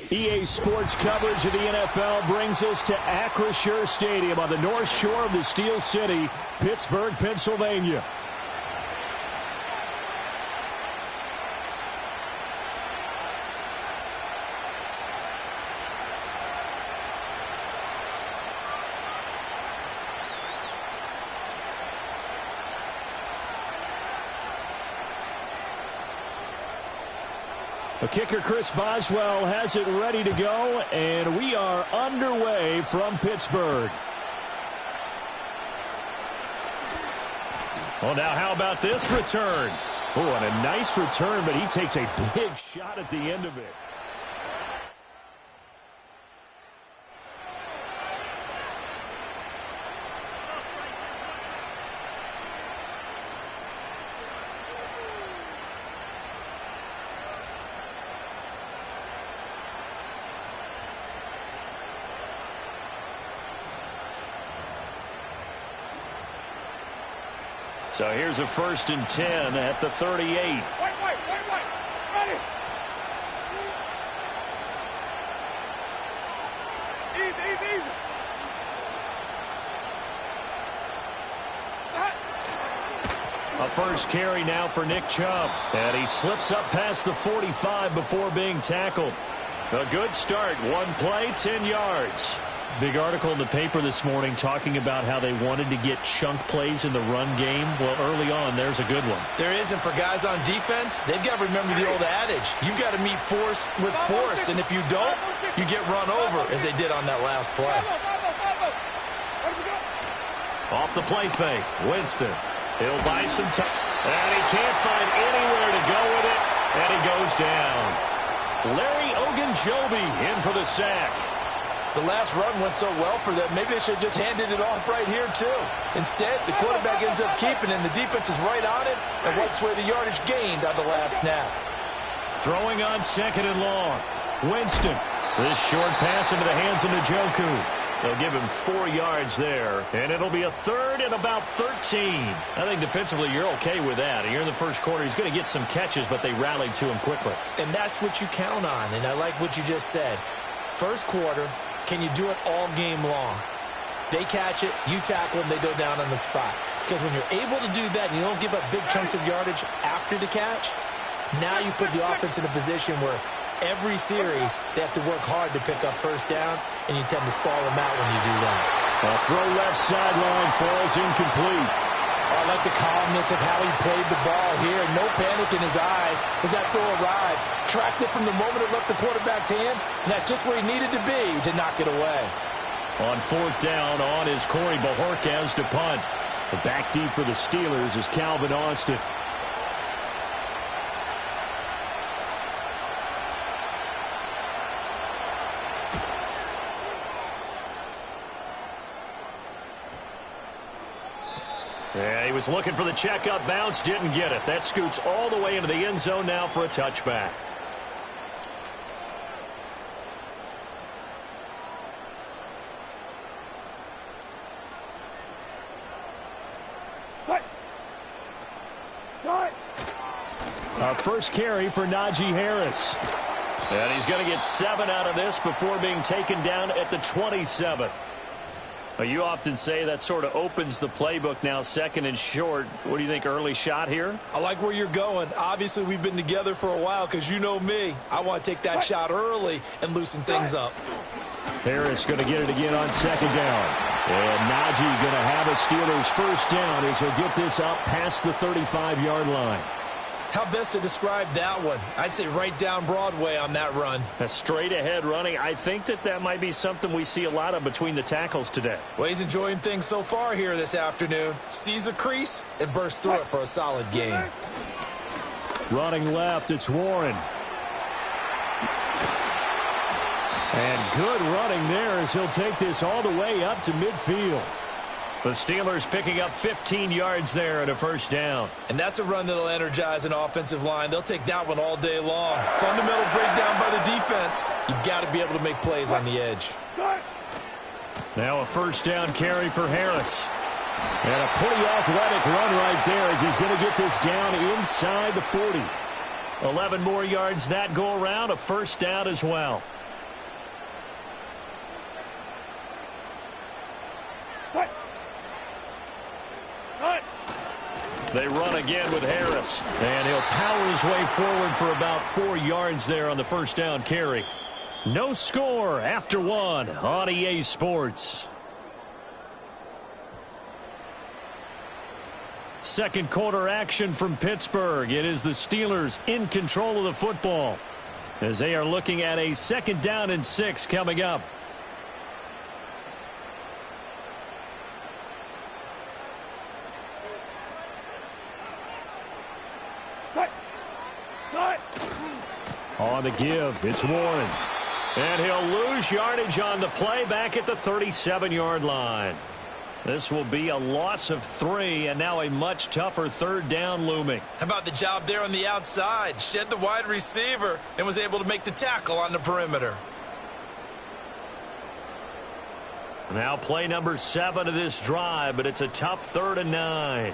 EA Sports coverage of the NFL brings us to Acrisure Stadium on the north shore of the Steel City, Pittsburgh, Pennsylvania. The kicker, Chris Boswell, has it ready to go, and we are underway from Pittsburgh. Well, now how about this return? Oh, and a nice return, but he takes a big shot at the end of it. So here's a 1st and 10 at the 38. Wait. Ready. Easy. A first carry now for Nick Chubb. And he slips up past the 45 before being tackled. A good start. One play, 10 yards. Big article in the paper this morning talking about how they wanted to get chunk plays in the run game. Well, early on, there's a good one. There is, and for guys on defense, they've got to remember the old adage. You've got to meet force with force, and if you don't, you get run over, as they did on that last play. Off the play fake, Winston. He'll buy some time, and he can't find anywhere to go with it, and he goes down. Larry Ogunjobi in for the sack. The last run went so well for them, maybe they should have just handed it off right here, too. Instead, the quarterback ends up keeping it, and the defense is right on it and wipes away the yardage gained on the last snap. Throwing on 2nd and long. Winston. This short pass into the hands of Njoku. They'll give him 4 yards there, and it'll be a 3rd and about 13. I think defensively you're okay with that. Here in the first quarter, he's going to get some catches, but they rallied to him quickly. And that's what you count on, and I like what you just said. First quarter, can you do it all game long? They catch it, you tackle them, they go down on the spot. Because when you're able to do that and you don't give up big chunks of yardage after the catch, now you put the offense in a position where every series they have to work hard to pick up first downs, and you tend to stall them out when you do that. A throw left sideline falls incomplete. I like the calmness of how he played the ball here. No panic in his eyes as that throw arrived. Tracked it from the moment it left the quarterback's hand, and that's just where he needed to be to knock it away. On 4th down, on is Corey Bajorquez to punt. The back deep for the Steelers is Calvin Austin. Yeah, he was looking for the checkup bounce, didn't get it. That scoots all the way into the end zone now for a touchback. Our first carry for Najee Harris. And he's going to get 7 out of this before being taken down at the 27. You often say that sort of opens the playbook now, 2nd and short. What do you think, early shot here? I like where you're going. Obviously, we've been together for a while because you know me. I want to take that shot early and loosen things up. Harris going to get it again on 2nd down. And Najee going to have a Steelers first down as he'll get this up past the 35-yard line. How best to describe that one? I'd say right down Broadway on that run. A straight-ahead running. I think that might be something we see a lot of between the tackles today. Well, he's enjoying things so far here this afternoon. Sees a crease and bursts through it for a solid gain. Running left, it's Warren. And good running there as he'll take this all the way up to midfield. The Steelers picking up 15 yards there and a first down. And that's a run that'll energize an offensive line. They'll take that one all day long. Fundamental breakdown by the defense. You've got to be able to make plays on the edge. Now a first down carry for Harris. And a pretty athletic run right there as he's going to get this down inside the 40. 11 more yards that go around, a first down as well. They run again with Harris. And he'll power his way forward for about 4 yards there on the first down carry. No score after 1 on EA Sports. Second quarter action from Pittsburgh. It is the Steelers in control of the football as they are looking at a 2nd down and 6 coming up. On the give, it's Warren. And he'll lose yardage on the play back at the 37-yard line. This will be a loss of 3, and now a much tougher 3rd down looming. How about the job there on the outside? Shed the wide receiver and was able to make the tackle on the perimeter. Now play number 7 of this drive, but it's a tough 3rd and 9.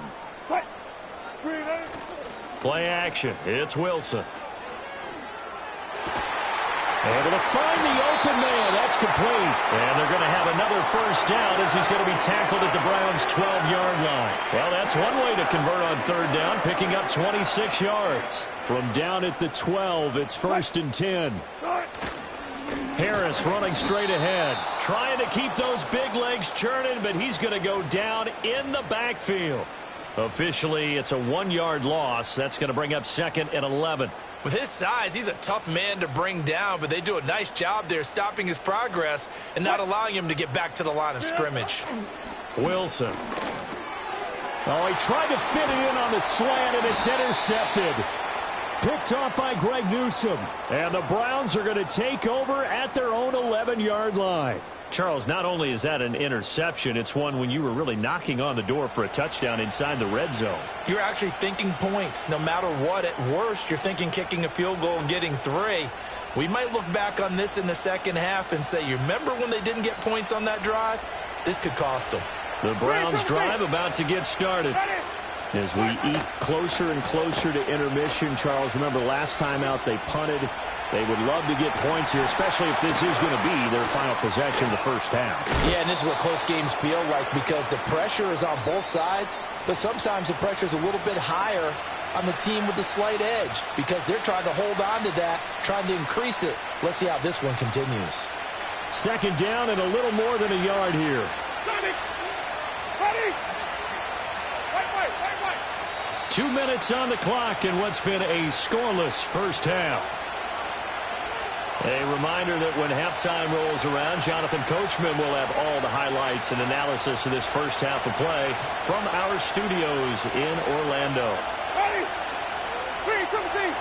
Play action. It's Wilson. Able to find the open man. That's complete. And they're going to have another first down as he's going to be tackled at the Browns' 12-yard line. Well, that's one way to convert on 3rd down, picking up 26 yards. From down at the 12, it's 1st and 10. Harris running straight ahead, trying to keep those big legs churning, but he's going to go down in the backfield. Officially, it's a 1-yard loss. That's going to bring up 2nd and 11. With his size, he's a tough man to bring down, but they do a nice job there stopping his progress and not allowing him to get back to the line of scrimmage. Wilson. Oh, he tried to fit it in on the slant, and it's intercepted. Picked off by Greg Newsome. And the Browns are going to take over at their own 11-yard line. Charles, not only is that an interception, it's one when you were really knocking on the door for a touchdown inside the red zone. You're actually thinking points. No matter what, at worst, you're thinking kicking a field goal and getting 3. We might look back on this in the second half and say, you remember when they didn't get points on that drive? This could cost them. The Browns drive about to get started. As we eat closer and closer to intermission, Charles, remember last time out they punted. They would love to get points here, especially if this is going to be their final possession of the first half. Yeah, and this is what close games feel like because the pressure is on both sides, but sometimes the pressure is a little bit higher on the team with the slight edge because they're trying to hold on to that, trying to increase it. Let's see how this one continues. 2nd down and a little more than a yard here. Ready! 2 minutes on the clock in what's been a scoreless first half. A reminder that when halftime rolls around, Jonathan Coachman will have all the highlights and analysis of this first half of play from our studios in Orlando. Ready! 3, 17!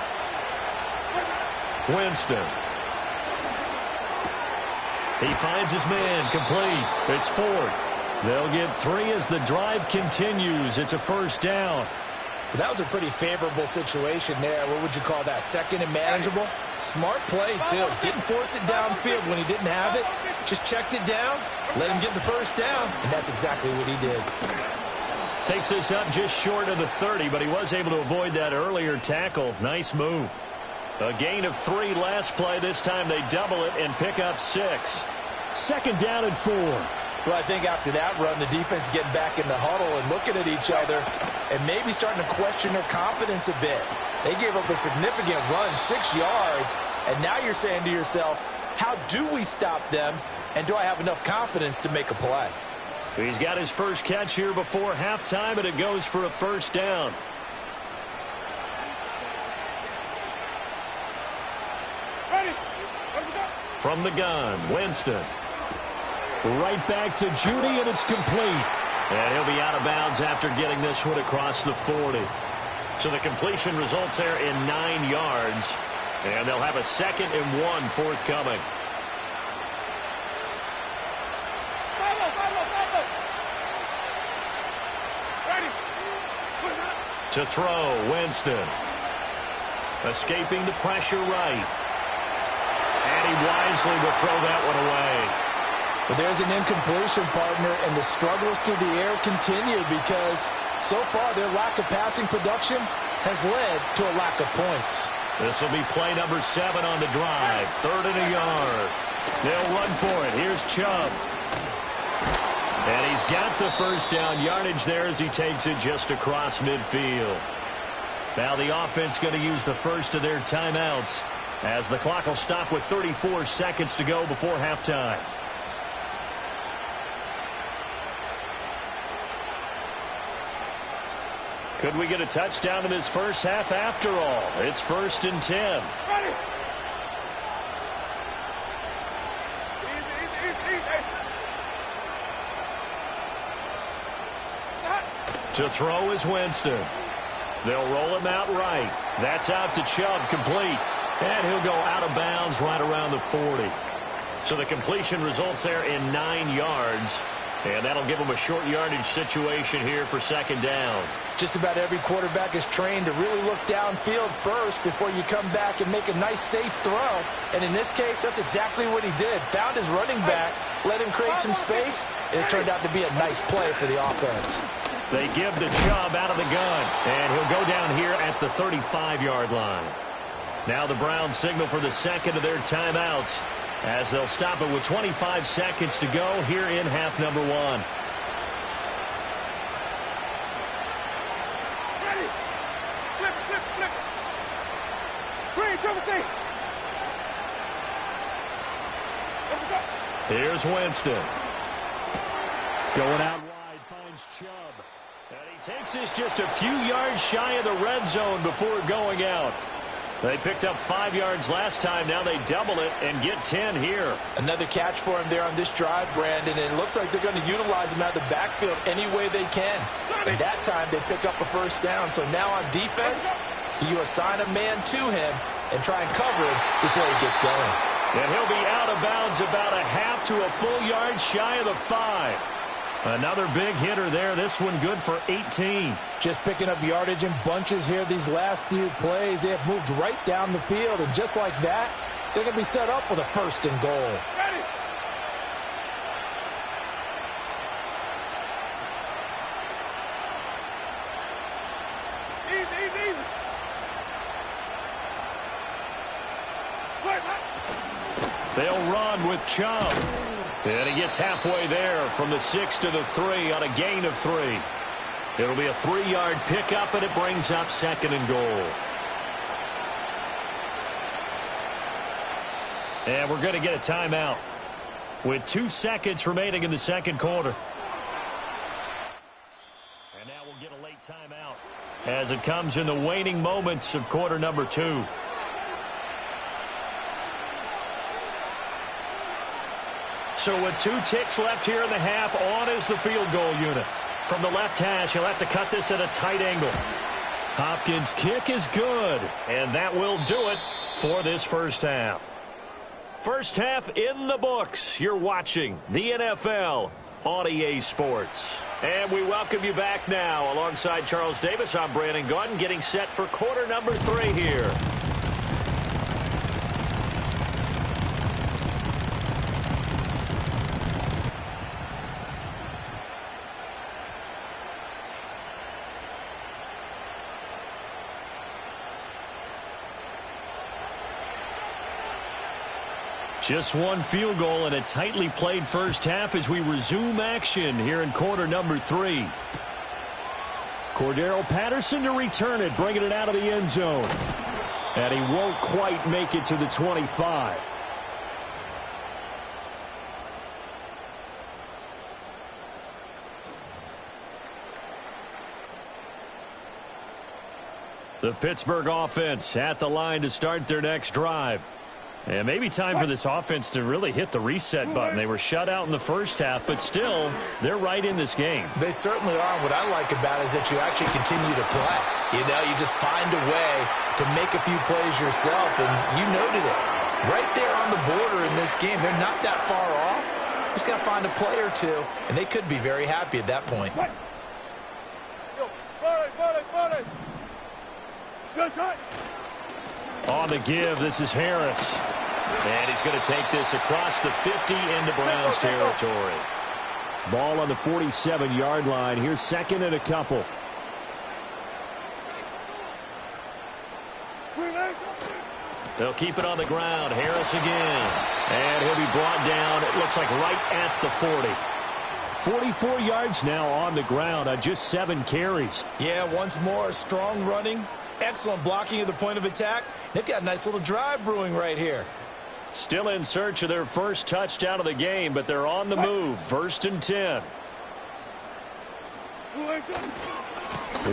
Winston. He finds his man complete. It's Ford. They'll get 3 as the drive continues. It's a first down. That was a pretty favorable situation there. What would you call that? 2nd and manageable? Smart play, too. Didn't force it downfield when he didn't have it. Just checked it down, let him get the first down, and that's exactly what he did. Takes this up just short of the 30, but he was able to avoid that earlier tackle. Nice move. A gain of 3 last play. This time they double it and pick up 6. 2nd down and 4. Well, I think after that run, the defense getting back in the huddle and looking at each other and maybe starting to question their confidence a bit. They gave up a significant run, 6 yards, and now you're saying to yourself, how do we stop them, and do I have enough confidence to make a play? He's got his first catch here before halftime, and it goes for a first down. Ready! From the gun, Winston. Right back to Judy, and it's complete. And he'll be out of bounds after getting this one across the 40. So the completion results there in 9 yards. And they'll have a 2nd and 1 forthcoming. Ready! To throw, Winston. Escaping the pressure right. And he wisely will throw that one away. But there's an incompletion, partner, and the struggles through the air continue because so far their lack of passing production has led to a lack of points. This will be play number 7 on the drive. 3rd and a yard. They'll run for it. Here's Chubb. And he's got the first down yardage there as he takes it just across midfield. Now the offense going to use the first of their timeouts as the clock will stop with 34 seconds to go before halftime. Could we get a touchdown in this first half after all? It's 1st and 10. Ready. To throw is Winston. They'll roll him out right. That's out to Chubb, complete. And he'll go out of bounds right around the 40. So the completion results there in 9 yards. And that'll give him a short yardage situation here for 2nd down. Just about every quarterback is trained to really look downfield first before you come back and make a nice, safe throw. And in this case, that's exactly what he did. Found his running back, let him create some space, and it turned out to be a nice play for the offense. They give the Chubb out of the gun, and he'll go down here at the 35-yard line. Now the Browns signal for the second of their timeouts as they'll stop it with 25 seconds to go here in half number 1. Ready. Flip, flip, flip. Green, triple C. Let's go. Here's Winston. Going out wide, finds Chubb. And he takes this just a few yards shy of the red zone before going out. They picked up 5 yards last time. Now they double it and get 10 here. Another catch for him there on this drive, Brandon, and it looks like they're going to utilize him out of the backfield any way they can. And that time they pick up a first down. So now on defense, you assign a man to him and try and cover him before he gets going. And he'll be out of bounds about a half to a full yard shy of the 5. Another big hitter there. This one good for 18. Just picking up yardage in bunches here these last few plays. They have moved right down the field, and just like that, they're going to be set up with a 1st and goal. Ready. Easy, easy, easy. They'll run with Chubb. And he gets halfway there from the 6 to the 3 on a gain of 3. It'll be a 3-yard pickup, and it brings up 2nd and goal. And we're going to get a timeout with 2 seconds remaining in the second quarter. And now we'll get a late timeout as it comes in the waning moments of quarter number 2. So with 2 ticks left here in the half, on is the field goal unit. From the left hash, he'll have to cut this at a tight angle. Hopkins' kick is good, and that will do it for this first half. First half in the books. You're watching the NFL on EA Sports. And we welcome you back now. Alongside Charles Davis, I'm Brandon Gaudin, getting set for quarter number 3 here. Just one field goal and a tightly played first half as we resume action here in quarter number 3. Cordero Patterson to return it, bringing it out of the end zone. And he won't quite make it to the 25. The Pittsburgh offense at the line to start their next drive. And maybe time for this offense to really hit the reset button. They were shut out in the first half, but still, they're right in this game. They certainly are. What I like about it is that you actually continue to play. You know, you just find a way to make a few plays yourself, and you noted it. Right there on the border in this game, they're not that far off. Just got to find a play or two, and they could be very happy at that point. Good shot. On the give, this is Harris. And he's going to take this across the 50 into Browns territory. Ball on the 47-yard line. Here's 2nd and a couple. They'll keep it on the ground. Harris again. And he'll be brought down, it looks like right at the 40. 44 yards now on the ground on just 7 carries. Yeah, once more, strong running, excellent blocking at the point of attack. They've got a nice little drive brewing right here. Still in search of their first touchdown of the game, but they're on the move. 1st and 10.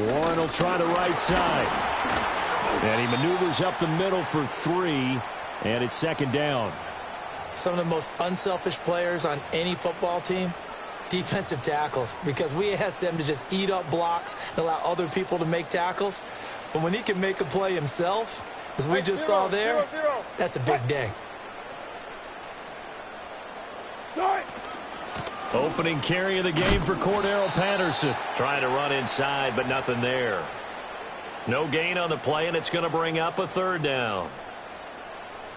Warren will try the right side. And he maneuvers up the middle for 3, and it's 2nd down. Some of the most unselfish players on any football team, defensive tackles, because we ask them to just eat up blocks and allow other people to make tackles. But when he can make a play himself, as we just saw there, that's a big day. Opening carry of the game for Cordero Patterson. Trying to run inside, but nothing there. No gain on the play, and it's going to bring up a 3rd down.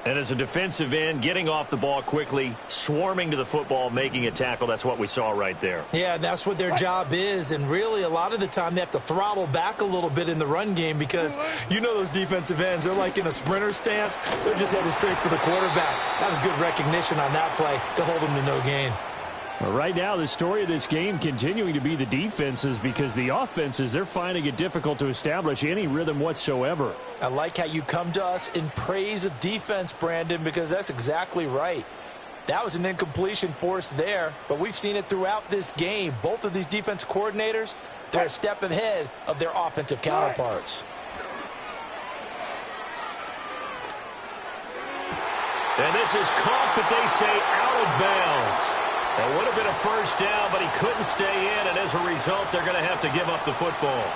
And as a defensive end, getting off the ball quickly, swarming to the football, making a tackle, that's what we saw right there. Yeah, that's what their job is, and really a lot of the time they have to throttle back a little bit in the run game because you know those defensive ends, they're like in a sprinter stance. They're just headed straight for the quarterback. That was good recognition on that play to hold them to no gain. Well, right now, the story of this game continuing to be the defenses because the offenses, they're finding it difficult to establish any rhythm whatsoever. I like how you come to us in praise of defense, Brandon, because that's exactly right. That was an incompletion forced there, but we've seen it throughout this game. Both of these defense coordinators, they're a step ahead of their offensive counterparts. And this is caught, but they say out of bounds. It would have been a 1st down, but he couldn't stay in, and as a result, they're going to have to give up the football.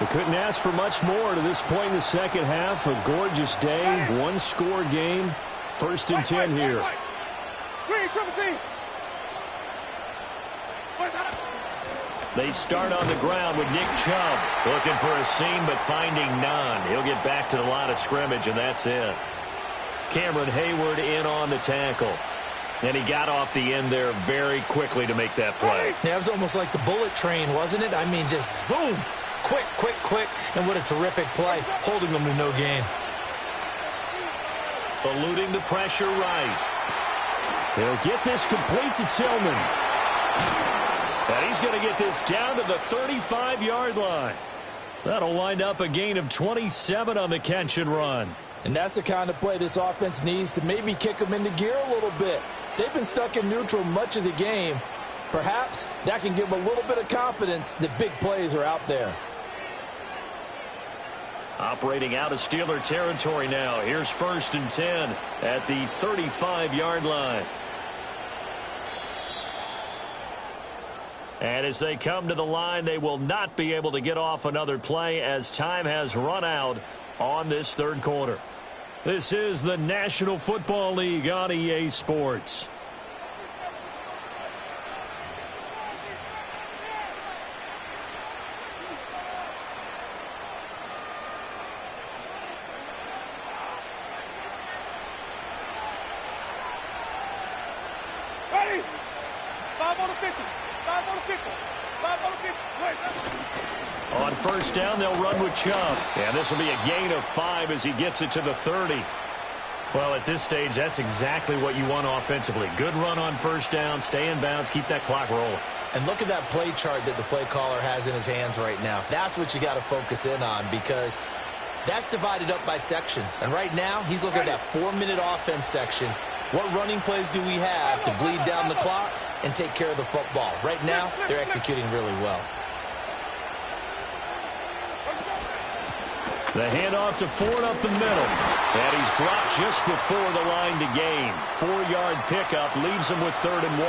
We couldn't ask for much more to this point in the 2nd half. A gorgeous day, 1-score game. 1st and 10 here. They start on the ground with Nick Chubb. Looking for a seam, but finding none. He'll get back to the line of scrimmage, and that's it. Cameron Hayward in on the tackle. And he got off the end there very quickly to make that play. Yeah, it was almost like the bullet train, wasn't it? I mean, just zoom. Quick, quick, quick. And what a terrific play, holding them to no gain. Eluding the pressure right. He'll get this complete to Tillman. And he's going to get this down to the 35-yard line. That'll wind up a gain of 27 on the catch and run. And that's the kind of play this offense needs to maybe kick them into gear a little bit. They've been stuck in neutral much of the game. Perhaps that can give them a little bit of confidence that big plays are out there. Operating out of Steeler territory now. Here's 1st and 10 at the 35-yard line. And as they come to the line, they will not be able to get off another play as time has run out on this 3rd quarter. This is the National Football League on EA Sports. Ready? 5 on the 50. 5 on the 50. 5 on the 50. Wait. On 1st down, they'll run with Chubb. And this will be a gain of 5 as he gets it to the 30. Well, at this stage, that's exactly what you want offensively. Good run on 1st down, stay in bounds, keep that clock rolling. And look at that play chart that the play caller has in his hands right now. That's what you got to focus in on because that's divided up by sections. And right now, he's looking at that 4-minute offense section. What running plays do we have to bleed down the clock and take care of the football? Right now, they're executing really well. The handoff to Ford up the middle. And he's dropped just before the line to gain. 4-yard pickup leaves him with 3rd and 1.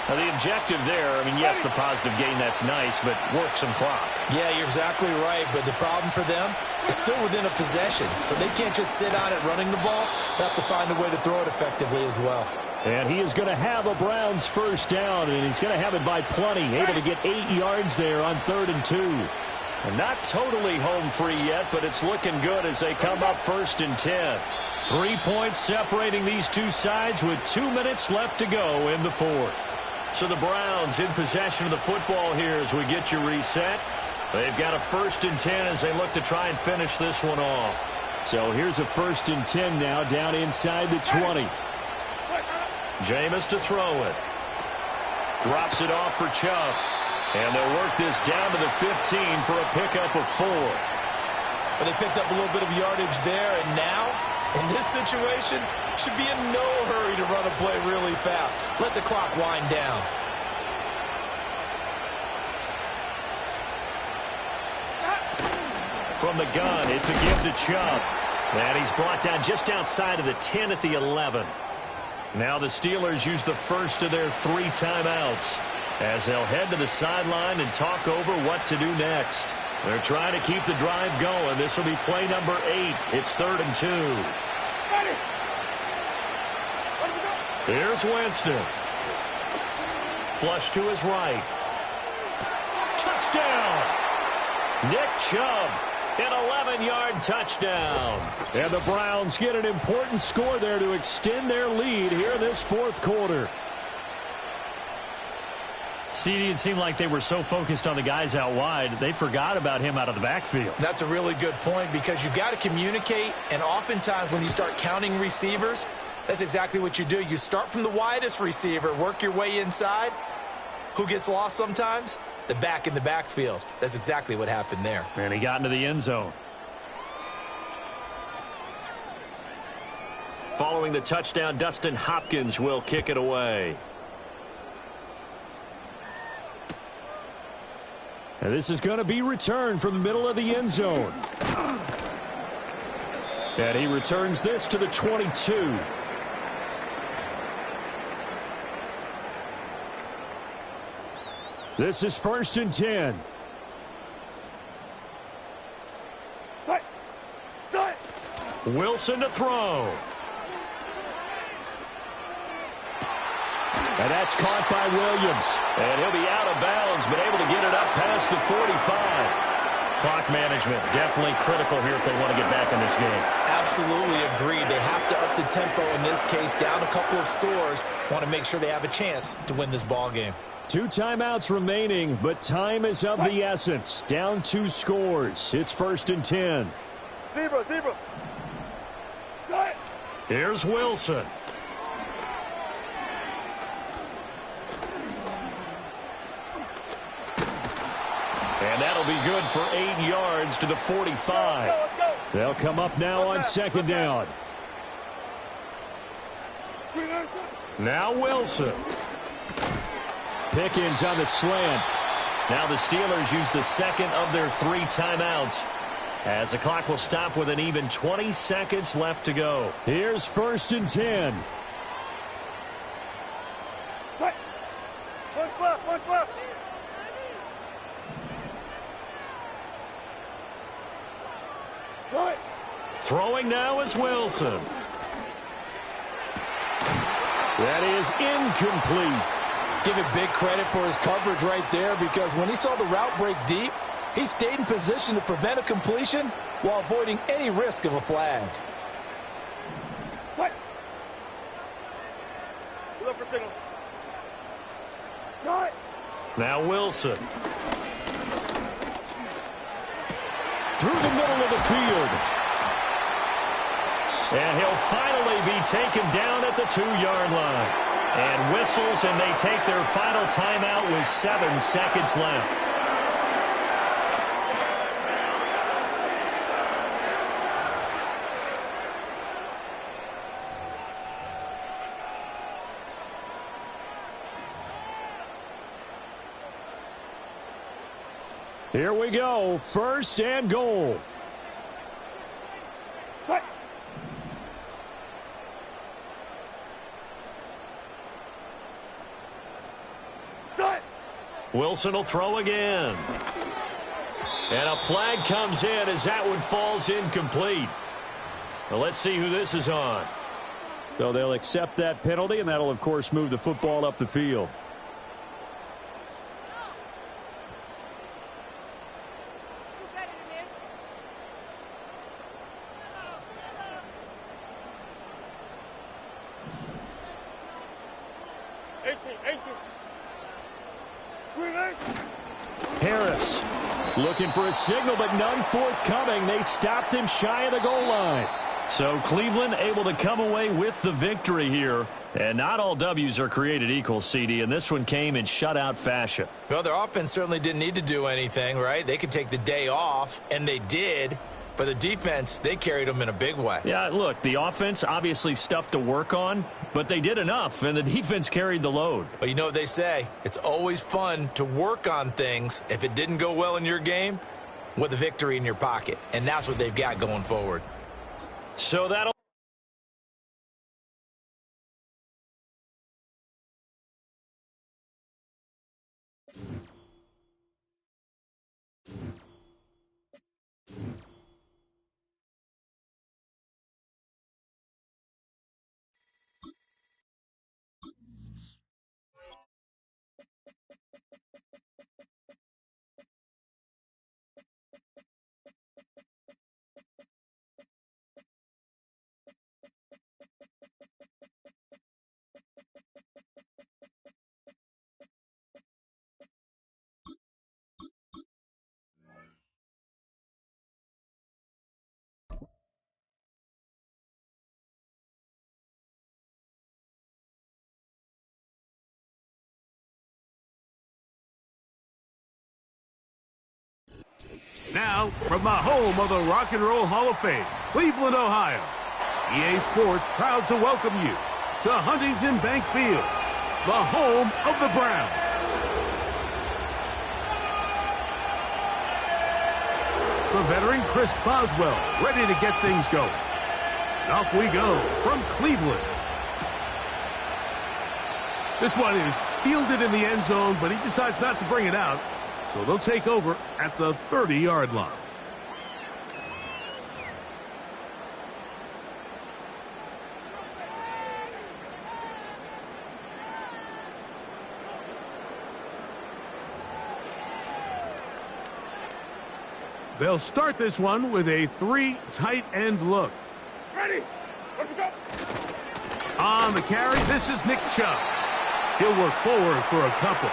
Now the objective there, I mean, yes, the positive gain, that's nice, but work some clock. Yeah, you're exactly right. But the problem for them is still within a possession. So they can't just sit on it running the ball. They have to find a way to throw it effectively as well. And he is going to have a Browns 1st down, and he's going to have it by plenty. Able to get 8 yards there on 3rd and 2. And not totally home free yet, but it's looking good as they come up 1st and 10. 3 points separating these two sides with 2 minutes left to go in the 4th. So the Browns in possession of the football here as we get you reset. They've got a 1st and 10 as they look to try and finish this one off. So here's a 1st and 10 now down inside the 20. Jameis to throw it. Drops it off for Chubb. And they'll work this down to the 15 for a pickup of 4. But they picked up a little bit of yardage there, and now, in this situation, should be in no hurry to run a play really fast. Let the clock wind down. From the gun, it's a give to Chubb. And he's brought down just outside of the 10 at the 11. Now the Steelers use the first of their 3 timeouts as they'll head to the sideline and talk over what to do next. They're trying to keep the drive going. This will be play number 8. It's 3rd and 2. Here's Winston. Flush to his right. Touchdown! Nick Chubb. An 11-yard touchdown. And the Browns get an important score there to extend their lead here in this 4th quarter. CD, it seemed like they were so focused on the guys out wide, they forgot about him out of the backfield. That's a really good point because you've got to communicate, and oftentimes when you start counting receivers, that's exactly what you do. You start from the widest receiver, work your way inside. Who gets lost sometimes? The back in the backfield. That's exactly what happened there. And he got into the end zone. Following the touchdown, Dustin Hopkins will kick it away. And this is going to be returned from the middle of the end zone. And he returns this to the 22. This is 1st and 10. Wilson to throw. And that's caught by Williams. And he'll be out of bounds, but able to get it up past the 45. Clock management definitely critical here if they want to get back in this game. Absolutely agreed. They have to up the tempo in this case. Down a couple of scores. Want to make sure they have a chance to win this ball game. 2 timeouts remaining, but time is of the essence. Down 2 scores. It's 1st and 10. Zebra. Here's Wilson. And that'll be good for 8 yards to the 45. Let's go. They'll come up now on 2nd down. Now Wilson. Pickens on the slant. Now the Steelers use the second of their 3 timeouts as the clock will stop with an even 20 seconds left to go. Here's 1st and 10. Punch left. Throwing now is Wilson. That is incomplete. Give it big credit for his coverage right there because when he saw the route break deep, he stayed in position to prevent a completion while avoiding any risk of a flag. Look for signals. Now Wilson. Through the middle of the field. And he'll finally be taken down at the 2-yard line. And whistles, and they take their final timeout with 7 seconds left. Here we go. 1st and goal. Wilson will throw again. And a flag comes in as that one falls incomplete. Well, let's see who this is on. So they'll accept that penalty, and that'll, of course, move the football up the field. Harris looking for a signal, but none forthcoming. They stopped him shy of the goal line. So Cleveland able to come away with the victory here. And not all W's are created equal, CD, and this one came in shutout fashion. Well, their offense certainly didn't need to do anything, right? They could take the day off, and they did. But the defense, they carried them in a big way. Yeah, look, the offense, obviously stuff to work on, but they did enough, and the defense carried the load. But you know what they say? It's always fun to work on things. If it didn't go well in your game, with a victory in your pocket. And that's what they've got going forward. So that'll... Now, from the home of the Rock and Roll Hall of Fame, Cleveland, Ohio, EA Sports proud to welcome you to Huntington Bank Field, the home of the Browns. The veteran Chris Boswell ready to get things going. And off we go from Cleveland. This one is fielded in the end zone, but he decides not to bring it out. So they'll take over at the 30-yard line. They'll start this one with a 3 tight end look. Ready? Let me go. On the carry, this is Nick Chubb. He'll work forward for a couple.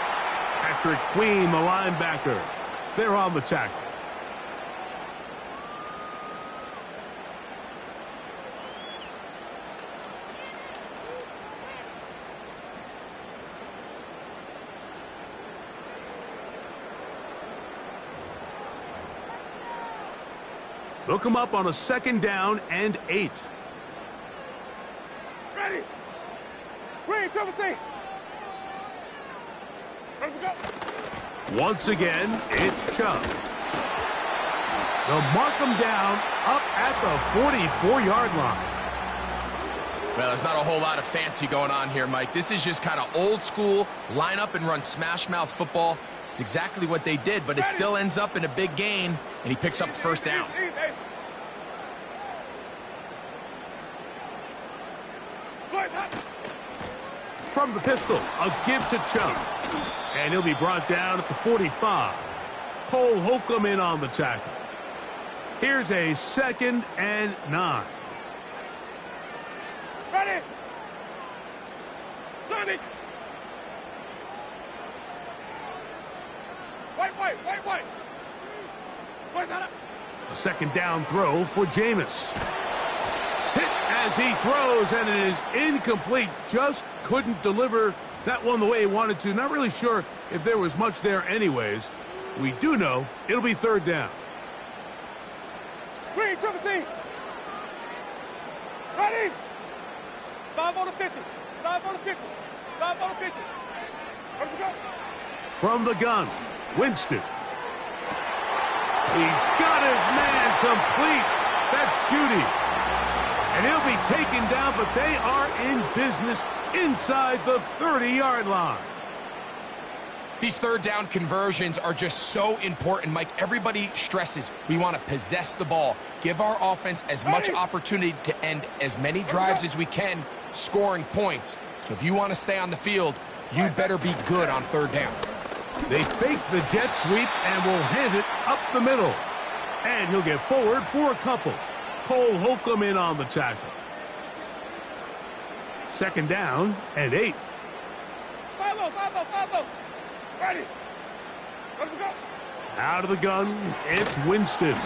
Patrick Queen, the linebacker. They're on the tackle. They'll come up on a 2nd down and 8. Ready? Green, triple T. Let me go. Once again, it's Chubb. They'll mark him down up at the 44-yard line. Well, there's not a whole lot of fancy going on here, Mike. This is just kind of old school, line up and run smash mouth football. It's exactly what they did, but it still ends up in a big gain, and he picks up the first down. From the pistol, a give to Chubb. And he'll be brought down at the 45. Cole Holcomb in on the tackle. Here's a 2nd and 9. Ready? Sonic. White. Where's that up? A 2nd down throw for Jameis. Hit as he throws, and it is incomplete. Just couldn't deliver that one the way he wanted to. Not really sure if there was much there anyways. We do know it'll be 3rd down. Green, triple T. Ready? 5 on the 50. 5 on the 50. 5 on the 50. Let me go. From the gun, Winston. He's got his man complete. That's Judy. And he'll be taken down, but they are in business inside the 30-yard line. These 3rd down conversions are just so important, Mike. Everybody stresses we want to possess the ball, give our offense as much opportunity to end as many drives as we can, scoring points. So if you want to stay on the field, you better be good on 3rd down. They fake the jet sweep and will hand it up the middle. And he'll get forward for a couple. Cole Holcomb in on the tackle. 2nd down and 8. 5-0. Ready? Let me go. Out of the gun, it's Winston.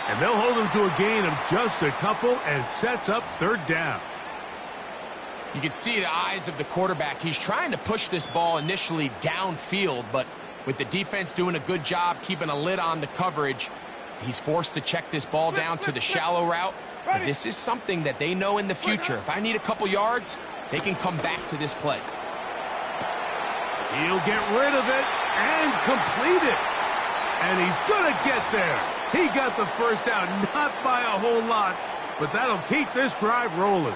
And they'll hold him to a gain of just a couple and sets up 3rd down. You can see the eyes of the quarterback. He's trying to push this ball initially downfield, but with the defense doing a good job keeping a lid on the coverage, he's forced to check this ball down to the shallow route. But this is something that they know in the future. If I need a couple yards, they can come back to this play. He'll get rid of it and complete it. And he's going to get there. He got the first down, not by a whole lot, but that'll keep this drive rolling.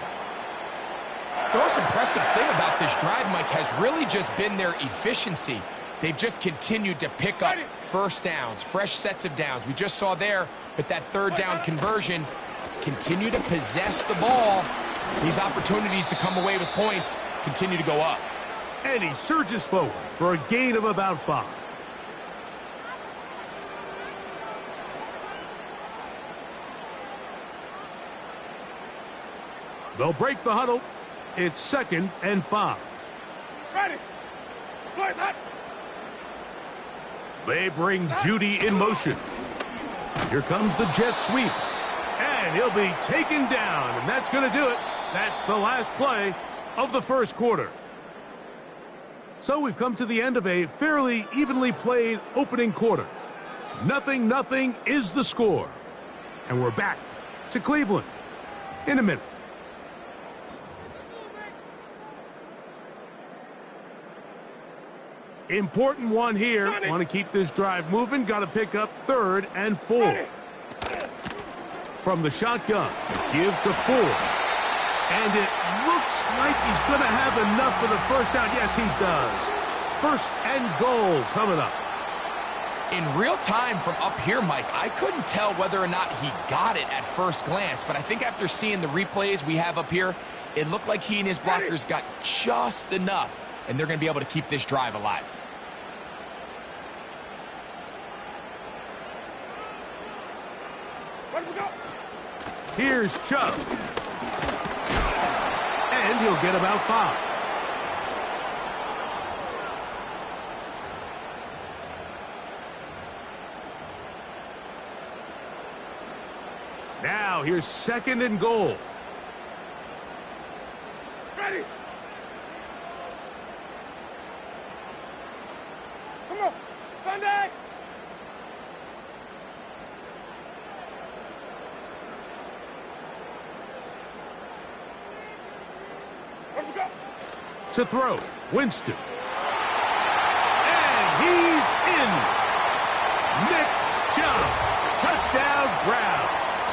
The most impressive thing about this drive, Mike, has really just been their efficiency. They've just continued to pick up first downs, fresh sets of downs. We just saw there with that third down conversion, continue to possess the ball. These opportunities to come away with points continue to go up. And he surges forward for a gain of about 5. They'll break the huddle. It's 2nd and 5. Ready. Play that. They bring Judy in motion. Here comes the jet sweep. And he'll be taken down, and that's going to do it. That's the last play of the first quarter. So we've come to the end of a fairly evenly played opening quarter. 0-0 is the score. And we're back to Cleveland in a minute. Important one here. Want to keep this drive moving. Got to pick up 3rd and 4. From the shotgun, give to Ford. And it looks like he's going to have enough for the first down. Yes, he does. 1st and goal coming up. In real time from up here, Mike, I couldn't tell whether or not he got it at first glance, but I think after seeing the replays we have up here, it looked like he and his blockers got just enough, and they're going to be able to keep this drive alive. Here's Chubb. And he'll get about 5. Now here's 2nd and goal. Ready. Come on. Sunday. To throw, Winston. And he's in. Nick Chubb. Touchdown, Browns.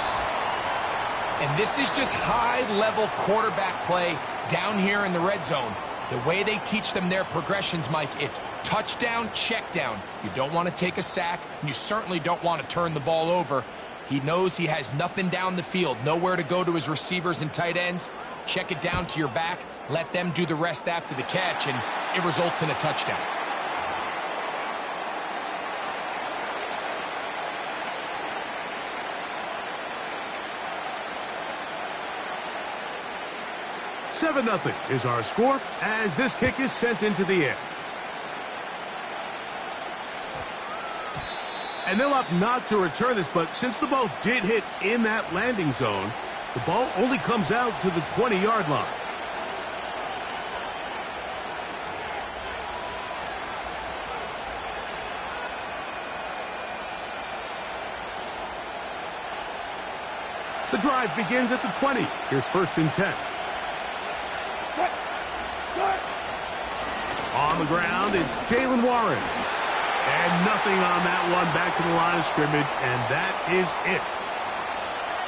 And this is just high-level quarterback play down here in the red zone. The way they teach them their progressions, Mike, it's touchdown, check down. You don't want to take a sack, and you certainly don't want to turn the ball over. He knows he has nothing down the field, nowhere to go to his receivers and tight ends. Check it down to your back, let them do the rest after the catch, and it results in a touchdown. $7-0 is our score as this kick is sent into the air. And they'll opt not to return this, but since the ball did hit in that landing zone, the ball only comes out to the 20-yard line. The drive begins at the 20. Here's 1st and 10. On the ground, it's Jalen Warren. And nothing on that one, back to the line of scrimmage, and that is it.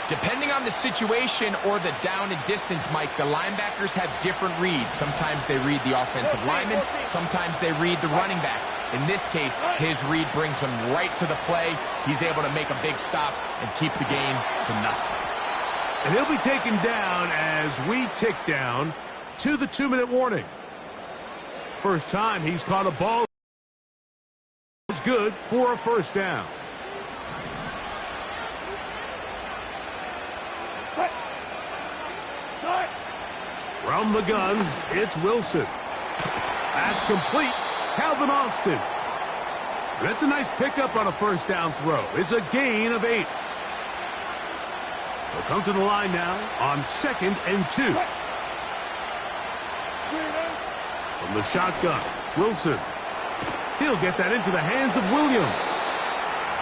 Depending on the situation or the down and distance, Mike, the linebackers have different reads. Sometimes they read the offensive lineman, sometimes they read the running back. In this case, his read brings him right to the play. He's able to make a big stop and keep the game to nothing. And he'll be taken down as we tick down to the 2-minute warning. First time he's caught a ball is good for a first down. From the gun, it's Wilson. That's complete. Calvin Austin. That's a nice pickup on a first down throw. It's a gain of 8. They'll come to the line now on 2nd and 2. From the shotgun, Wilson. He'll get that into the hands of Williams.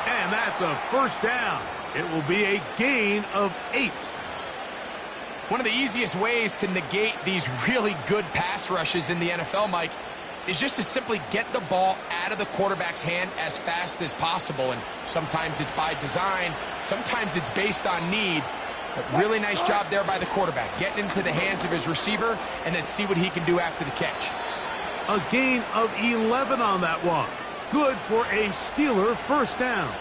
And that's a first down. It will be a gain of 8. One of the easiest ways to negate these really good pass rushes in the NFL, Mike, is just to simply get the ball out of the quarterback's hand as fast as possible. And sometimes it's by design, sometimes it's based on need. But really nice job there by the quarterback, getting into the hands of his receiver and then see what he can do after the catch. A gain of 11 on that one. Good for a Steeler first down.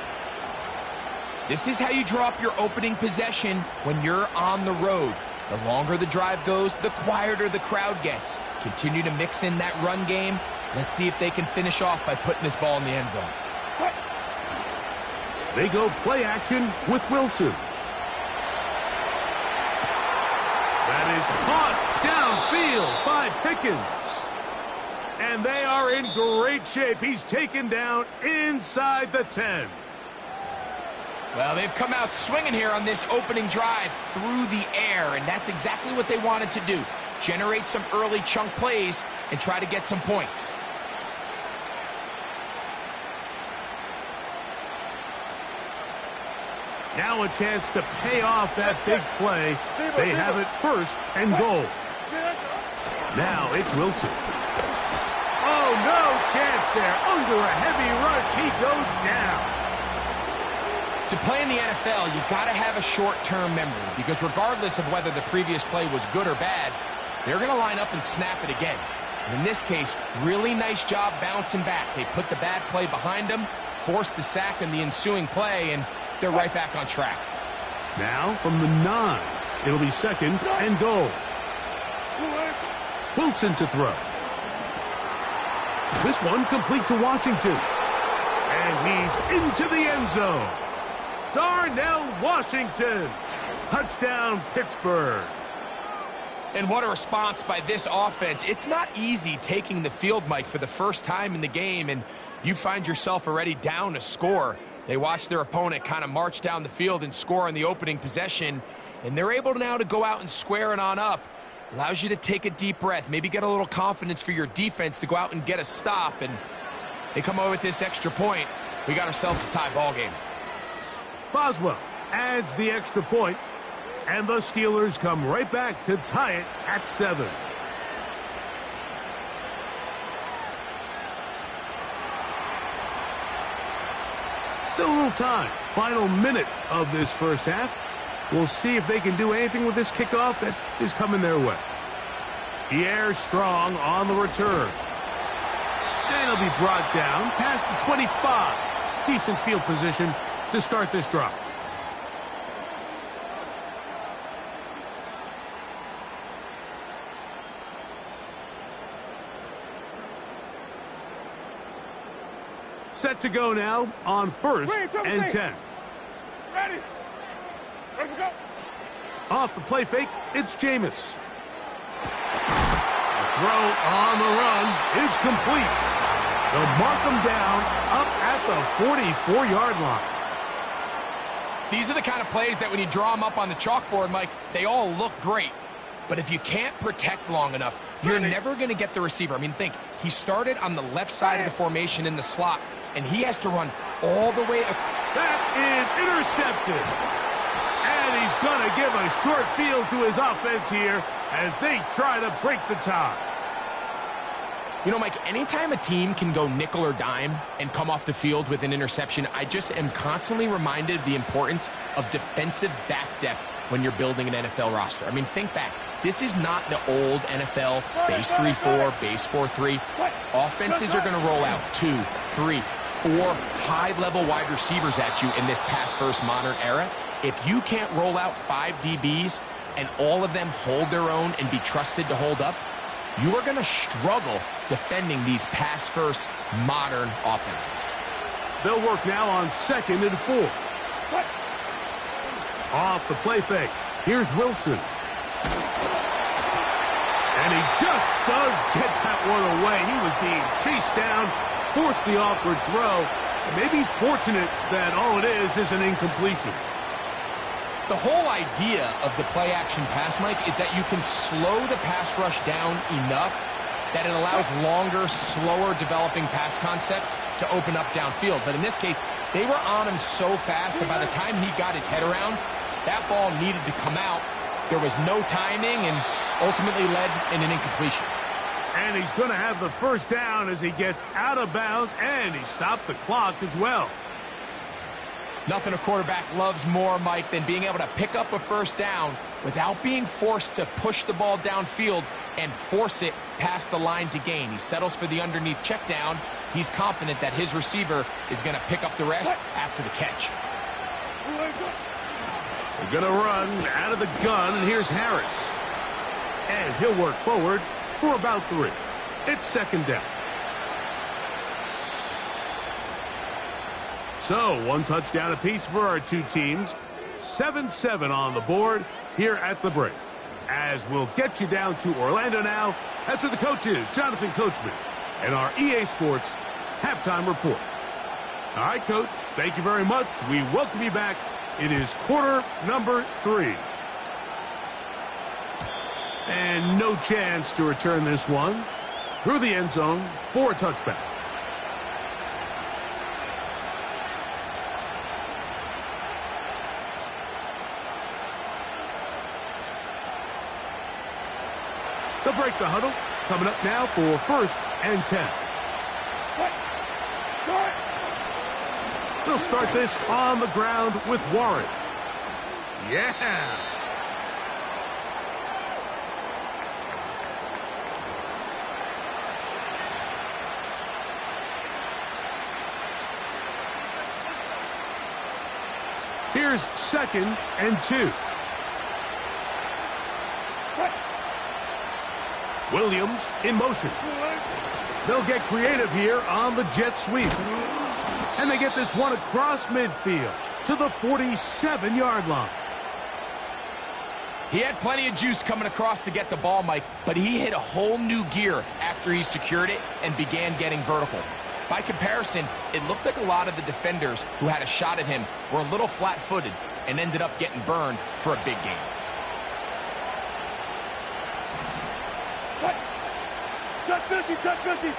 This is how you draw up your opening possession when you're on the road. The longer the drive goes, the quieter the crowd gets. Continue to mix in that run game. Let's see if they can finish off by putting this ball in the end zone. They go play action with Wilson. That is caught downfield by Pickens. And they are in great shape. He's taken down inside the 10. Well, they've come out swinging here on this opening drive through the air, and that's exactly what they wanted to do. Generate some early chunk plays and try to get some points. Now a chance to pay off that big play. They have it first and goal. Now it's Wilson. Oh, no chance there. Under a heavy rush, he goes down. To play in the NFL, you've got to have a short-term memory because regardless of whether the previous play was good or bad, they're going to line up and snap it again. And in this case, really nice job bouncing back. They put the bad play behind them, forced the sack in the ensuing play, and they're right back on track. Now from the 9, it'll be second and goal. Wilson to throw. This one complete to Washington. And he's into the end zone. Darnell Washington. Touchdown, Pittsburgh. And what a response by this offense. It's not easy taking the field, Mike, for the first time in the game, and you find yourself already down a score. They watch their opponent kind of march down the field and score in the opening possession, and they're able now to go out and square it on up. Allows you to take a deep breath, maybe get a little confidence for your defense to go out and get a stop, and they come over with this extra point. We got ourselves a tie ball game. Boswell adds the extra point, and the Steelers come right back to tie it at 7. Still a little time. Final minute of this first half. We'll see if they can do anything with this kickoff that is coming their way. Pierre Strong on the return. And he'll be brought down past the 25. Decent field position to start this drive. Set to go now on first and 10. Ready? Ready to go. Off the play fake, it's Jameis. The throw on the run is complete. They'll mark them down up at the 44-yard line. These are the kind of plays that when you draw them up on the chalkboard, Mike, they all look great. But if you can't protect long enough, you're never going to get the receiver. I mean, think, he started on the left side of the formation in the slot, and he has to run all the way across. That is intercepted. And he's going to give a short field to his offense here as they try to break the tie. You know, Mike, anytime a team can go nickel or dime and come off the field with an interception, I just am constantly reminded of the importance of defensive back depth when you're building an NFL roster. I mean, think back. This is not the old NFL base 3-4, base 4-3. Offenses are going to roll out 2, 3, 4 high-level wide receivers at you in this pass-first modern era. If you can't roll out 5 DBs and all of them hold their own and be trusted to hold up, you are going to struggle defending these pass-first modern offenses. They'll work now on second and 4. Off the play fake. Here's Wilson. And he just does get that one away. He was being chased down, forced the awkward throw. And maybe he's fortunate that all it is an incompletion. The whole idea of the play-action pass, Mike, is that you can slow the pass rush down enough that it allows longer, slower developing pass concepts to open up downfield. But in this case, they were on him so fast that by the time he got his head around, that ball needed to come out. There was no timing and ultimately led in an incompletion. And he's going to have the first down as he gets out of bounds, and he stopped the clock as well. Nothing a quarterback loves more, Mike, than being able to pick up a first down without being forced to push the ball downfield and force it past the line to gain. He settles for the underneath check down. He's confident that his receiver is going to pick up the rest after the catch. They're going to run out of the gun, and here's Harris. And he'll work forward for about 3. It's second down. So, 1 touchdown apiece for our two teams. 7-7 on the board here at the break. As we'll get you down to Orlando now, that's where the coach is, Jonathan Coachman, and our EA Sports halftime report. All right, Coach, thank you very much. We welcome you back. It is quarter number 3. And no chance to return this one through the end zone for a touchback. They'll break the huddle. Coming up now for 1st and 10. They'll start this on the ground with Warren. Yeah. Here's 2nd and 2. Williams in motion. They'll get creative here on the jet sweep. And they get this one across midfield to the 47-yard line. He had plenty of juice coming across to get the ball, Mike, but he hit a whole new gear after he secured it and began getting vertical. By comparison, it looked like a lot of the defenders who had a shot at him were a little flat-footed and ended up getting burned for a big gain. Touch 50, touch 50.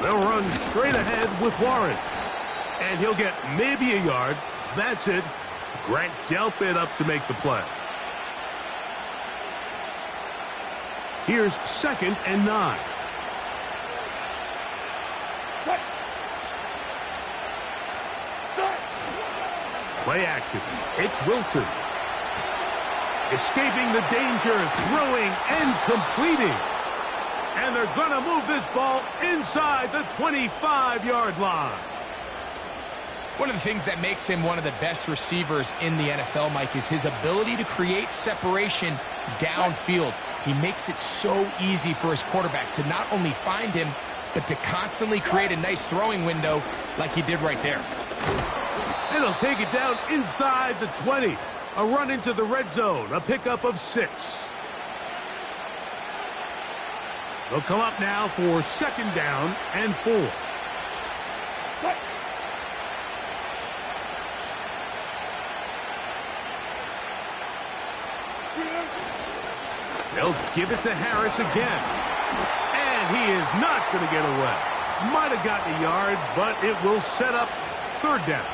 They'll run straight ahead with Warren. And he'll get maybe a yard. That's it. Grant Delpit up to make the play. Here's 2nd and 9. Play action. It's Wilson. Escaping the danger, throwing and completing. And they're going to move this ball inside the 25-yard line. One of the things that makes him one of the best receivers in the NFL, Mike, is his ability to create separation downfield. He makes it so easy for his quarterback to not only find him, but to constantly create a nice throwing window like he did right there. And he'll take it down inside the 20. A run into the red zone, a pickup of 6. They'll come up now for 2nd down and 4. They'll give it to Harris again. And he is not going to get away. Might have gotten a yard, but it will set up 3rd down.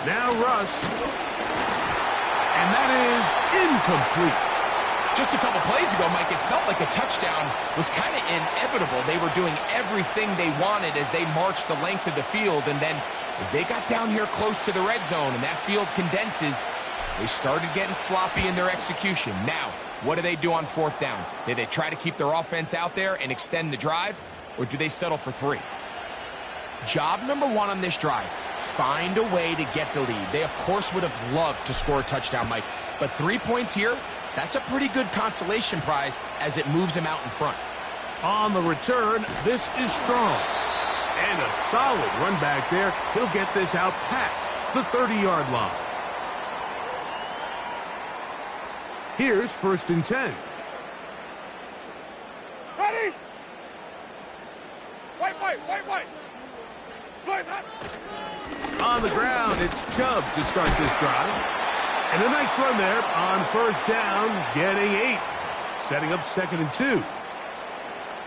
Now Russ. And that is incomplete. Just a couple plays ago, Mike, it felt like a touchdown was kind of inevitable. They were doing everything they wanted as they marched the length of the field. And then as they got down here close to the red zone and that field condenses, they started getting sloppy in their execution. Now, what do they do on 4th down? Do they try to keep their offense out there and extend the drive, or do they settle for 3? Job number 1 on this drive, find a way to get the lead. They, of course, would have loved to score a touchdown, Mike, but 3 points here, that's a pretty good consolation prize as it moves them out in front. On the return, this is strong. And a solid run back there. He'll get this out past the 30-yard line. Here's 1st and 10. Ready? Wait. Play that. On the ground, it's Chubb to start this drive. And a nice run there on 1st down, getting 8. Setting up 2nd and 2.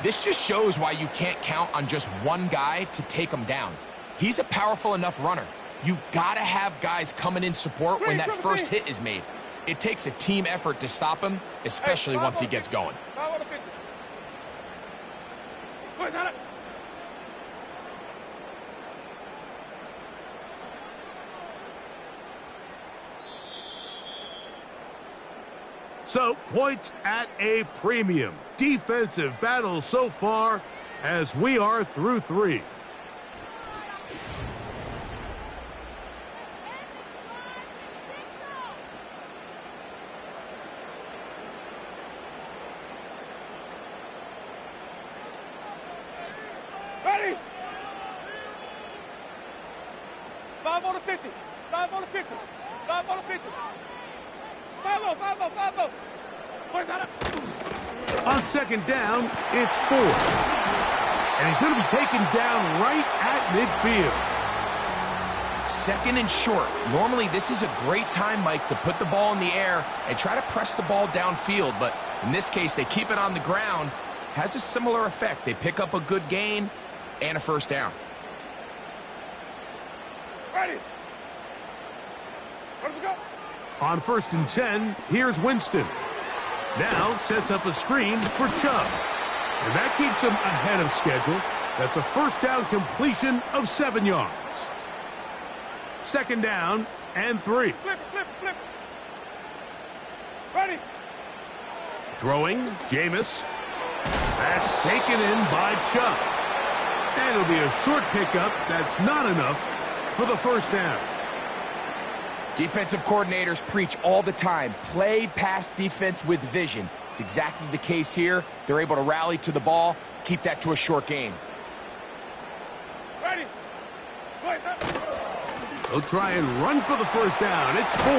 This just shows why you can't count on just one guy to take him down. He's a powerful enough runner. You gotta have guys coming in support when that first hit is made. It takes a team effort to stop him, especially once he gets going. So, points at a premium. Defensive battle so far as we are through 3. Ready? 5 on the 50. 5 on the 50. 5 on the 50. 5-0. Play that up. On 2nd down, it's 4. And he's going to be taken down right at midfield. 2nd and short. Normally, this is a great time, Mike, to put the ball in the air and try to press the ball downfield. But in this case, they keep it on the ground. Has a similar effect. They pick up a good gain and a 1st down. Ready? Where do we go? On 1st and 10, here's Winston. Now sets up a screen for Chubb. And that keeps him ahead of schedule. That's a 1st down completion of 7 yards. 2nd down and 3. Flip. Ready? Throwing, Jameis. That's taken in by Chubb. And it'll be a short pickup. That's not enough for the 1st down. Defensive coordinators preach all the time, play pass defense with vision. It's exactly the case here. They're able to rally to the ball, keep that to a short gain. Ready? He'll try and run for the 1st down. It's 4.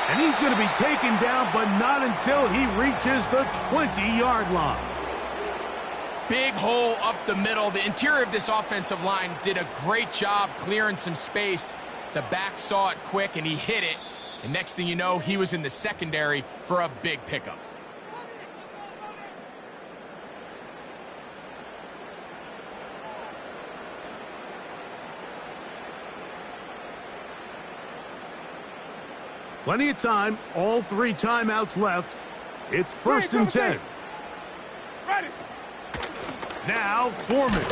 And he's going to be taken down, but not until he reaches the 20-yard line. Big hole up the middle. The interior of this offensive line did a great job clearing some space. The back saw it quick, and he hit it. And next thing you know, he was in the secondary for a big pickup. Plenty of time, all 3 timeouts left. It's 1st and 10. Ready? Now Foreman.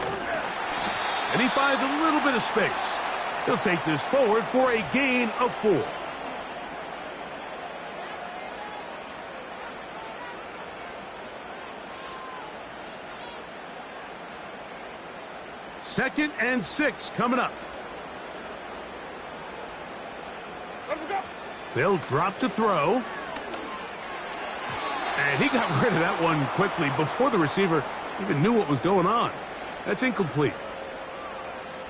And he finds a little bit of space. He'll take this forward for a gain of 4. Second and 6 coming up. Let me go. They'll drop to throw. And he got rid of that one quickly before the receiver even knew what was going on. That's incomplete.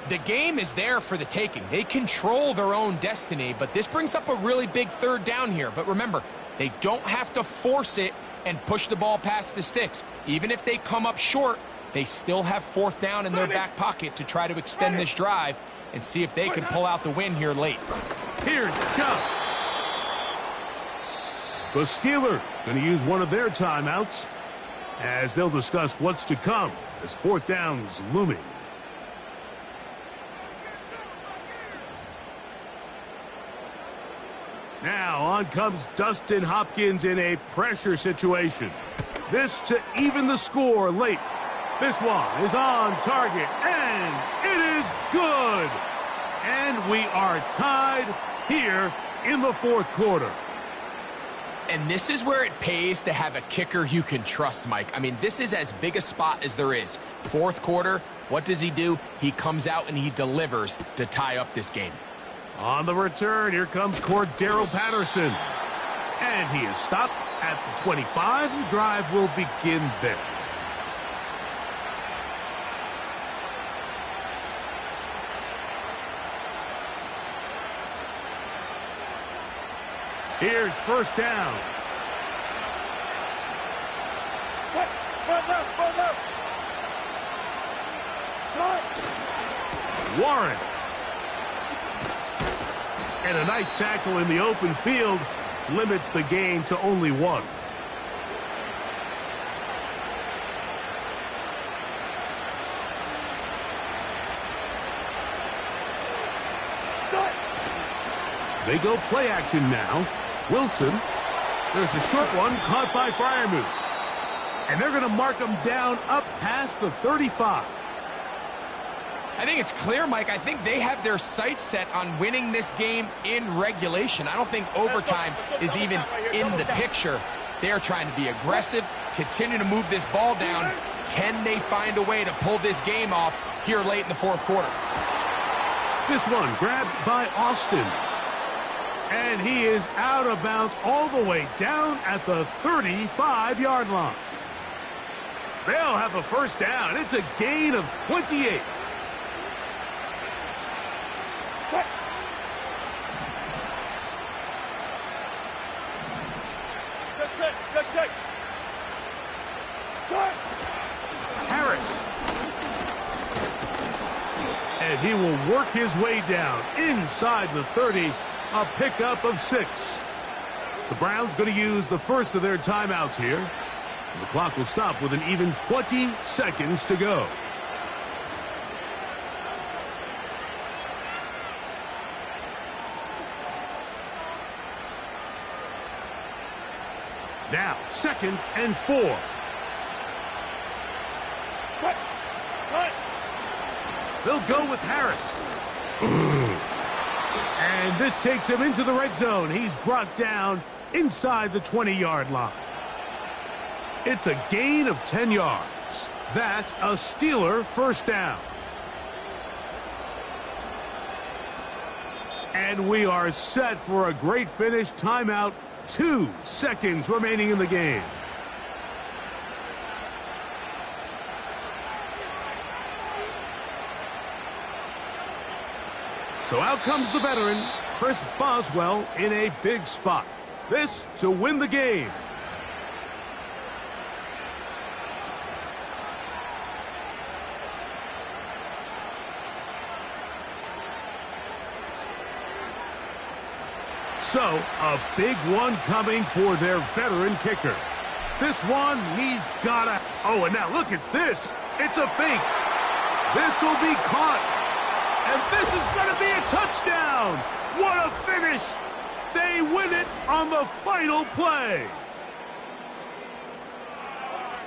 The game is there for the taking. They control their own destiny, but this brings up a really big 3rd down here. But remember, they don't have to force it and push the ball past the sticks. Even if they come up short, they still have 4th down in their back pocket to try to extend this drive and see if they can pull out the win here late. Here's Chubb. The Steelers going to use one of their timeouts as they'll discuss what's to come as 4th down's looming. Now on comes Dustin Hopkins in a pressure situation. This to even the score late. This one is on target, and it is good. And we are tied here in the 4th quarter. And this is where it pays to have a kicker you can trust, Mike. I mean, this is as big a spot as there is. 4th quarter, what does he do? He comes out and he delivers to tie up this game. On the return, here comes Cordero Patterson. And he is stopped at the 25. The drive will begin there. Here's first down. Warren. And a nice tackle in the open field limits the gain to only 1. They go play action now. Wilson. There's a short one caught by Freiermuth. And they're going to mark him down up past the 35. I think it's clear, Mike. I think they have their sights set on winning this game in regulation. I don't think overtime is even in the picture. They are trying to be aggressive, continue to move this ball down. Can they find a way to pull this game off here late in the fourth quarter? This one grabbed by Austin. And he is out of bounds all the way down at the 35-yard line. They'll have a first down. It's a gain of 28. Harris. And he will work his way down inside the 30. A pickup of 6. The Browns going to use the first of their timeouts here. The clock will stop with an even 20 seconds to go. Now, 2nd and 4. They'll go with Harris. And this takes him into the red zone. He's brought down inside the 20-yard line. It's a gain of 10 yards. That's a Steeler first down. And we are set for a great finish. Timeout. 2 seconds remaining in the game. So out comes the veteran, Chris Boswell, in a big spot. This to win the game. So, a big one coming for their veteran kicker. This one, he's gotta... Oh, and now look at this. It's a fake. This will be caught. And this is going to be a touchdown. What a finish. They win it on the final play.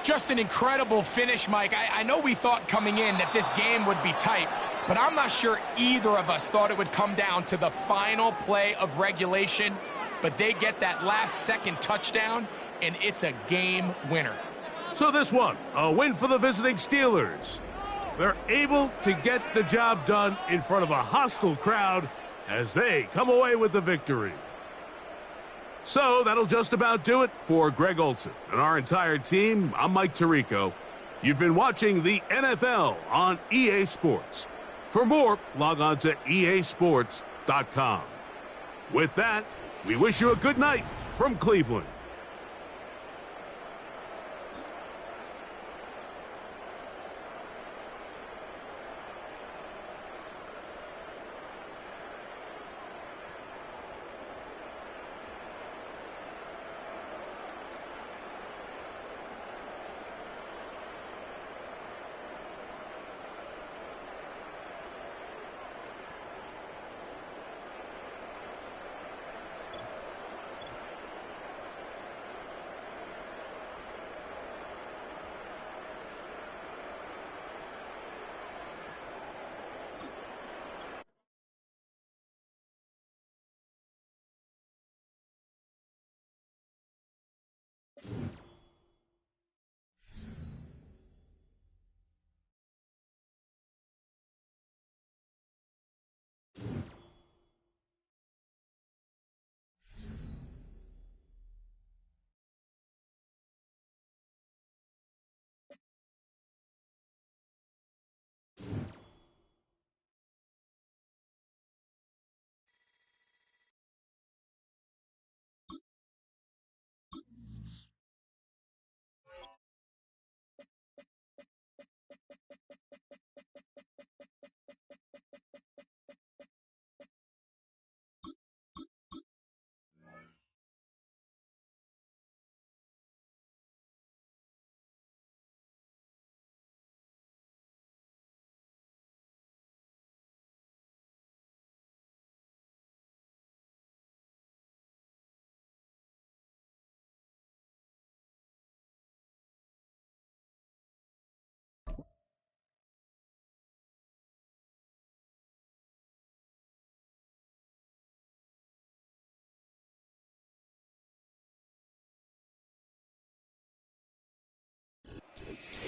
Just an incredible finish, Mike. I know we thought coming in that this game would be tight, but I'm not sure either of us thought it would come down to the final play of regulation. But they get that last-second touchdown, and it's a game winner. So this one, a win for the visiting Steelers. They're able to get the job done in front of a hostile crowd as they come away with the victory. So that'll just about do it for Greg Olson and our entire team. I'm Mike Tirico. You've been watching the NFL on EA Sports. For more, log on to easports.com. With that, we wish you a good night from Cleveland.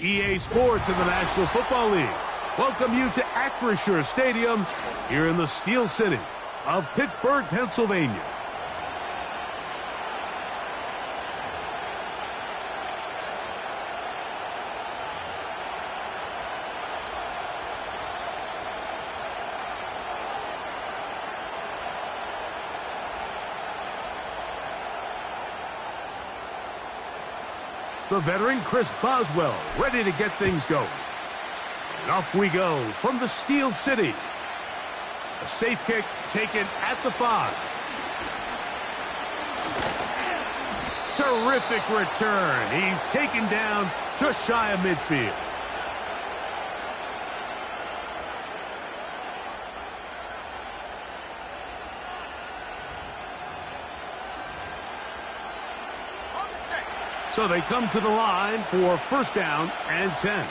EA Sports in the National Football League welcome you to Acrisure Stadium here in the Steel City of Pittsburgh, Pennsylvania. The veteran Chris Boswell ready to get things going. And off we go from the Steel City. A safe kick taken at the 5. Terrific return. He's taken down just shy of midfield. So they come to the line for first down and 10.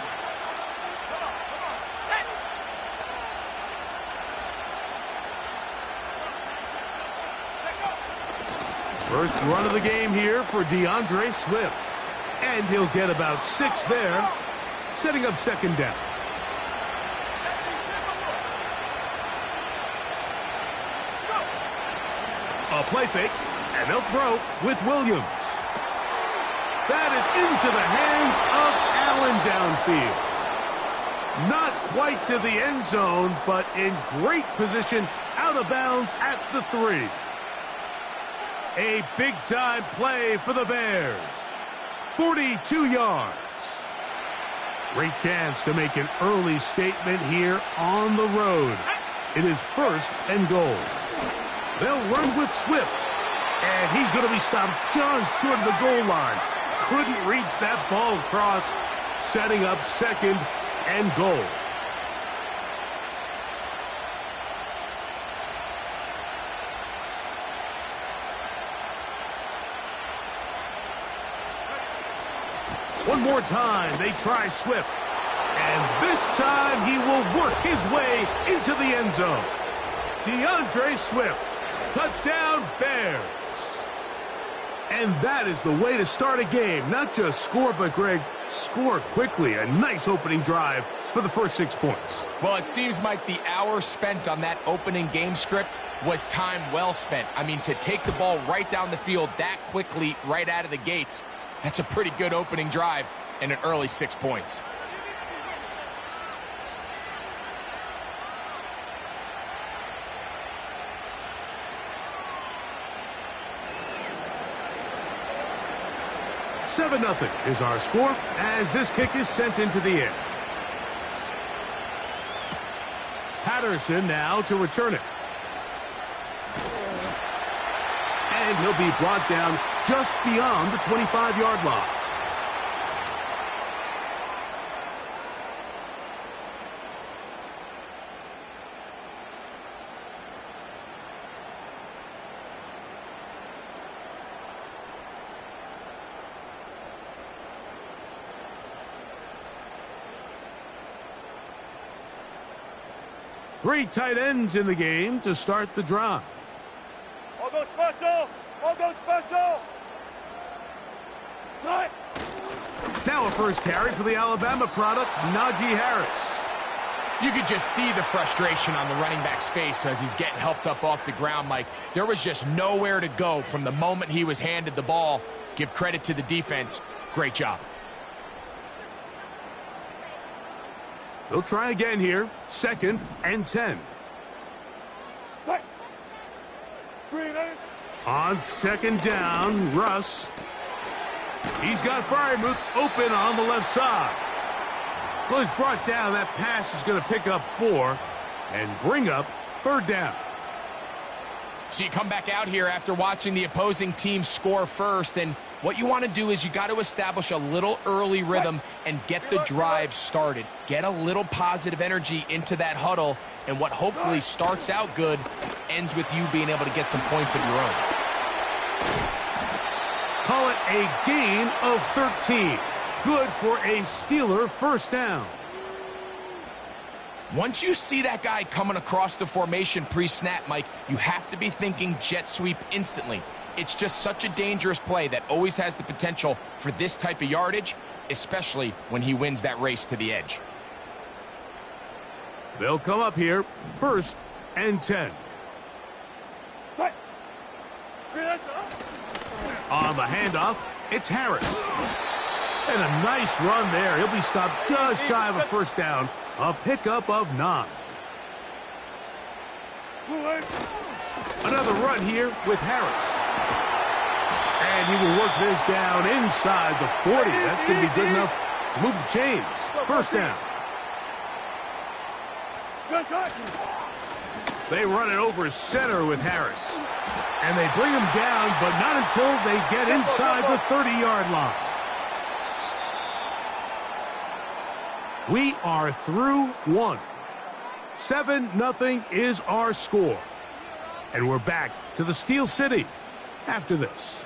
First run of the game here for DeAndre Swift. And he'll get about 6 there, setting up second down. A play fake, and they'll throw with Williams. That is into the hands of Allen downfield. Not quite to the end zone, but in great position out of bounds at the 3. A big-time play for the Bears. 42 yards. Great chance to make an early statement here on the road. It is first and goal. They'll run with Swift. And he's going to be stopped just short of the goal line. Couldn't reach that ball across, setting up second and goal. One more time, they try Swift. And this time, he will work his way into the end zone. DeAndre Swift, touchdown Bears. And that is the way to start a game. Not just score, but, Greg, score quickly. A nice opening drive for the first 6 points. Well, it seems like the hour spent on that opening game script was time well spent. I mean, to take the ball right down the field that quickly right out of the gates, that's a pretty good opening drive and an early 6 points. Nothing is our score as this kick is sent into the air. Patterson now to return it. And he'll be brought down just beyond the 25-yard line. Three tight ends in the game to start the drive. All go special! All go special! Right. Now a first carry for the Alabama product, Najee Harris. You could just see the frustration on the running back's face as he's getting helped up off the ground, Mike. There was just nowhere to go from the moment he was handed the ball. Give credit to the defense. Great job. They'll try again here. Second and 10. On second down, Russ. He's got Freiermuth open on the left side. Well, he's brought down. That pass is going to pick up 4 and bring up third down. So you come back out here after watching the opposing team score first, and what you want to do is you got to establish a little early rhythm and get the drive started. Get a little positive energy into that huddle, and what hopefully starts out good ends with you being able to get some points of your own. Call it a gain of 13. Good for a Steeler first down. Once you see that guy coming across the formation pre-snap, Mike, you have to be thinking jet sweep instantly. It's just such a dangerous play that always has the potential for this type of yardage. especially when he wins that race to the edge. They'll come up here, 1st and 10. On the handoff, it's Harris. And a nice run there. He'll be stopped just shy of a first down. A pickup of 9. Another run here with Harris. And he will work this down inside the 40. That's going to be good enough to move the chains. First down. They run it over center with Harris. And they bring him down, but not until they get inside the 30-yard line. We are through 1. 7-0 is our score. And we're back to the Steel City after this.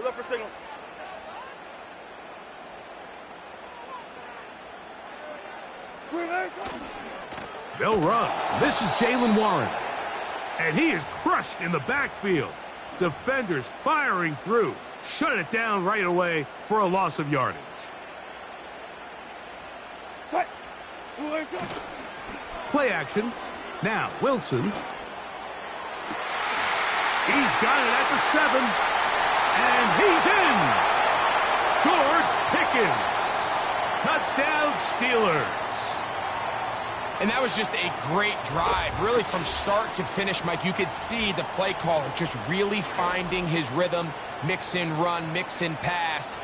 Look for signals. They'll run. This is Jalen Warren. And he is crushed in the backfield. Defenders firing through. Shut it down right away for a loss of yardage. Play action. Now, Wilson. He's got it at the 7. And he's in. George Pickens. Touchdown, Steelers. And that was just a great drive. Really, from start to finish, Mike, you could see the play caller just really finding his rhythm. Mix in run, mix in pass.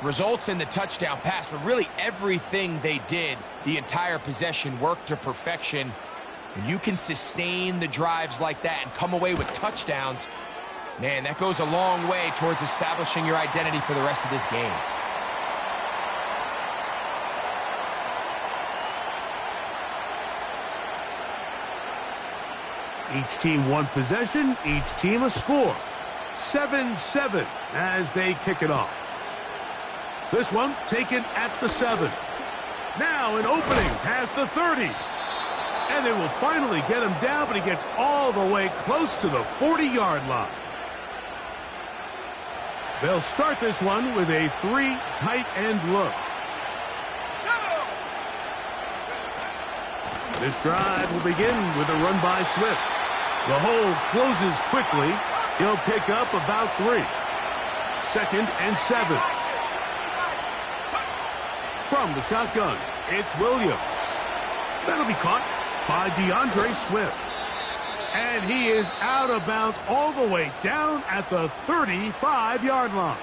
Results in the touchdown pass, but really everything they did, the entire possession, worked to perfection. And you can sustain the drives like that and come away with touchdowns. Man, that goes a long way towards establishing your identity for the rest of this game. Each team one possession, each team a score. 7-7 as they kick it off. This one taken at the 7. Now an opening past the 30. And they will finally get him down, but he gets all the way close to the 40-yard line. They'll start this one with a 3 tight end look. This drive will begin with a run by Swift. The hole closes quickly. He'll pick up about 3. 2nd and 7. From the shotgun, it's Williams. That'll be caught by DeAndre Swift. And he is out of bounds all the way down at the 35-yard line.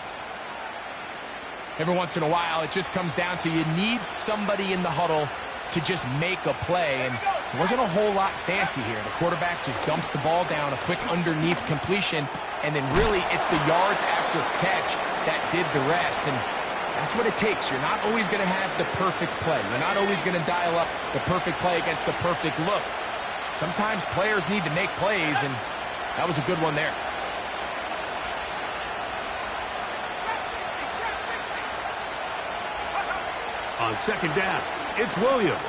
Every once in a while, it just comes down to you need somebody in the huddle to just make a play, and there wasn't a whole lot fancy here. The quarterback just dumps the ball down, a quick underneath completion, and then really it's the yards after catch that did the rest, and that's what it takes. You're not always going to have the perfect play. You're not always going to dial up the perfect play against the perfect look. Sometimes players need to make plays, and that was a good one there. On 2nd down, it's Williams.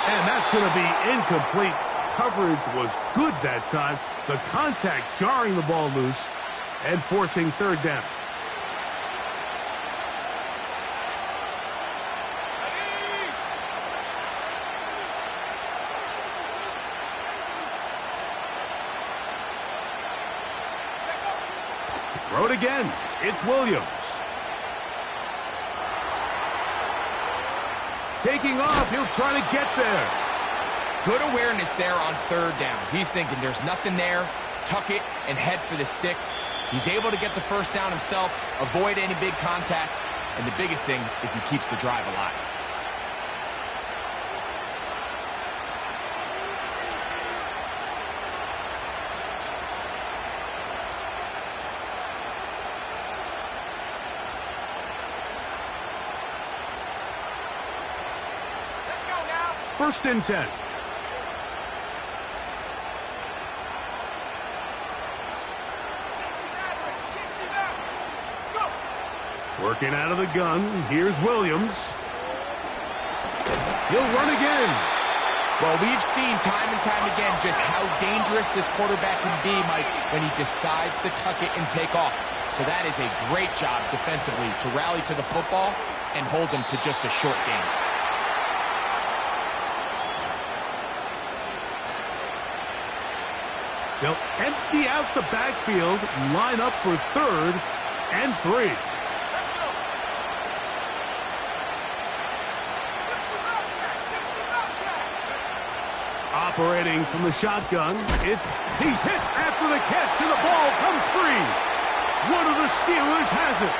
And that's going to be incomplete. Coverage was good that time. The contact jarring the ball loose and forcing 3rd down. Throw it again. It's Williams. Taking off, he'll try to get there. Good awareness there on 3rd down. He's thinking there's nothing there, tuck it, and head for the sticks. He's able to get the 1st down himself, avoid any big contact, and the biggest thing is he keeps the drive alive. First and 10. Working out of the gun. Here's Williams. He'll run again. Well, we've seen time and time again just how dangerous this quarterback can be, Mike, when he decides to tuck it and take off. So that is a great job defensively to rally to the football and hold him to just a short gain. They'll empty out the backfield, line up for 3rd and 3. Operating from the shotgun. He's hit after the catch, and the ball comes free. One of the Steelers has it.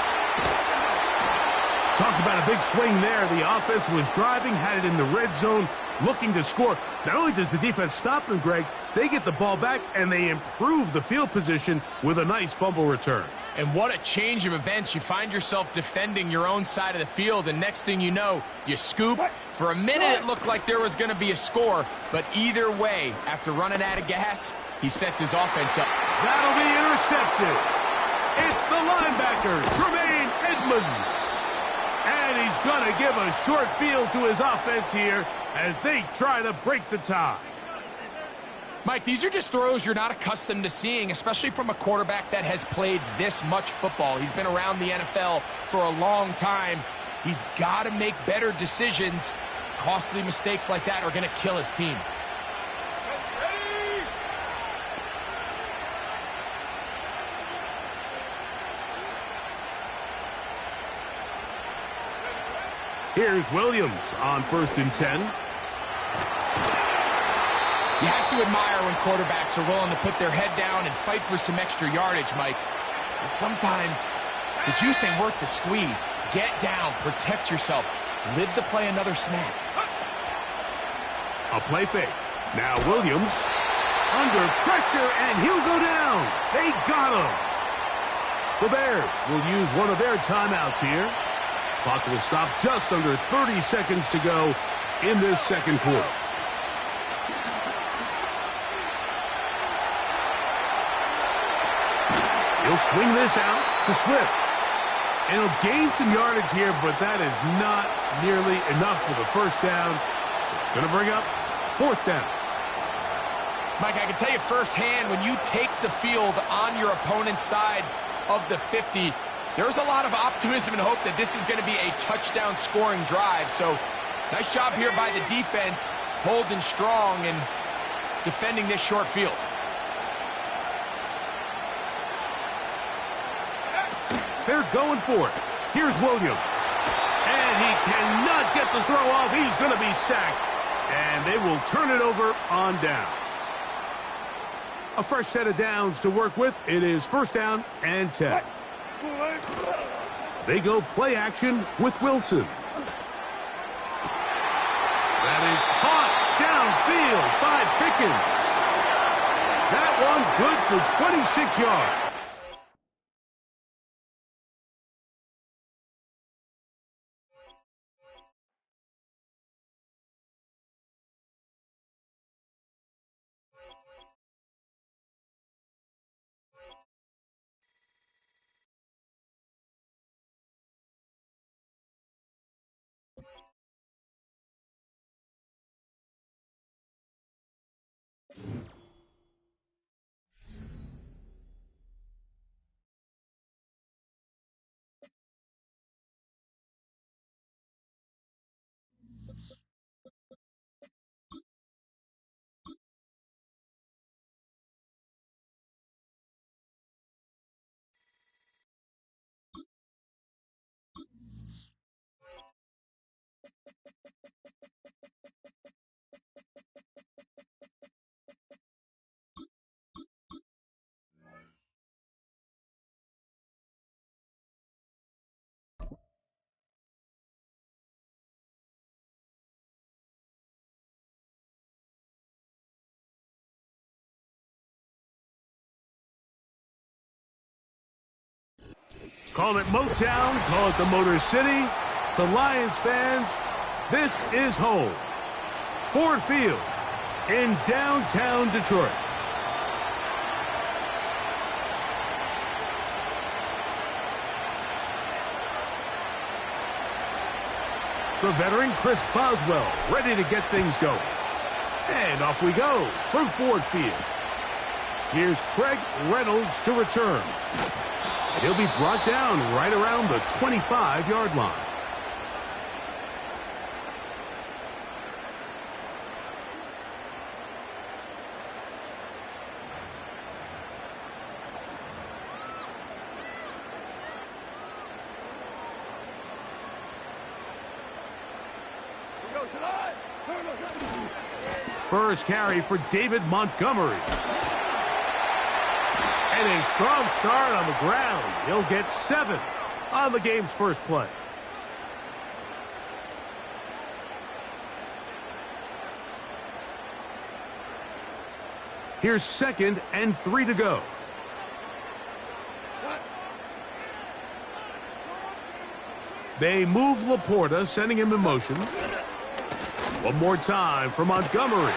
Talk about a big swing there. The offense was driving, had it in the red zone, looking to score. Not only does the defense stop them, Greg, they get the ball back, and they improve the field position with a nice fumble return. And what a change of events. You find yourself defending your own side of the field, and next thing you know, you scoop. For a minute, it looked like there was going to be a score, but either way, after running out of gas, he sets his offense up. That'll be intercepted. It's the linebacker, Tremaine Edmonds. And he's going to give a short field to his offense here as they try to break the tie. Mike, these are just throws you're not accustomed to seeing, especially from a quarterback that has played this much football. He's been around the NFL for a long time. He's got to make better decisions. Costly mistakes like that are going to kill his team. Here's Williams on 1st and 10. You have to admire when quarterbacks are willing to put their head down and fight for some extra yardage, Mike. But sometimes the juice ain't worth the squeeze. Get down, protect yourself, live to play another snap. A play fake. Now Williams under pressure, and he'll go down. They got him. The Bears will use one of their timeouts here. Clock will stop just under 30 seconds to go in this 2nd quarter. He'll swing this out to Swift. And he'll gain some yardage here, but that is not nearly enough for the 1st down. So it's going to bring up 4th down. Mike, I can tell you firsthand, when you take the field on your opponent's side of the 50, there's a lot of optimism and hope that this is going to be a touchdown scoring drive. So nice job here by the defense, holding strong and defending this short field. They're going for it. Here's Williams. And he cannot get the throw off. He's going to be sacked. And they will turn it over on downs. A fresh set of downs to work with. It is 1st down and 10. They go play action with Wilson. That is caught downfield by Pickens. That one good for 26 yards. Call it Motown, call it the Motor City. To Lions fans, this is home. Ford Field in downtown Detroit. The veteran Chris Boswell ready to get things going. And off we go from Ford Field. Here's Craig Reynolds to return. And he'll be brought down right around the 25-yard line. First carry for David Montgomery. And a strong start on the ground. He'll get 7 on the game's first play. Here's 2nd and 3 to go. They move Laporta, sending him in motion. One more time for Montgomery.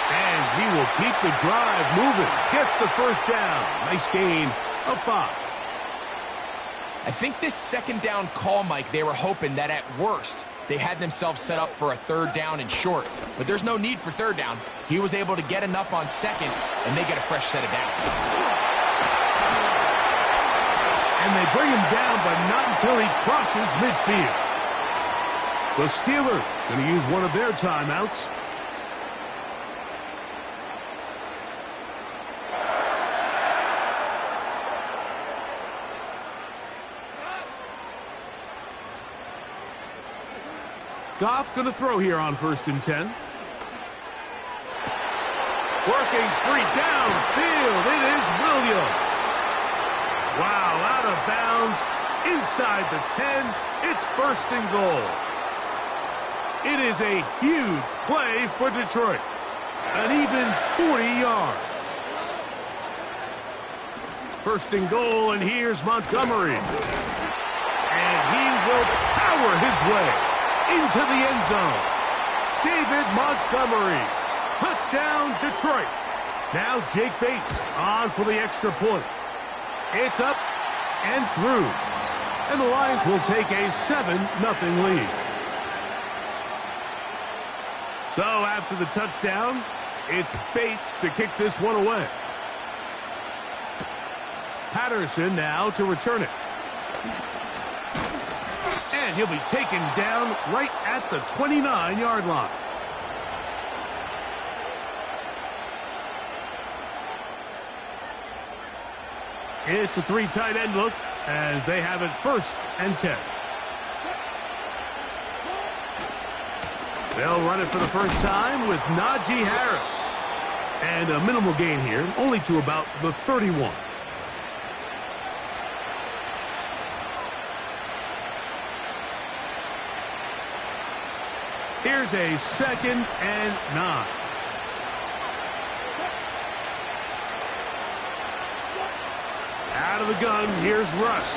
And he will keep the drive moving. Gets the first down. Nice gain of 5. I think this second down call, Mike, they were hoping that at worst they had themselves set up for a 3rd down and short. But there's no need for 3rd down. He was able to get enough on 2nd, and they get a fresh set of downs. And they bring him down, but not until he crosses midfield. The Steelers going to use one of their timeouts. Goff going to throw here on 1st and 10. Working free downfield. It is Williams. Wow, out of bounds. Inside the 10. It's 1st and goal. It is a huge play for Detroit. An even 40 yards. 1st and goal, and here's Montgomery. And he will power his way into the end zone. David Montgomery. Touchdown, Detroit. Now Jake Bates on for the extra point. It's up and through. And the Lions will take a 7-0 lead. So after the touchdown, it's Bates to kick this one away. Patterson now to return it. And he'll be taken down right at the 29-yard line. It's a 3 tight end look as they have it 1st and 10. They'll run it for the first time with Najee Harris. And a minimal gain here, only to about the 31. Here's a 2nd and 9. Out of the gun, here's Russ.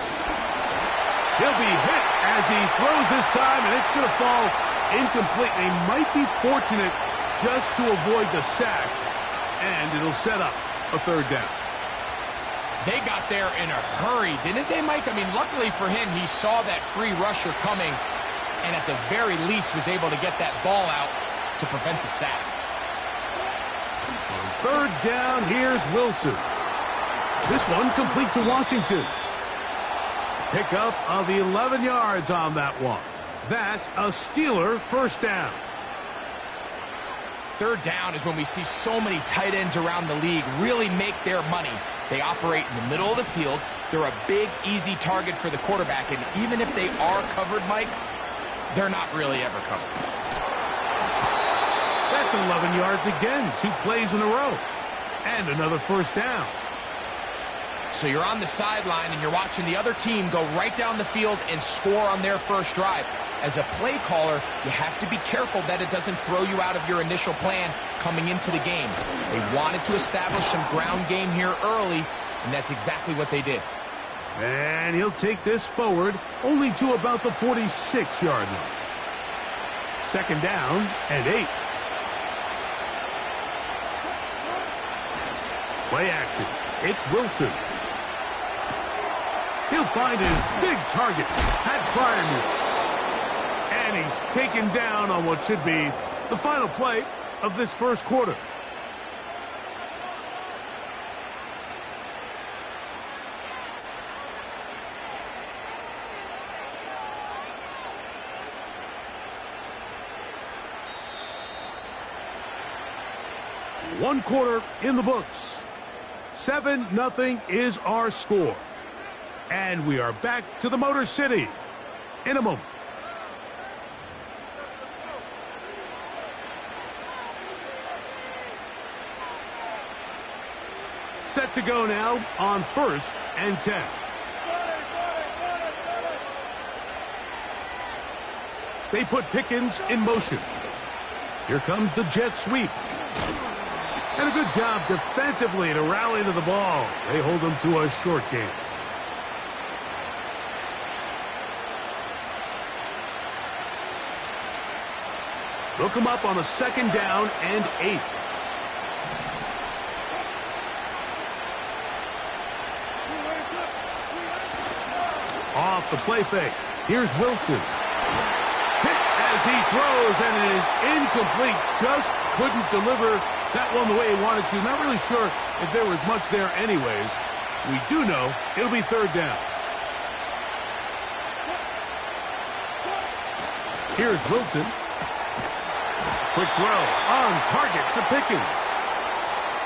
He'll be hit as he throws this time, and it's going to fall incomplete. They might be fortunate just to avoid the sack, and it'll set up a 3rd down. They got there in a hurry, didn't they, Mike? I mean, luckily for him, he saw that free rusher coming, and at the very least was able to get that ball out to prevent the sack. On 3rd down, here's Wilson. This one complete to Washington. Pickup of 11 yards on that one. That's a Steeler 1st down. 3rd down is when we see so many tight ends around the league really make their money. They operate in the middle of the field. They're a big, easy target for the quarterback, and even if they are covered, Mike, they're not really ever covered. That's 11 yards again, 2 plays in a row. And another 1st down. So you're on the sideline and you're watching the other team go right down the field and score on their first drive. As a play caller, you have to be careful that it doesn't throw you out of your initial plan coming into the game. They wanted to establish some ground game here early, and that's exactly what they did. And he'll take this forward only to about the 46-yard line. 2nd down and 8. Play action. It's Wilson. He'll find his big target, Pat Fryermuth. And he's taken down on what should be the final play of this first quarter. One quarter in the books. 7-0 is our score. And we are back to the Motor City in a moment. Set to go now on 1st and 10. They put Pickens in motion. Here comes the jet sweep. And a good job defensively to rally to the ball. They hold them to a short game. They'll come up on a 2nd down and 8. Off the play fake. Here's Wilson. Hit as he throws, and it is incomplete. Just couldn't deliver that one the way he wanted to. Not really sure if there was much there anyways. We do know it'll be 3rd down. Here's Wilson. Quick throw on target to Pickens.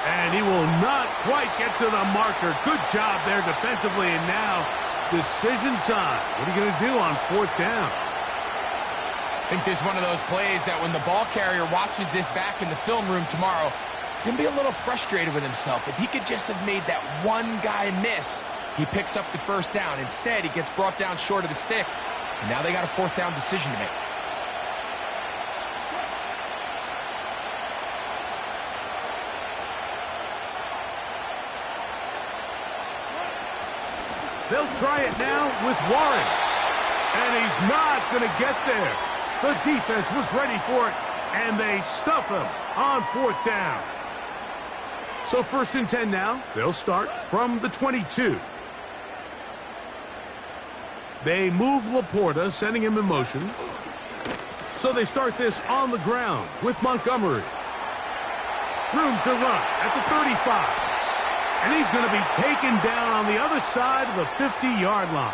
And he will not quite get to the marker. Good job there defensively, and now decision time. What are you going to do on 4th down? I think this is one of those plays that when the ball carrier watches this back in the film room tomorrow, he's going to be a little frustrated with himself. If he could just have made that one guy miss, he picks up the 1st down. Instead, he gets brought down short of the sticks, and now they got a 4th down decision to make. They'll try it now with Warren. And he's not going to get there. The defense was ready for it, and they stuff him on 4th down. So 1st and 10 now. They'll start from the 22. They move Laporta, sending him in motion. So they start this on the ground with Montgomery. Room to run at the 35. And he's going to be taken down on the other side of the 50-yard line.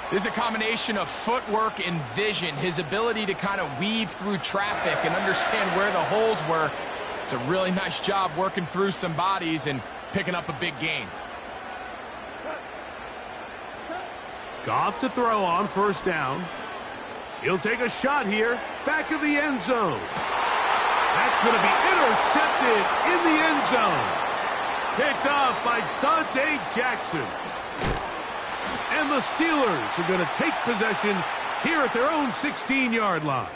There's a combination of footwork and vision, his ability to kind of weave through traffic and understand where the holes were. It's a really nice job working through some bodies and picking up a big gain. Goff to throw on 1st down. He'll take a shot here, back of the end zone. That's going to be intercepted in the end zone. Picked off by Dante Jackson. And the Steelers are going to take possession here at their own 16-yard line.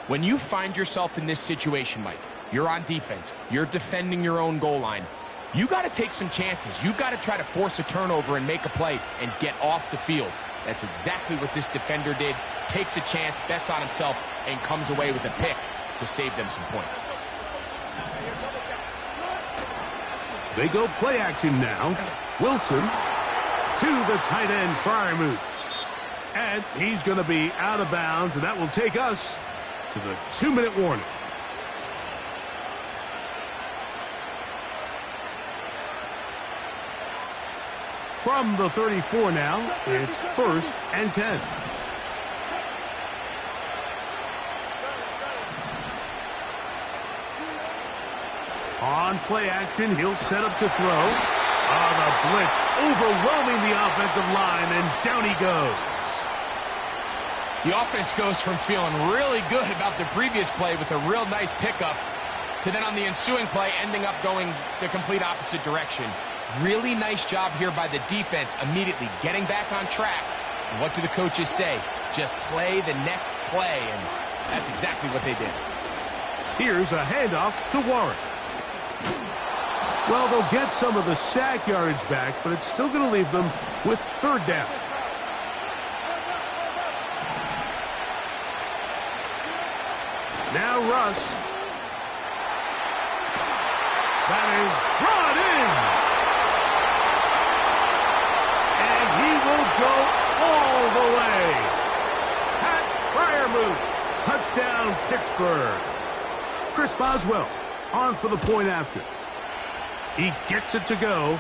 When you find yourself in this situation, Mike, you're on defense, you're defending your own goal line, you got to take some chances. You got to try to force a turnover and make a play and get off the field. That's exactly what this defender did. Takes a chance, bets on himself, and comes away with a pick to save them some points. They go play action now. Wilson to the tight end Freiermuth. And he's going to be out of bounds, and that will take us to the 2-minute warning. From the 34 now, it's 1st and 10. On play action, he'll set up to throw. On the blitz, overwhelming the offensive line, and down he goes. The offense goes from feeling really good about the previous play with a real nice pickup to then on the ensuing play ending up going the complete opposite direction. Really nice job here by the defense immediately getting back on track. And what do the coaches say? Just play the next play, and that's exactly what they did. Here's a handoff to Warren. Well, they'll get some of the sack yardage back, but it's still going to leave them with 3rd down. Now Russ. That is brought in. And he will go all the way. Pat Pittsburgh. Chris Boswell on for the point after. He gets it to go,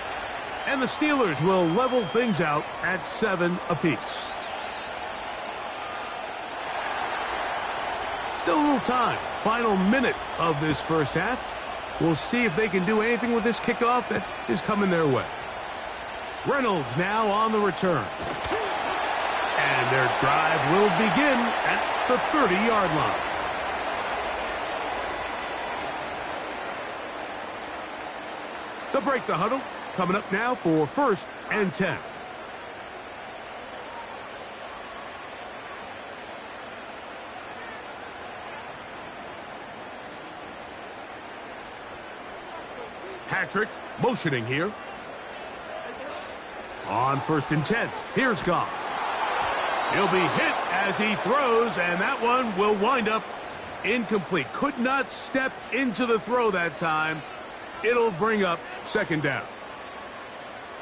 and the Steelers will level things out at 7 apiece. Still a little time. Final minute of this first half. We'll see if they can do anything with this kickoff that is coming their way. Reynolds now on the return. And their drive will begin at the 30-yard line. They'll break the huddle. Coming up now for 1st and 10. Patrick motioning here. On 1st and 10, here's Goff. He'll be hit as he throws, and that one will wind up incomplete. Could not step into the throw that time. It'll bring up 2nd down.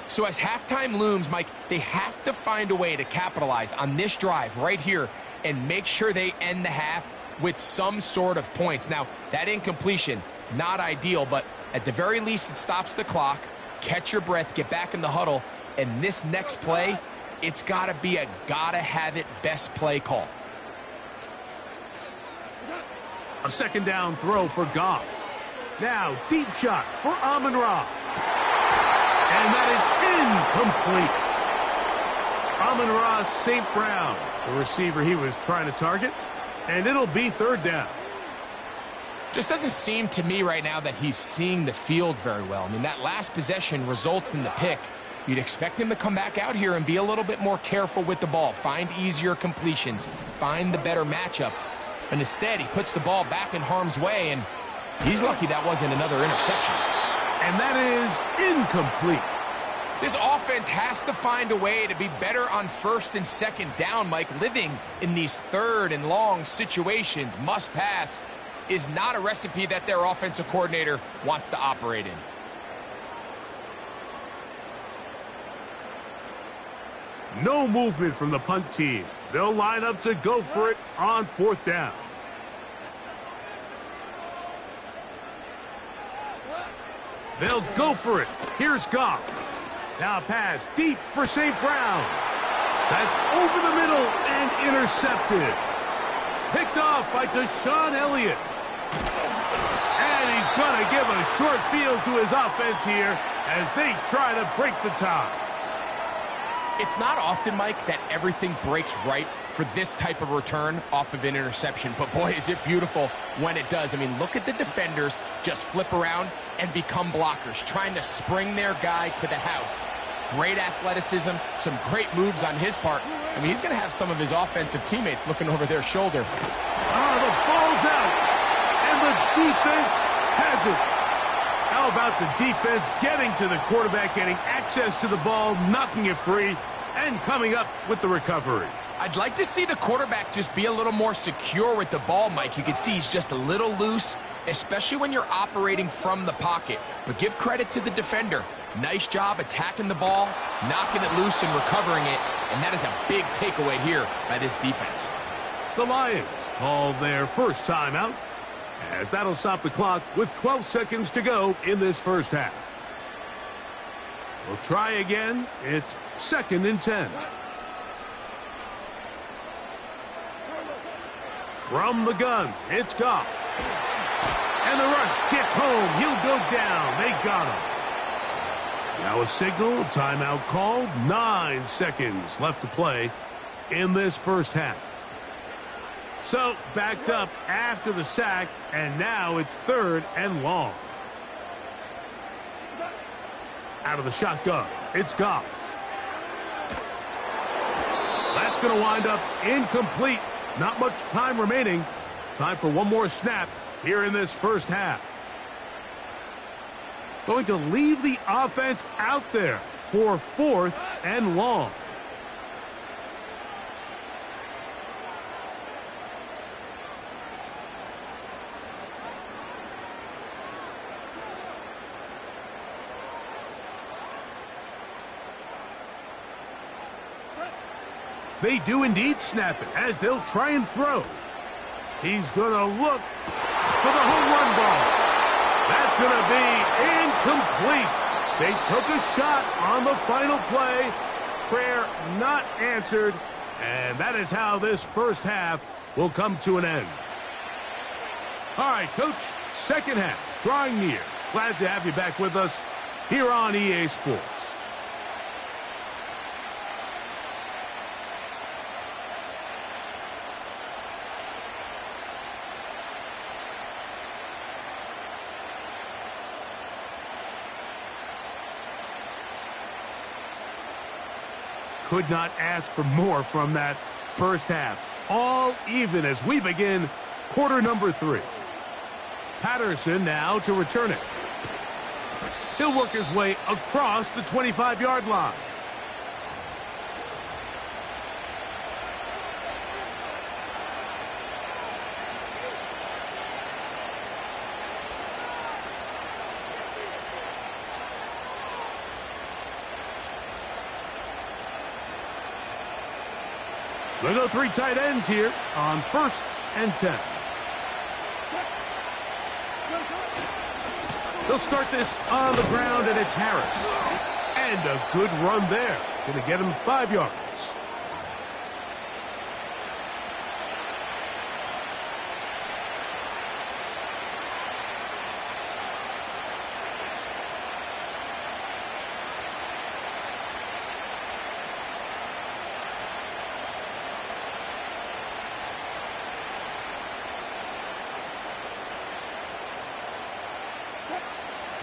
So as halftime looms, Mike, they have to find a way to capitalize on this drive right here and make sure they end the half with some sort of points. Now, that incompletion, not ideal, but at the very least, it stops the clock. Catch your breath, get back in the huddle, and this next play, it's got to be a gotta-have-it best play call. A 2nd down throw for Goff. Now, deep shot for Amon-Ra. And that is incomplete. Amon-Ra St. Brown, the receiver he was trying to target, and it'll be 3rd down. Just doesn't seem to me right now that he's seeing the field very well. I mean, that last possession results in the pick. You'd expect him to come back out here and be a little bit more careful with the ball, find easier completions, find the better matchup. And instead, he puts the ball back in harm's way, and he's lucky that wasn't another interception. And that is incomplete. This offense has to find a way to be better on 1st and 2nd down, Mike. Living in these 3rd and long situations, must pass, is not a recipe that their offensive coordinator wants to operate in. No movement from the punt team. They'll line up to go for it on 4th down. They'll go for it. Here's Goff. Now pass deep for St. Brown. That's over the middle and intercepted. Picked off by Deshaun Elliott. And he's going to give a short field to his offense here as they try to break the tie. It's not often, Mike, that everything breaks right for this type of return off of an interception. But, boy, is it beautiful when it does. I mean, look at the defenders just flip around and become blockers, trying to spring their guy to the house. Great athleticism, some great moves on his part. I mean, he's going to have some of his offensive teammates looking over their shoulder. The ball's out, and the defense has it. How about the defense getting to the quarterback, getting access to the ball, knocking it free, and coming up with the recovery? I'd like to see the quarterback just be a little more secure with the ball, Mike. You can see he's just a little loose, especially when you're operating from the pocket. But give credit to the defender. Nice job attacking the ball, knocking it loose and recovering it, and that is a big takeaway here by this defense. The Lions call their first timeout, as that'll stop the clock with 12 seconds to go in this first half. We'll try again. It's 2nd and 10. From the gun, it's Goff. And the rush gets home. He'll go down. They got him. Now a signal, timeout called. 9 seconds left to play in this first half. So, backed up after the sack, and now it's 3rd and long. Out of the shotgun, it's Goff. That's going to wind up incomplete. Not much time remaining. Time for one more snap here in this first half. Going to leave the offense out there for 4th and long. They do indeed snap it as they'll try and throw. He's going to look for the home run ball. That's going to be incomplete. They took a shot on the final play. Prayer not answered. And that is how this first half will come to an end. All right, Coach, second half, drawing near. Glad to have you back with us here on EA Sports. Could not ask for more from that first half. All even as we begin quarter number 3. Patterson now to return it. He'll work his way across the 25-yard line. They'll go 3 tight ends here on 1st and 10. They'll start this on the ground, and it's Harris. And a good run there. Going to get him 5 yards.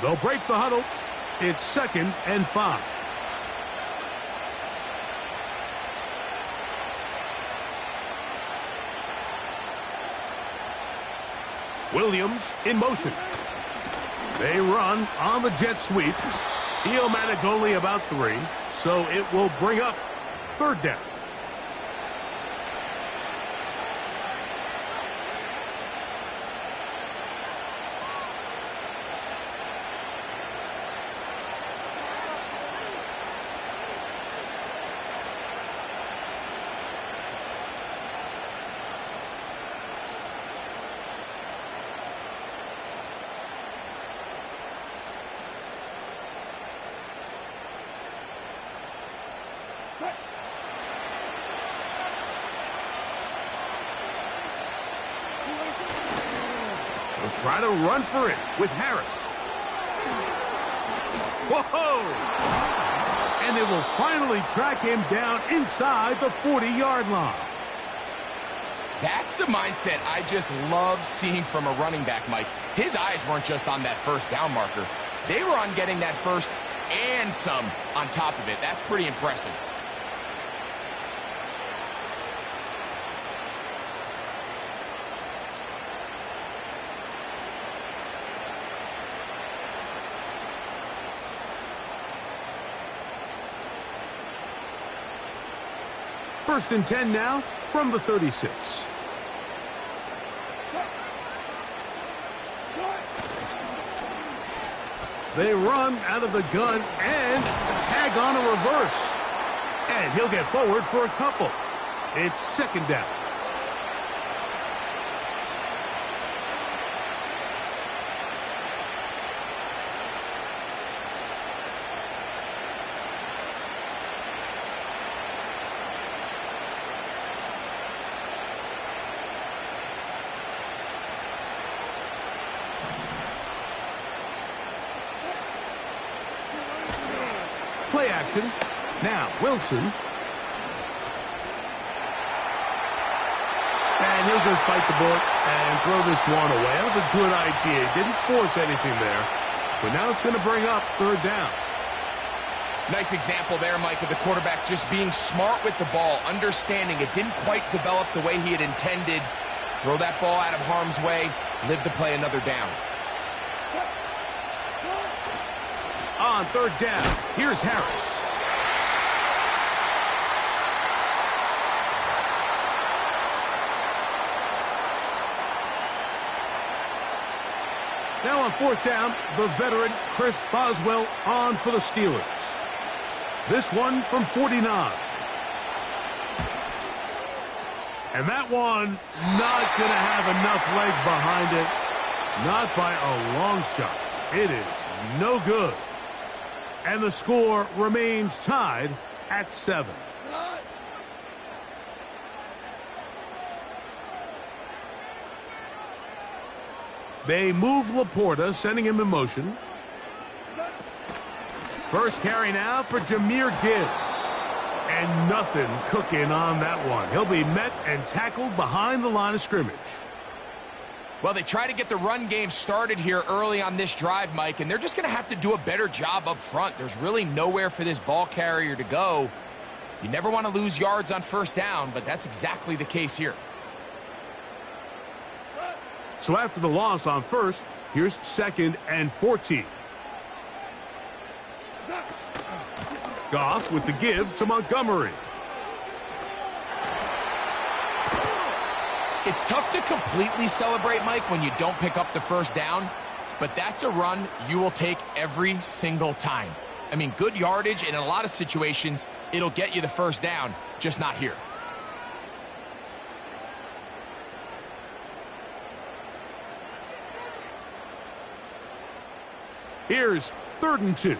They'll break the huddle. It's 2nd and 5. Williams in motion. They run on the jet sweep. He'll manage only about 3, so it will bring up 3rd down. Try to run for it with Harris. Whoa! And they will finally track him down inside the 40-yard line. That's the mindset I just love seeing from a running back, Mike. His eyes weren't just on that first down marker. They were on getting that first and some on top of it. That's pretty impressive. First and 10 now from the 36. They run out of the gun and tag on a reverse. And he'll get forward for a couple. It's 2nd down. Play action. Now, Wilson. And he'll just bite the bullet and throw this one away. That was a good idea. He didn't force anything there. But now it's going to bring up 3rd down. Nice example there, Mike, of the quarterback just being smart with the ball, understanding it didn't quite develop the way he had intended. Throw that ball out of harm's way, live to play another down. On 3rd down, here's Harris. Now on 4th down, the veteran Chris Boswell on for the Steelers. This one from 49. And that one not going to have enough leg behind it. Not by a long shot. It is no good. And the score remains tied at 7. They move Laporta, sending him in motion. First carry now for Jahmyr Gibbs. And nothing cooking on that one. He'll be met and tackled behind the line of scrimmage. Well, they try to get the run game started here early on this drive, Mike, and they're just going to have to do a better job up front. There's really nowhere for this ball carrier to go. You never want to lose yards on first down, but that's exactly the case here. So after the loss on first, here's 2nd and 14. Goff with the give to Montgomery. It's tough to completely celebrate, Mike, when you don't pick up the first down, but that's a run you will take every single time. I mean, good yardage, and in a lot of situations, it'll get you the first down, just not here. Here's 3rd and 2.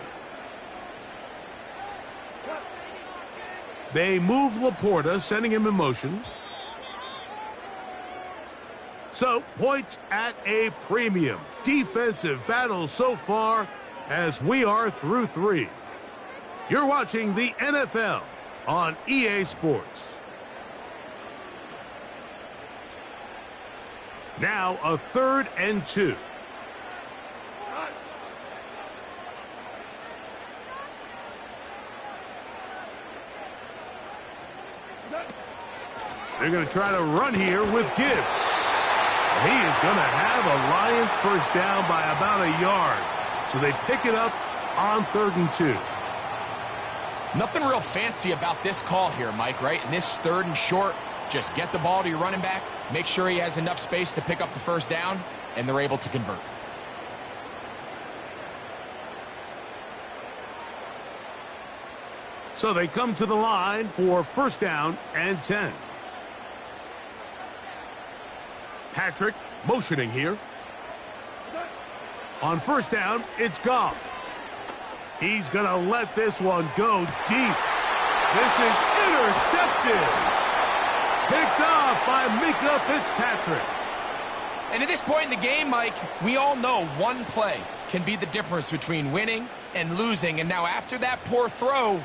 They move Laporta, sending him in motion. So, points at a premium. Defensive battle so far as we are through 3. You're watching the NFL on EA Sports. Now a 3rd and 2. They're going to try to run here with Gibbs. He is going to have a Lions first down by about a yard. So they pick it up on 3rd and 2. Nothing real fancy about this call here, Mike, right? In this 3rd and short, just get the ball to your running back, make sure he has enough space to pick up the first down, and they're able to convert. So they come to the line for first down and 10. Patrick motioning here. On first down, it's Goff. He's going to let this one go deep. This is intercepted. Picked off by Minkah Fitzpatrick. And at this point in the game, Mike, we all know one play can be the difference between winning and losing. And now after that poor throw,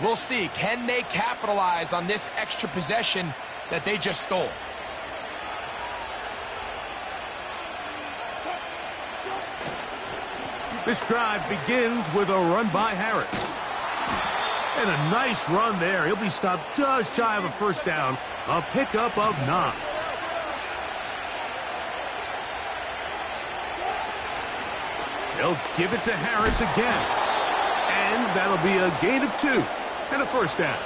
we'll see. Can they capitalize on this extra possession that they just stole? This drive begins with a run by Harris. And a nice run there. He'll be stopped just shy of a first down. A pickup of 9. They'll give it to Harris again. And that'll be a gain of 2 and a first down.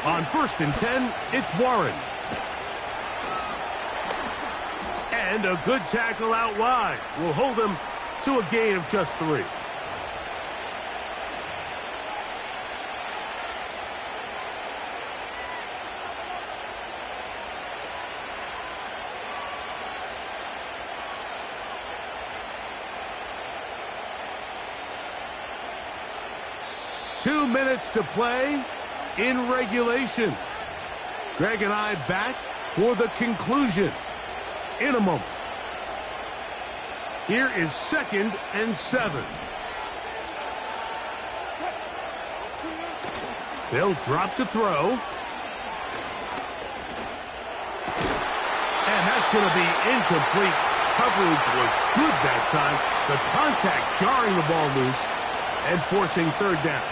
On 1st and 10, it's Warren. And a good tackle out wide will hold him to a gain of just 3. Two minutes to play in regulation. Greg and I back for the conclusion in a moment. Here is 2nd and 7. They'll drop to throw. And that's going to be incomplete. Coverage was good that time. The contact jarring the ball loose and forcing 3rd down.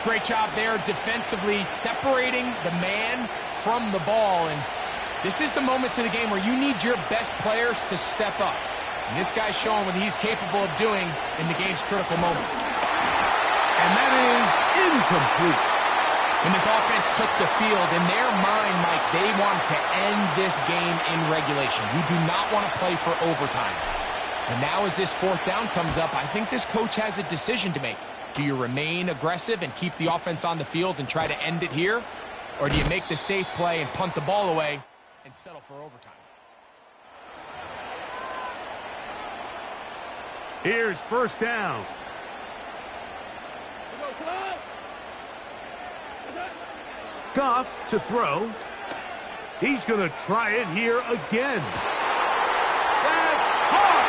Great job there defensively, separating the man from the ball. And this is the moments of the game where you need your best players to step up. And this guy's showing what he's capable of doing in the game's critical moment. And that is incomplete. When this offense took the field, in their mind, Mike, they want to end this game in regulation. You do not want to play for overtime. And now as this fourth down comes up, I think this coach has a decision to make. Do you remain aggressive and keep the offense on the field and try to end it here? Or do you make the safe play and punt the ball away and settle for overtime? Here's first down. Goff to throw. He's going to try it here again. That's caught.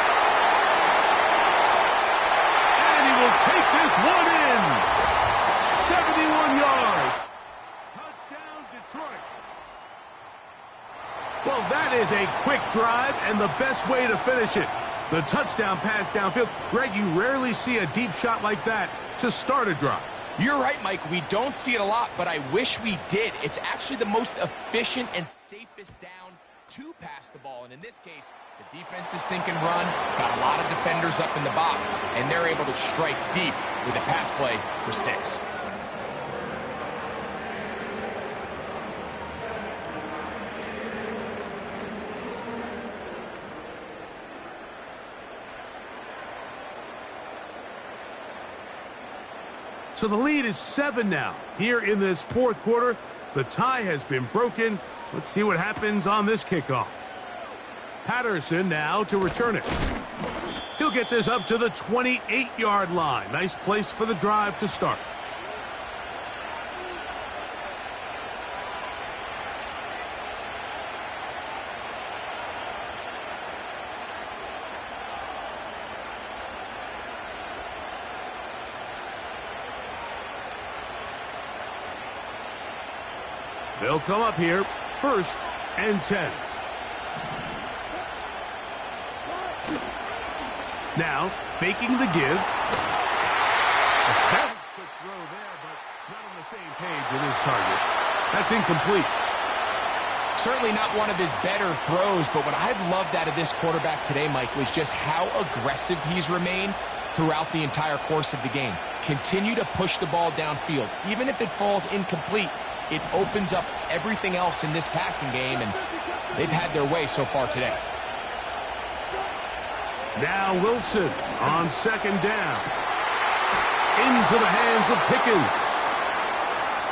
And he will take this one in. 71 yards. Touchdown, Detroit. Well, that is a quick drive and the best way to finish it. The touchdown pass downfield. Greg, you rarely see a deep shot like that to start a drive. You're right, Mike. We don't see it a lot, but I wish we did. It's actually the most efficient and safest down to pass the ball. And in this case, the defense is thinking run, got a lot of defenders up in the box, and they're able to strike deep with a pass play for 6. So the lead is 7 now. Here in this fourth quarter, the tie has been broken. Let's see what happens on this kickoff. Patterson now to return it. He'll get this up to the 28-yard line. Nice place for the drive to start. They'll come up here, 1st and 10. Now, faking the give. A very quick throw there, but not on the same page with his target. That's incomplete. Certainly not one of his better throws, but what I've loved out of this quarterback today, Mike, was just how aggressive he's remained throughout the entire course of the game. Continue to push the ball downfield. Even if it falls incomplete, it opens up everything else in this passing game, and they've had their way so far today. Now Wilson on 2nd down. Into the hands of Pickens.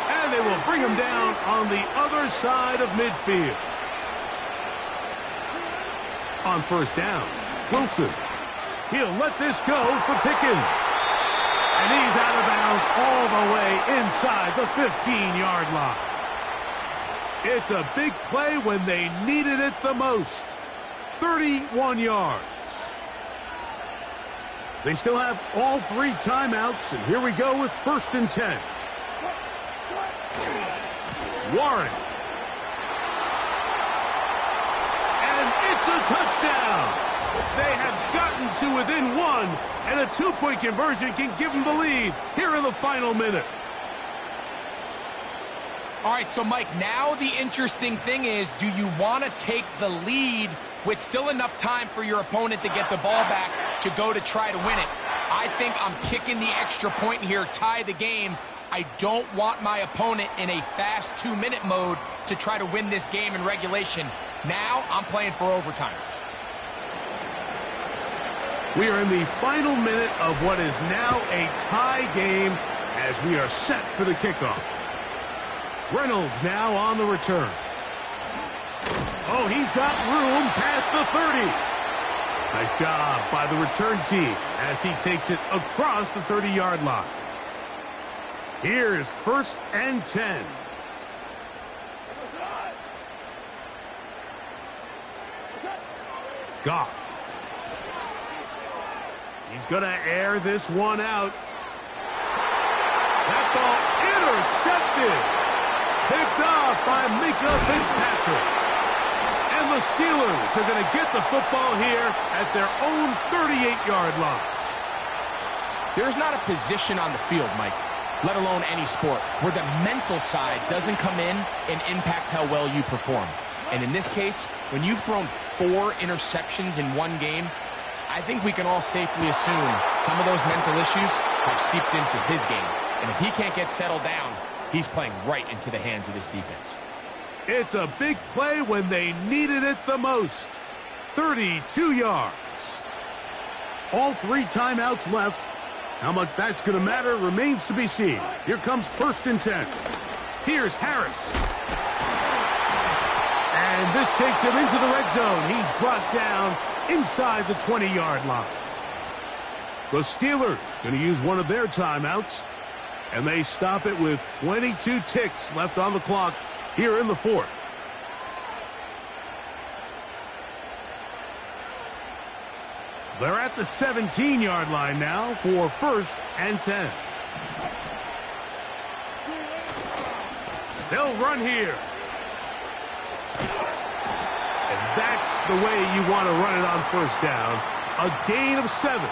And they will bring him down on the other side of midfield. On 1st down, Wilson. He'll let this go for Pickens. And he's out of bounds all the way inside the 15-yard line. It's a big play when they needed it the most. 31 yards. They still have all 3 timeouts, and here we go with 1st and 10. Warren. And it's a touchdown. They have gotten to within 1, and a 2-point conversion can give them the lead here in the final minute. All right, so Mike, now the interesting thing is, do you want to take the lead with still enough time for your opponent to get the ball back to go to try to win it? I think I'm kicking the extra point here, tie the game. I don't want my opponent in a fast 2-minute mode to try to win this game in regulation. Now I'm playing for overtime. We are in the final minute of what is now a tie game as we are set for the kickoff. Reynolds now on the return. Oh, he's got room past the 30. Nice job by the return team as he takes it across the 30-yard line. Here's 1st and 10. Goff. He's going to air this one out. That ball intercepted. Picked off by Mika Fitzpatrick. And the Steelers are going to get the football here at their own 38-yard line. There's not a position on the field, Mike, let alone any sport, where the mental side doesn't come in and impact how well you perform. And in this case, when you've thrown 4 interceptions in one game, I think we can all safely assume some of those mental issues have seeped into his game. And if he can't get settled down, he's playing right into the hands of this defense. It's a big play when they needed it the most. 32 yards. All 3 timeouts left. How much that's going to matter remains to be seen. Here comes 1st and 10. Here's Harris. And this takes him into the red zone. He's brought down inside the 20-yard line. The Steelers going to use one of their timeouts, and they stop it with 22 ticks left on the clock here in the 4th. They're at the 17-yard line now for 1st and 10. They'll run here. And that's the way you want to run it on 1st down. A gain of 7.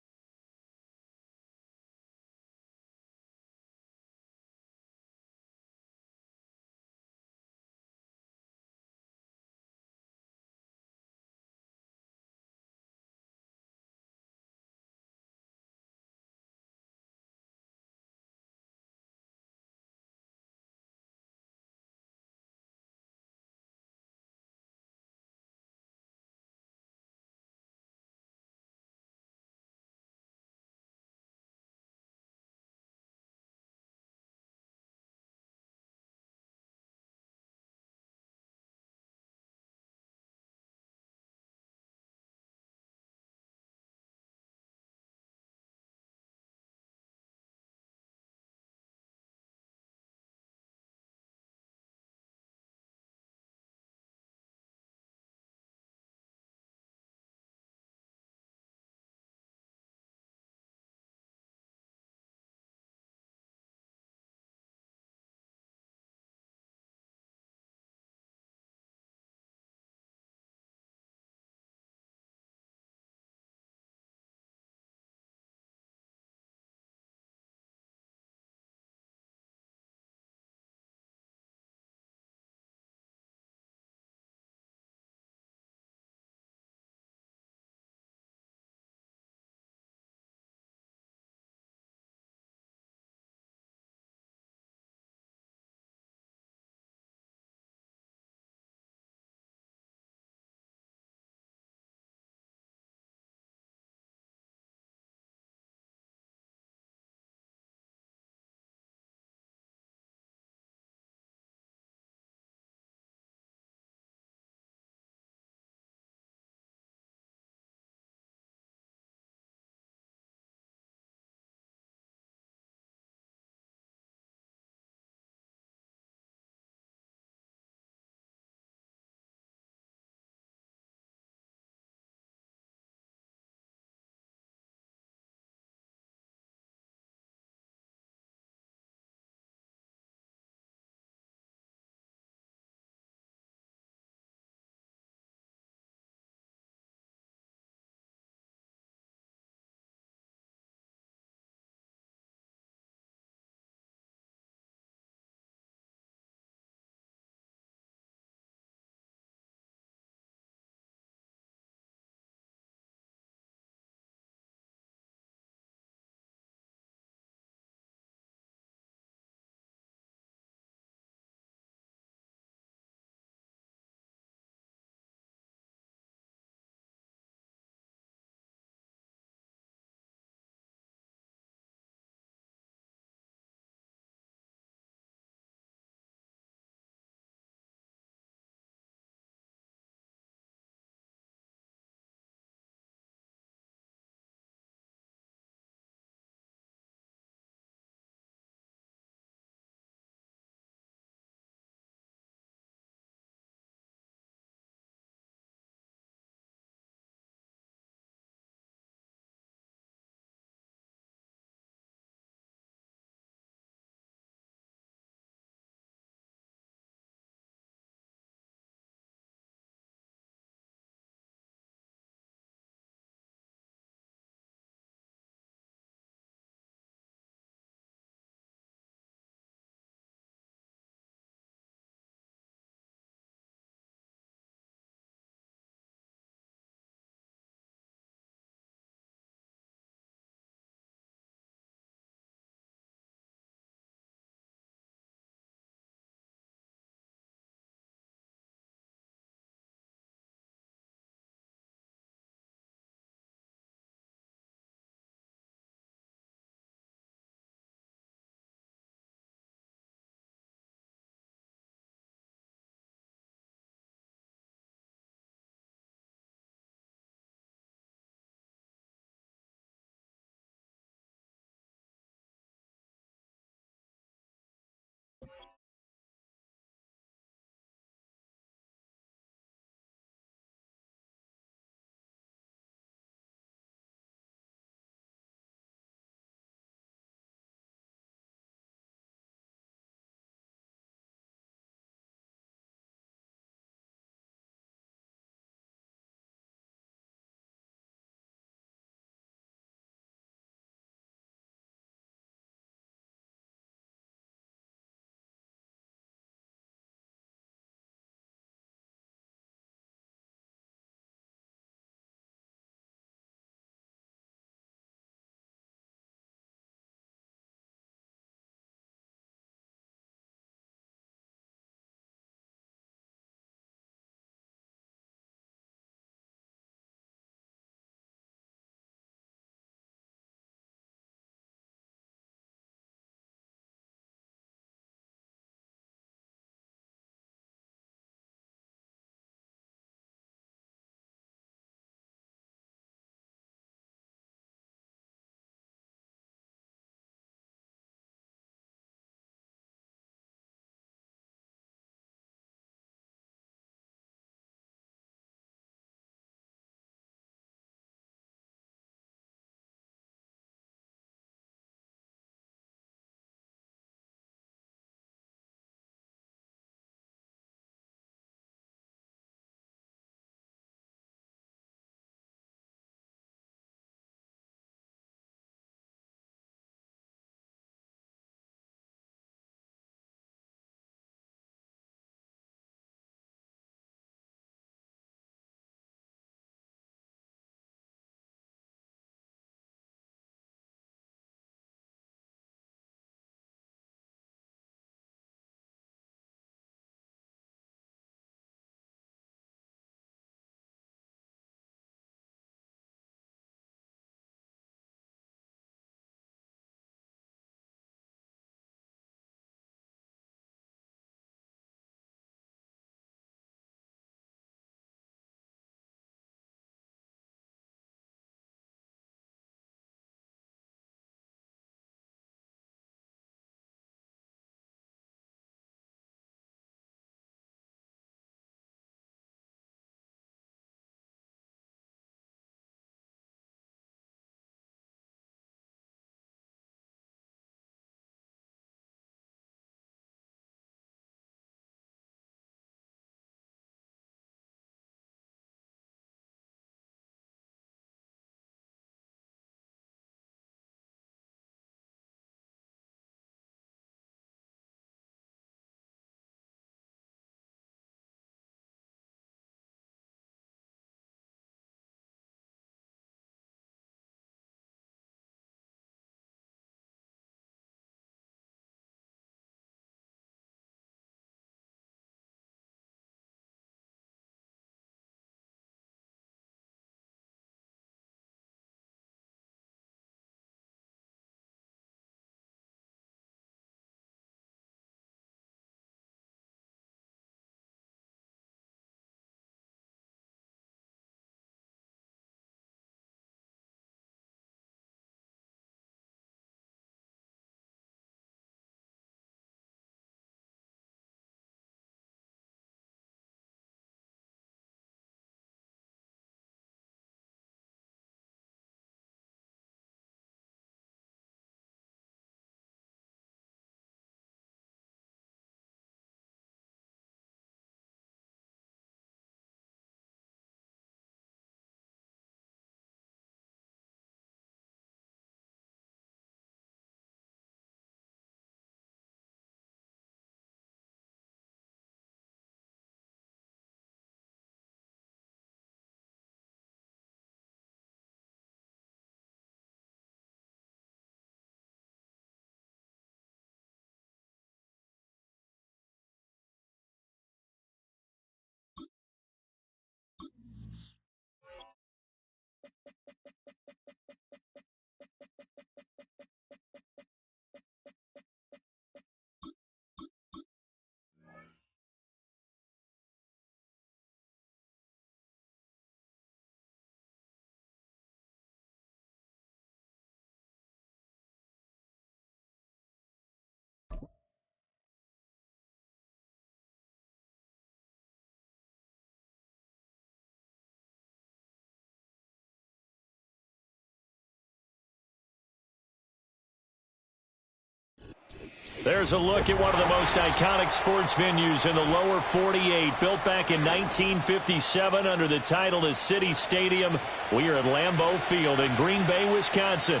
There's a look at one of the most iconic sports venues in the lower 48, built back in 1957 under the title of City Stadium. We are at Lambeau Field in Green Bay, Wisconsin.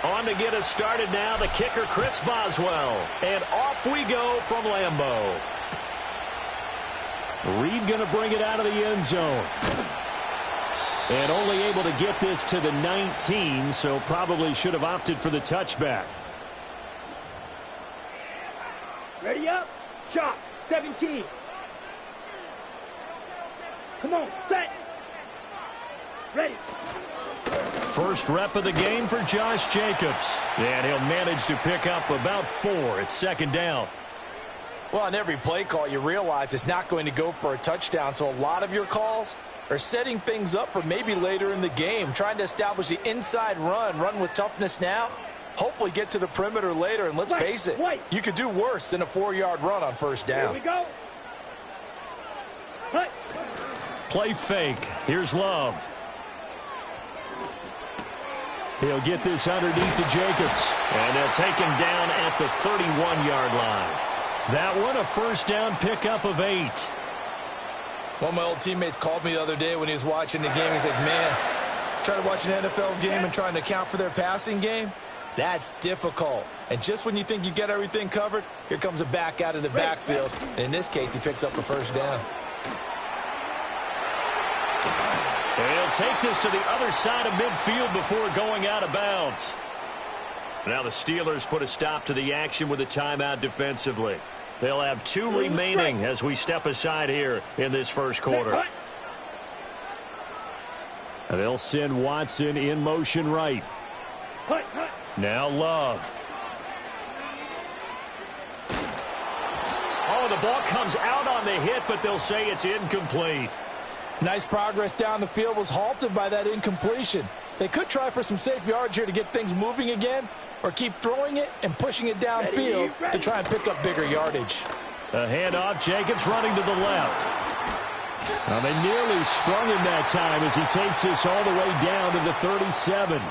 On to get us started now, the kicker, Chris Boswell. And off we go from Lambeau. Reed going to bring it out of the end zone. And only able to get this to the 19, so probably should have opted for the touchback. Ready up. Shot. 17. Come on. Set. Ready. First rep of the game for Josh Jacobs. And he'll manage to pick up about 4 at second down. Well, on every play call, you realize it's not going to go for a touchdown, so a lot of your calls are setting things up for maybe later in the game, trying to establish the inside run with toughness now, hopefully get to the perimeter later, and let's face it, you could do worse than a 4-yard run on first down. Here we go. Cut. Play fake. Here's Love. He'll get this underneath to Jacobs. And they'll take him down at the 31-yard line. That one, a first down pickup of 8. One of my old teammates called me the other day when he was watching the game. He's like, man, trying to watch an NFL game and trying to account for their passing game, that's difficult. And just when you think you get everything covered, here comes a back out of the backfield. And in this case, he picks up a first down. They'll take this to the other side of midfield before going out of bounds. Now the Steelers put a stop to the action with a timeout defensively. They'll have 2 remaining as we step aside here in this first quarter. They'll send Watson in motion right. Now Love. Oh, the ball comes out on the hit, but they'll say it's incomplete. Nice progress down the field, was halted by that incompletion. They could try for some safe yards here to get things moving again, or keep throwing it and pushing it downfield to try and pick up bigger yardage. A handoff, Jacobs running to the left. Well, they nearly sprung him that time as he takes this all the way down to the 37.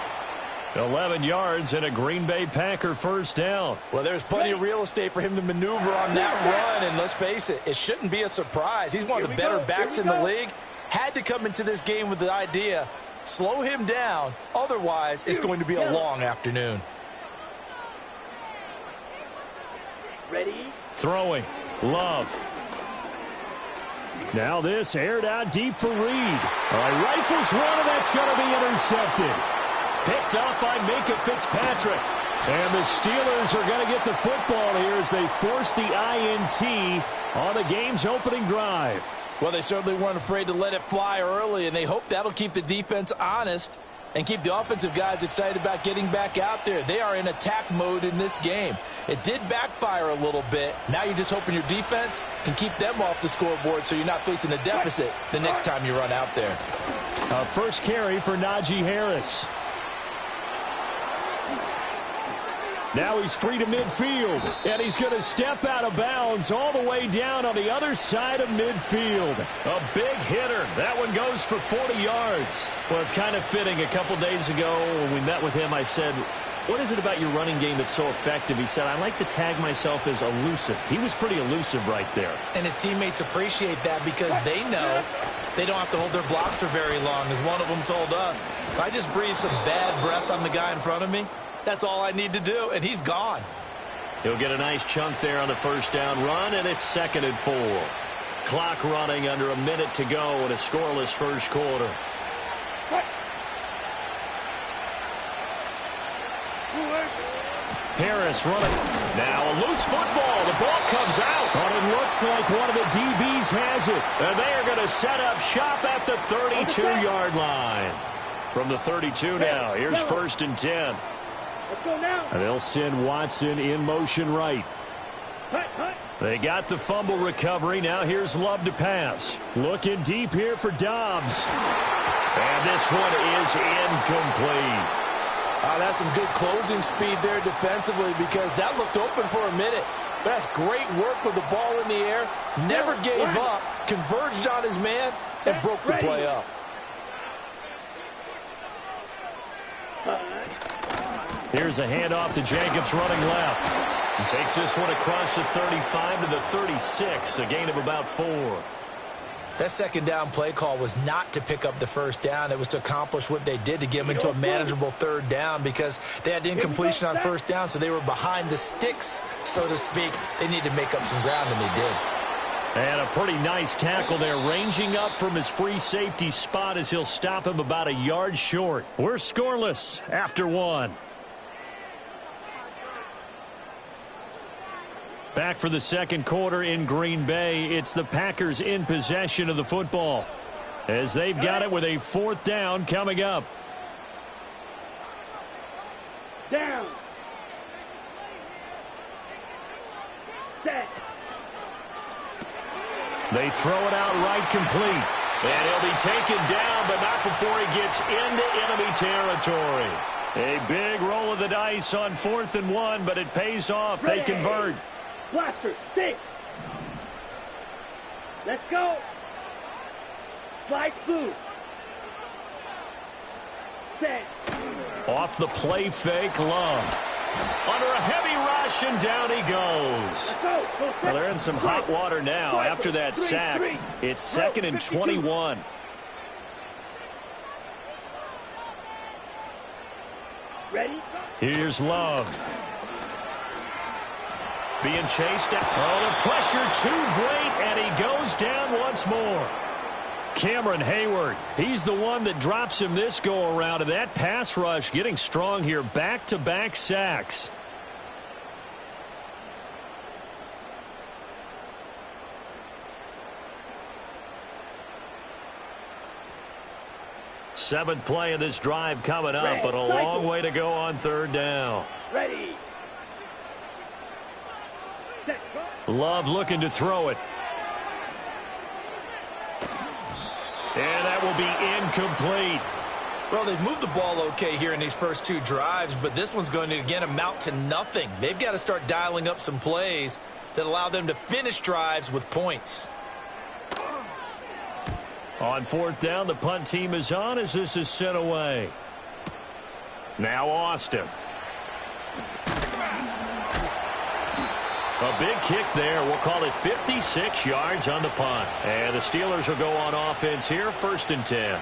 11 yards and a Green Bay Packer first down. Well, there's plenty of real estate for him to maneuver on that run, and let's face it, it shouldn't be a surprise. He's one of the better backs in the league. Had to come into this game with the idea, slow him down, otherwise it's going to be a long afternoon. Ready? Throwing. Love. Now this aired out deep for Reed. Rifles one, and that's going to be intercepted. Picked up by Minka Fitzpatrick. And the Steelers are going to get the football here as they force the INT on the game's opening drive. Well, they certainly weren't afraid to let it fly early, and they hope that'll keep the defense honest and keep the offensive guys excited about getting back out there. They are in attack mode in this game. It did backfire a little bit. Now you're just hoping your defense can keep them off the scoreboard so you're not facing a deficit the next time you run out there. First carry for Najee Harris. Now he's free to midfield, and he's going to step out of bounds all the way down on the other side of midfield. A big hitter. That one goes for 40 yards. Well, it's kind of fitting. A couple days ago when we met with him, I said, what is it about your running game that's so effective? He said, I like to tag myself as elusive. He was pretty elusive right there. And his teammates appreciate that because they know they don't have to hold their blocks for very long. As one of them told us, if I just breathe some bad breath on the guy in front of me, that's all I need to do, and he's gone. He'll get a nice chunk there on the first down run, and it's 2nd and 4. Clock running under a minute to go in a scoreless first quarter. Harris running. Now a loose football. The ball comes out. But it looks like one of the DBs has it. And they are going to set up shop at the 32-yard line. From the 32 now, here's 1st and 10. Let's go now. And they'll send Watson in motion right. They got the fumble recovery. Now here's Love to pass. Looking deep here for Dobbs. And this one is incomplete. That's some good closing speed there defensively because that looked open for a minute. That's great work with the ball in the air. Never gave up. Converged on his man and broke the play up. Here's a handoff to Jacobs running left. And takes this one across the 35 to the 36, a gain of about 4. That second down play call was not to pick up the first down. It was to accomplish what they did to get them into a manageable third down because they had incompletion on first down, so they were behind the sticks, so to speak. They needed to make up some ground, and they did. And a pretty nice tackle there, ranging up from his free safety spot as he'll stop him about a yard short. We're scoreless after 1. Back for the second quarter in Green Bay. It's the Packers in possession of the football as they've got it with a 4th down coming up. Down. Set. They throw it out right complete. And he'll be taken down, but not before he gets into enemy territory. A big roll of the dice on 4th and 1, but it pays off. They convert. Blaster, 6. Let's go. Flight blue. Set. Off the play fake, Love. Under a heavy rush, and down he goes. Well, they're in some hot water now after that sack. It's 2nd and 21. Ready? Here's Love. Being chased. Oh, the pressure too great, and he goes down once more. Cameron Hayward, he's the one that drops him this go-around, and that pass rush getting strong here. Back-to-back sacks. Seventh play of this drive coming up, but a long way to go on 3rd down. Ready. Love looking to throw it. And that will be incomplete. Well, they've moved the ball okay here in these first 2 drives, but this one's going to, again, amount to nothing. They've got to start dialing up some plays that allow them to finish drives with points. On 4th down, the punt team is on as this is sent away. Now Austin. A big kick there. We'll call it 56 yards on the punt. And the Steelers will go on offense here, 1st and 10.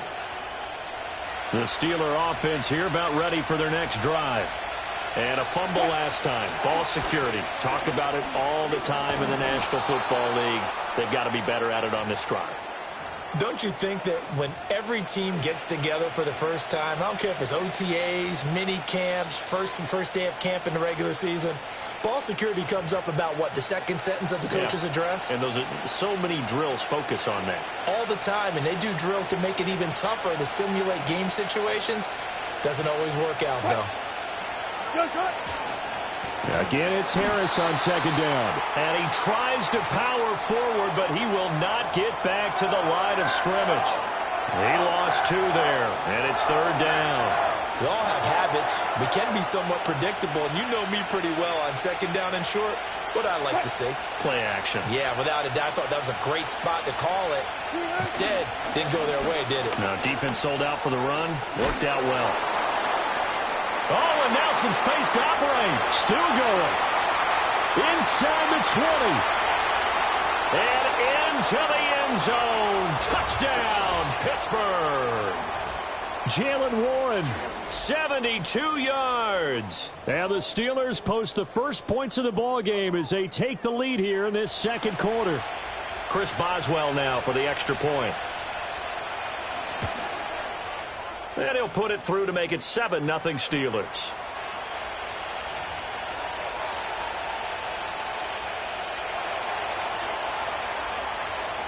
The Steeler offense here about ready for their next drive. And a fumble last time. Ball security. Talk about it all the time in the National Football League. They've got to be better at it on this drive. Don't you think that when every team gets together for the first time, I don't care if it's OTAs, mini camps, first day of camp in the regular season, ball security comes up about what, the second sentence of the coach's address? And those are so many drills focus on that. All the time, and they do drills to make it even tougher to simulate game situations. Doesn't always work out, though. Again, it's Harris on 2nd down. And he tries to power forward, but he will not get back to the line of scrimmage. He lost 2 there, and it's 3rd down. We all have habits. We can be somewhat predictable, and you know me pretty well on 2nd down and short. What I like to see. Play action. Yeah, without a doubt, I thought that was a great spot to call it. Instead, didn't go their way, did it? No, defense sold out for the run. Worked out well. Oh, and now some space to operate. Still going. Inside the 20. And into the end zone. Touchdown, Pittsburgh. Jalen Warren, 72 yards. And the Steelers post the first points of the ball game as they take the lead here in this 2nd quarter. Chris Boswell now for the extra point. And he'll put it through to make it 7-0 Steelers.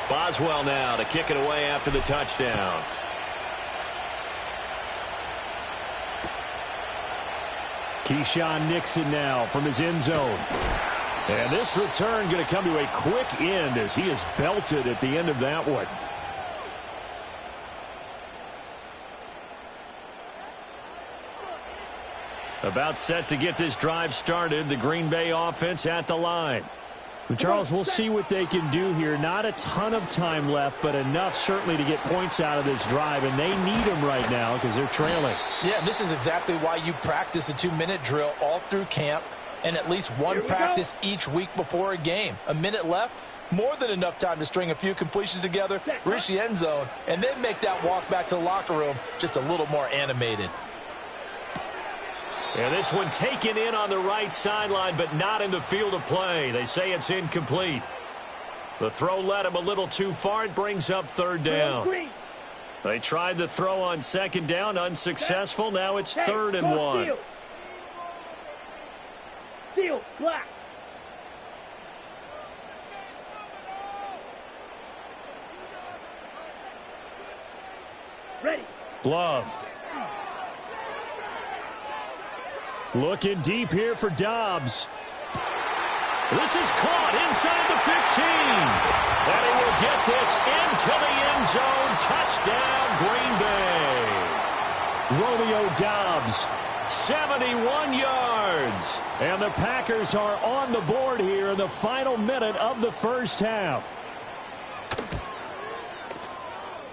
Boswell now to kick it away after the touchdown. Keyshawn Nixon now from his end zone. And this return going to come to a quick end as he is belted at the end of that one. About set to get this drive started. The Green Bay offense at the line. Charles, we'll see what they can do here. Not a ton of time left, but enough certainly to get points out of this drive, and they need them right now because they're trailing. Yeah, this is exactly why you practice a 2-minute drill all through camp and at least one practice each week before a game. A minute left, more than enough time to string a few completions together, reach the end zone, and then make that walk back to the locker room just a little more animated. And this one taken in on the right sideline, but not in the field of play. They say it's incomplete. The throw led him a little too far. It brings up third down. They tried the throw on second down, unsuccessful. Now it's 3rd and 1. Steal, black. Ready. Glove. Looking deep here for Dobbs. This is caught inside the 15. And he will get this into the end zone. Touchdown, Green Bay. Romeo Dobbs, 71 yards. And the Packers are on the board here in the final minute of the first half.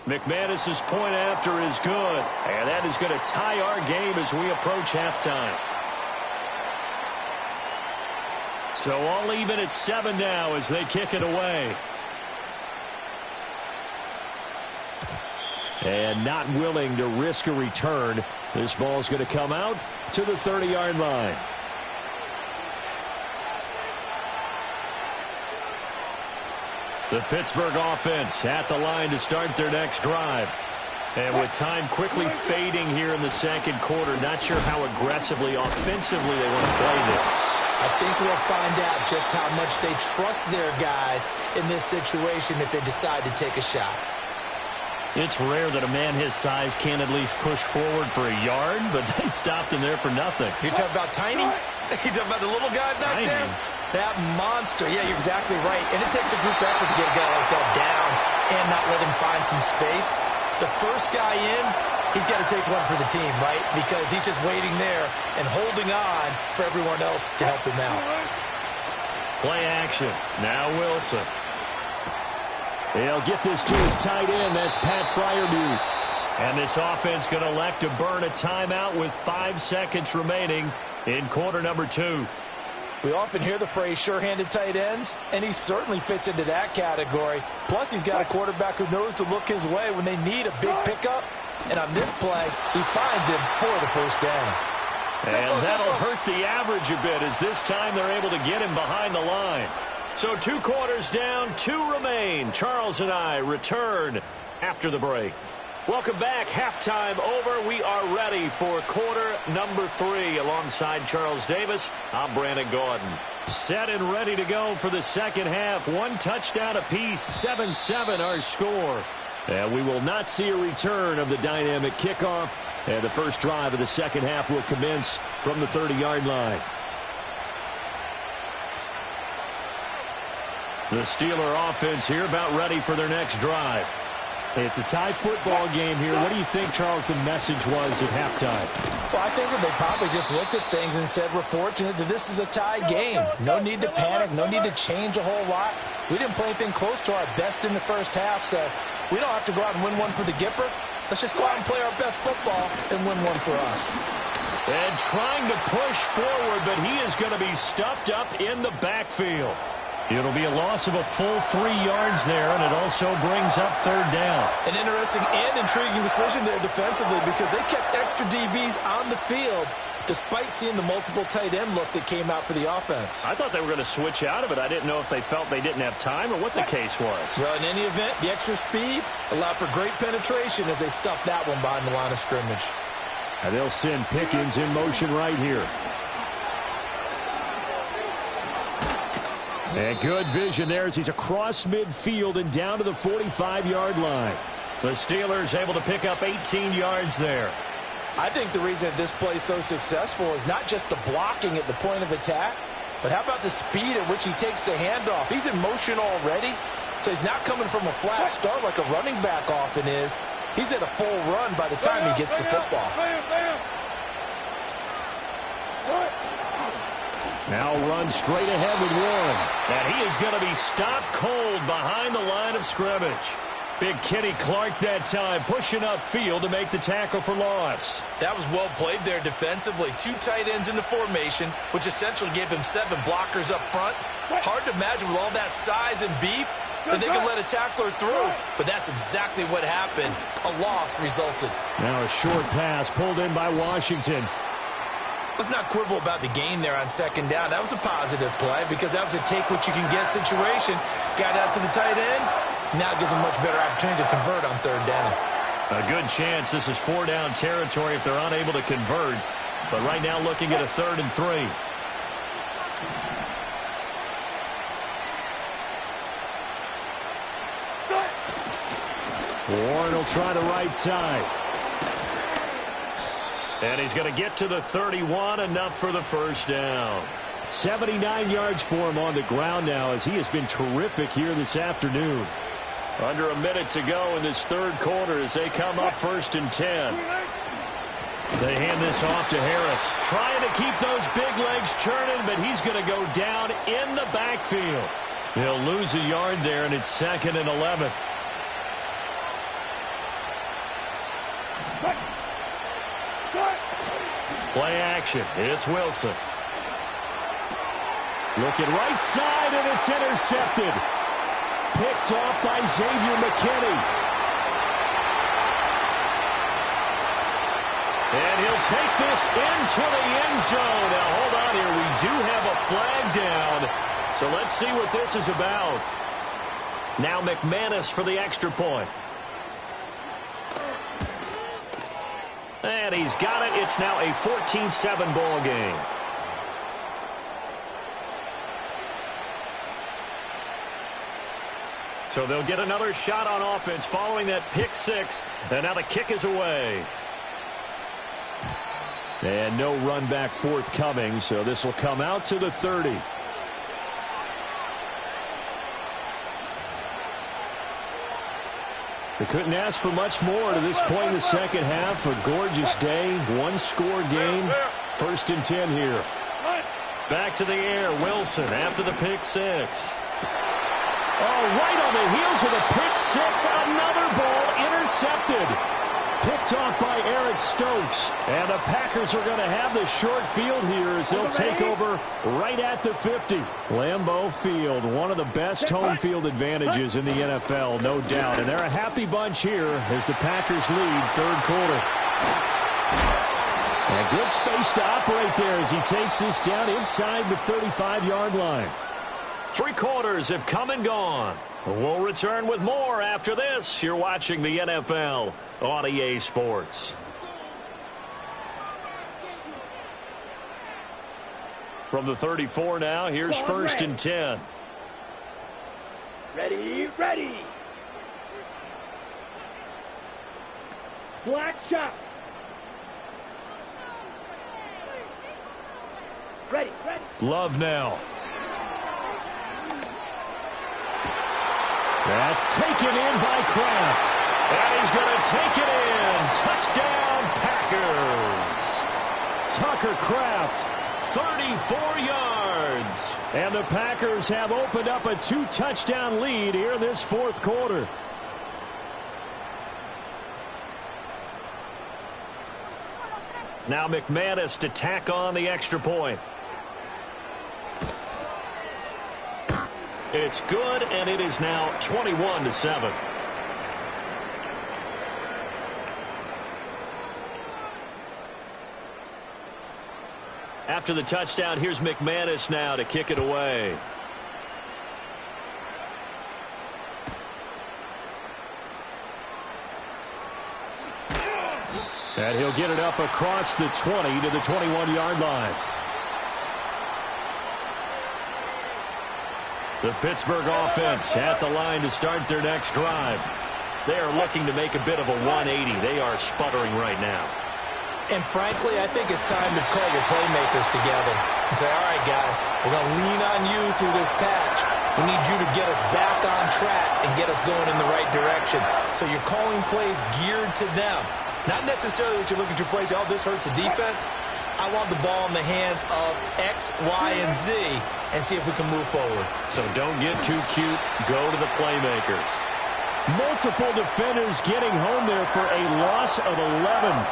McManus's point after is good. And that is going to tie our game as we approach halftime. So all even at 7 now as they kick it away. And not willing to risk a return. This ball's going to come out to the 30-yard line. The Pittsburgh offense at the line to start their next drive. And with time quickly fading here in the second quarter, not sure how aggressively, offensively they want to play this. I think we'll find out just how much they trust their guys in this situation if they decide to take a shot. It's rare that a man his size can't at least push forward for a yard, but they stopped him there for nothing. You're talking about Tiny? You're talking about the little guy back Tiny. there? That monster. Yeah, you're exactly right. And it takes a group effort to get a guy like that down and not let him find some space. The first guy in, he's got to take one for the team, right? Because he's just waiting there and holding on for everyone else to help him out. Play action. Now Wilson. He'll get this to his tight end. That's Pat Freiermuth. And this offense going to elect to burn a timeout with 5 seconds remaining in quarter number 2. We often hear the phrase sure-handed tight ends, and he certainly fits into that category. Plus, he's got a quarterback who knows to look his way when they need a big pickup. And on this play, he finds him for the first down. And that'll hurt the average a bit as this time they're able to get him behind the line. So 2 quarters down, 2 remain. Charles and I return after the break. Welcome back. Halftime over. We are ready for quarter number 3. Alongside Charles Davis, I'm Brandon Gordon. Set and ready to go for the second half. 1 touchdown apiece, 7-7 our score. And we will not see a return of the dynamic kickoff. And the first drive of the second half will commence from the 30-yard line. The Steeler offense here about ready for their next drive. It's a tie football game here. What do you think, Charles, the message was at halftime? Well, I think that they probably just looked at things and said, we're fortunate that this is a tie game. No need to panic. No need to change a whole lot. We didn't play anything close to our best in the first half, so we don't have to go out and win one for the Gipper. Let's just go out and play our best football and win one for us. And trying to push forward, but he is going to be stuffed up in the backfield. It'll be a loss of a full 3 yards there, and it also brings up third down. An interesting and intriguing decision there defensively because they kept extra DBs on the field despite seeing the multiple tight end look that came out for the offense. I thought they were going to switch out of it. I didn't know if they felt they didn't have time or what the case was. Well, in any event, the extra speed allowed for great penetration as they stuffed that one behind the line of scrimmage. And they'll send Pickens in motion right here. And good vision there as he's across midfield and down to the 45-yard line. The Steelers able to pick up 18 yards there. I think the reason this play is so successful is not just the blocking at the point of attack, but how about the speed at which he takes the handoff? He's in motion already, so he's not coming from a flat start like a running back often is. He's at a full run by the time he gets the football. Now runs straight ahead with one. And he is going to be stopped cold behind the line of scrimmage. Big Kenny Clark that time, pushing upfield to make the tackle for loss. That was well played there defensively. 2 tight ends in the formation, which essentially gave him 7 blockers up front. Hard to imagine with all that size and beef that they could let a tackler through. But that's exactly what happened. A loss resulted. Now a short pass pulled in by Washington. Let's not quibble about the gain there on second down. That was a positive play because that was a take-what-you-can-get situation. Got out to the tight end. Now it gives them much better opportunity to convert on third down. A good chance this is 4-down territory if they're unable to convert. But right now looking at a 3rd and 3. Warren will try the right side. And he's going to get to the 31, enough for the first down. 79 yards for him on the ground now as he has been terrific here this afternoon. Under a minute to go in this third quarter as they come up 1st and 10. They hand this off to Harris. Trying to keep those big legs churning, but he's going to go down in the backfield. He'll lose a yard there, and it's 2nd and 11. Play action. It's Wilson. Looking right side, and it's intercepted. Picked off by Xavier McKinney. And he'll take this into the end zone. Now, hold on here. We do have a flag down. So let's see what this is about. Now McManus for the extra point. And he's got it. It's now a 14-7 ball game. So they'll get another shot on offense following that pick 6. And now the kick is away. And no run back forthcoming, so this will come out to the 30. They couldn't ask for much more to this point in the second half. A gorgeous day, 1-score game. 1st and 10 here. Back to the air, Wilson after the pick 6. Oh, right on the heels of the pick 6, another ball intercepted. Picked off by Eric Stokes. And the Packers are going to have the short field here as they'll take over right at the 50. Lambeau Field, one of the best home field advantages in the NFL, no doubt. And they're a happy bunch here as the Packers lead third quarter. And good space to operate there as he takes this down inside the 35-yard line. 3 quarters have come and gone. We'll return with more after this. You're watching the NFL on EA Sports. From the 34 now, here's 1st and 10. Ready, ready. Black shot. Ready, ready. Love now. That's taken in by Kraft. And he's going to take it in. Touchdown, Packers. Tucker Kraft, 34 yards. And the Packers have opened up a 2-touchdown lead here in this fourth quarter. Now McManus to tack on the extra point. It's good, and it is now 21-7. After the touchdown, here's McManus now to kick it away. And he'll get it up across the 20 to the 21-yard line. The Pittsburgh offense at the line to start their next drive. They are looking to make a bit of a 180. They are sputtering right now. And frankly, I think it's time to call your playmakers together and say, all right, guys, we're going to lean on you through this patch. We need you to get us back on track and get us going in the right direction. So you're calling plays geared to them. Not necessarily that you look at your plays, oh, this hurts the defense. I want the ball in the hands of X, Y, and Z and see if we can move forward. So don't get too cute. Go to the playmakers. Multiple defenders getting home there for a loss of 11.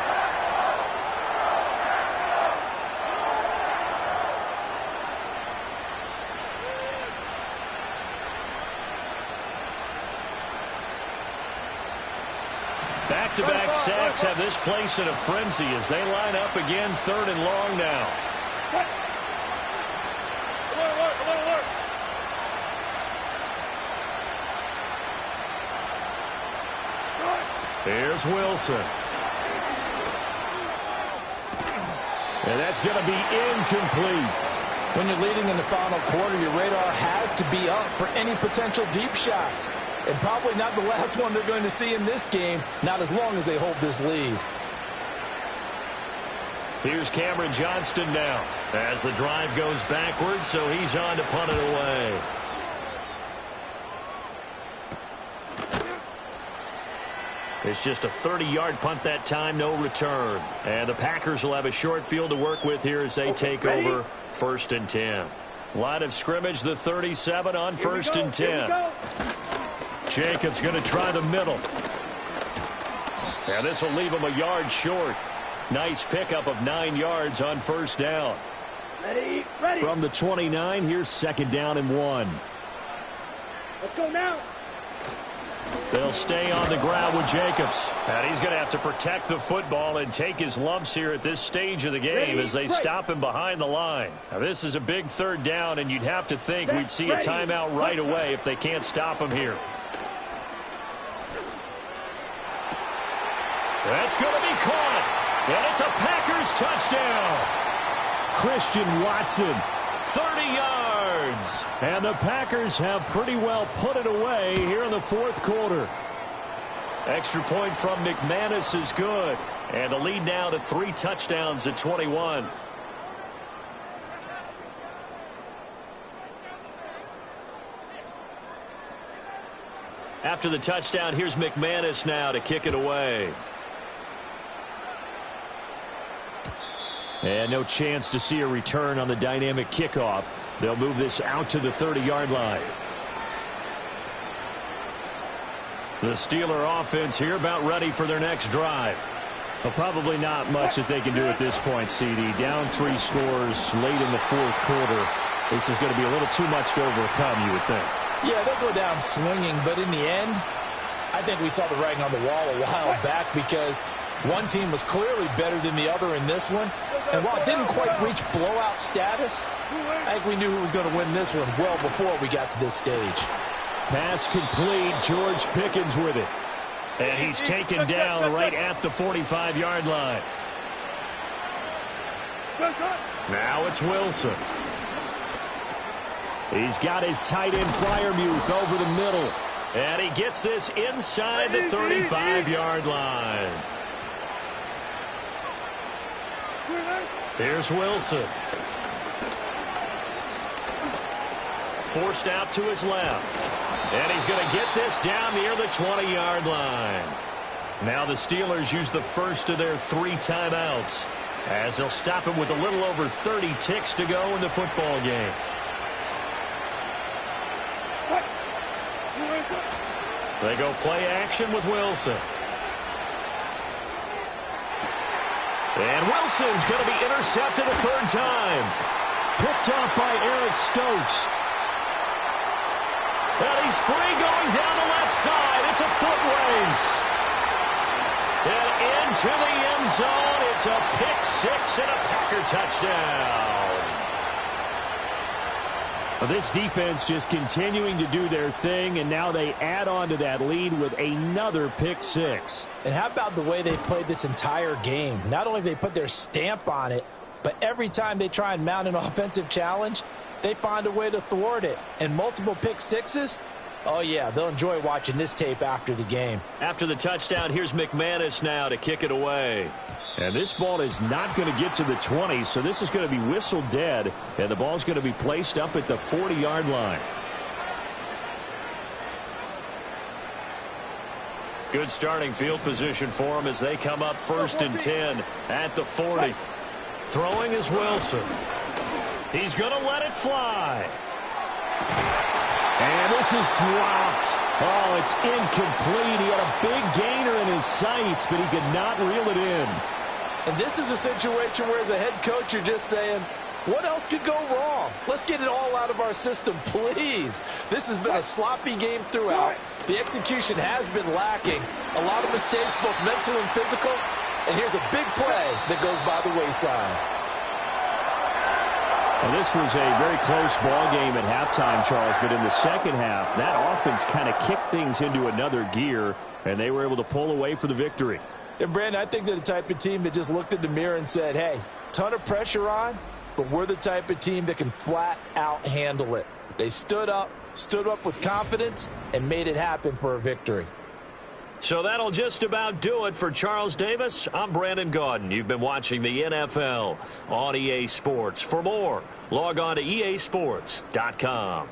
Back-to-back sacks have this place in a frenzy as they line up again, 3rd and long now. Here's Wilson. And that's going to be incomplete. When you're leading in the final quarter, your radar has to be up for any potential deep shots. And probably not the last one they're going to see in this game, not as long as they hold this lead. Here's Cameron Johnston now as the drive goes backwards, so he's on to punt it away. It's just a 30-yard punt that time, no return. And the Packers will have a short field to work with here as they take over 1st and 10. Line of scrimmage, the 37 on 1st and 10. Jacobs going to try the middle. And this will leave him a yard short. Nice pickup of 9 yards on 1st down. Ready. From the 29, here's 2nd down and 1. Let's go now. They'll stay on the ground with Jacobs. And he's going to have to protect the football and take his lumps here at this stage of the game as they stop him behind the line. Now, this is a big 3rd down, and you'd have to think we'd see a timeout right away if they can't stop him here. That's going to be caught. And it's a Packers touchdown. Christian Watson. 30 yards. And the Packers have pretty well put it away here in the 4th quarter. Extra point from McManus is good. And the lead now to 3 touchdowns at 21. After the touchdown, here's McManus now to kick it away. And no chance to see a return on the dynamic kickoff. They'll move this out to the 30-yard line. The Steeler offense here about ready for their next drive. Well, probably not much that they can do at this point, CD. Down 3 scores late in the 4th quarter. This is going to be a little too much to overcome, you would think. Yeah, they'll go down swinging, but in the end, I think we saw the writing on the wall a while back because one team was clearly better than the other in this one. And while it didn't quite reach blowout status, I think we knew who was going to win this one well before we got to this stage. Pass complete. George Pickens with it. And he's taken down right at the 45-yard line. Now it's Wilson. He's got his tight end Freiermuth over the middle. And he gets this inside the 35-yard line. Here's Wilson. Forced out to his left. And he's going to get this down near the 20-yard line. Now the Steelers use the first of their 3 timeouts as they'll stop him with a little over 30 ticks to go in the football game. They go play action with Wilson. And Wilson's going to be intercepted a 3rd time. Picked off by Eric Stokes. And he's free going down the left side. It's a foot race. And into the end zone. It's a pick 6 and a Packer touchdown. Well, this defense just continuing to do their thing, and now they add on to that lead with another pick 6. And how about the way they played this entire game? Not only have they put their stamp on it, but every time they try and mount an offensive challenge, they find a way to thwart it. And multiple pick 6s, oh yeah, they'll enjoy watching this tape after the game. After the touchdown, here's McManus now to kick it away. And this ball is not going to get to the 20, so this is going to be whistled dead, and the ball's going to be placed up at the 40-yard line. Good starting field position for them as they come up 1st and 10 at the 40. Throwing is Wilson. He's going to let it fly. And this is dropped. Oh, it's incomplete. He had a big gainer in his sights, but he could not reel it in. And this is a situation where, as a head coach, you're just saying, what else could go wrong? Let's get it all out of our system, please. This has been a sloppy game throughout. The execution has been lacking. A lot of mistakes, both mental and physical. And here's a big play that goes by the wayside. Well, this was a very close ball game at halftime, Charles, but in the second half, that offense kind of kicked things into another gear, and they were able to pull away for the victory. And, Brandon, I think they're the type of team that just looked in the mirror and said, hey, ton of pressure on, but we're the type of team that can flat out handle it. They stood up with confidence, and made it happen for a victory. So that'll just about do it for Charles Davis. I'm Brandon Gaudin. You've been watching the NFL on EA Sports. For more, log on to easports.com.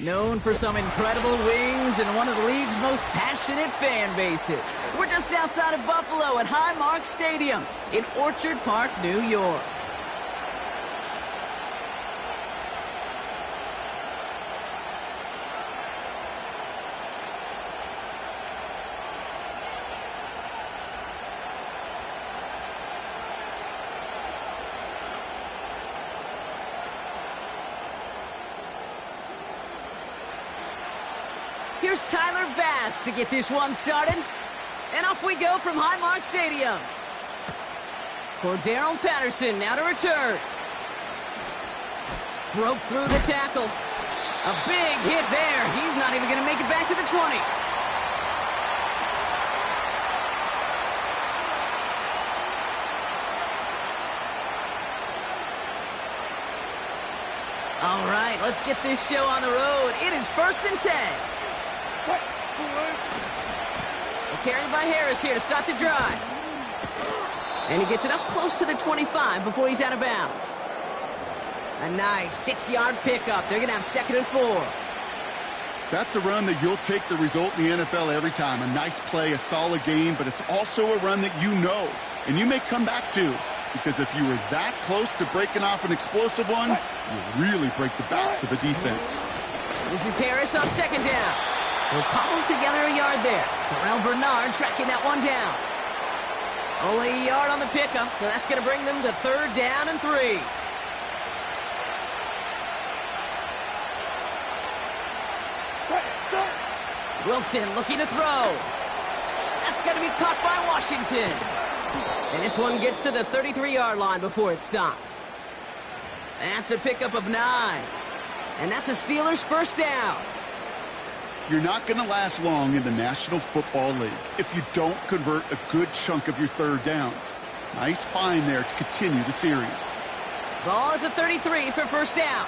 Known for some incredible wings and one of the league's most passionate fan bases. We're just outside of Buffalo at Highmark Stadium in Orchard Park, New York. Here's Tyler Bass to get this one started. And off we go from Highmark Stadium. Cordero Patterson now to return. Broke through the tackle. A big hit there. He's not even going to make it back to the 20. All right, let's get this show on the road. It is 1st and 10. Carried by Harris here to start the drive. And he gets it up close to the 25 before he's out of bounds. A nice 6-yard pickup. They're going to have 2nd and 4. That's a run that you'll take the result in the NFL every time. A nice play, a solid game, but it's also a run that you know and you may come back to, because if you were that close to breaking off an explosive one, you really break the backs of the defense. This is Harris on 2nd down. We'll cobble together a yard there. Terrell Bernard tracking that one down. Only a yard on the pickup, so that's going to bring them to 3rd down and 3. Wilson looking to throw. That's going to be caught by Washington. And this one gets to the 33-yard line before it's stopped. That's a pickup of 9. And that's a Steelers' 1st down. You're not going to last long in the National Football League if you don't convert a good chunk of your 3rd downs. Nice find there to continue the series. Ball at the 33 for 1st down.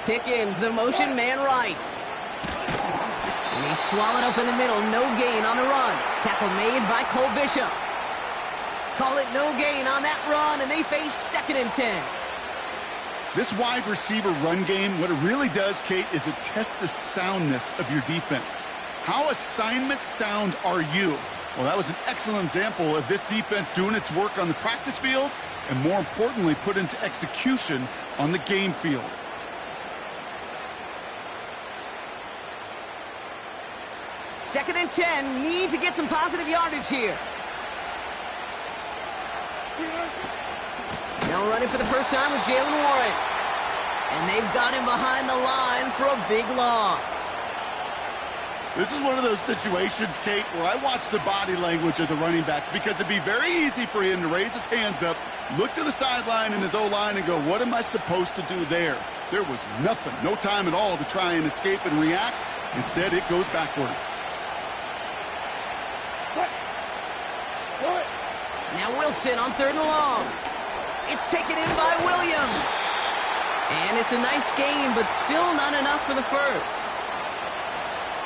Pickens, the motion man right. And he's swallowed up in the middle. No gain on the run. Tackle made by Cole Bishop. Call it no gain on that run, and they face 2nd and 10. This wide receiver run game, what it really does, Kate, is it tests the soundness of your defense. How assignment sound are you? Well, that was an excellent example of this defense doing its work on the practice field and, more importantly, put into execution on the game field. Second and 10, need to get some positive yardage here. No Now running for the first time with Jalen Warren. And they've got him behind the line for a big loss. This is one of those situations, Kate, where I watch the body language of the running back because it'd be very easy for him to raise his hands up, look to the sideline in his O-line and go, what am I supposed to do there? There was nothing, no time at all to try and escape and react. Instead, it goes backwards. Now Wilson on 3rd and long. It's taken in by Williams. And it's a nice game, but still not enough for the first.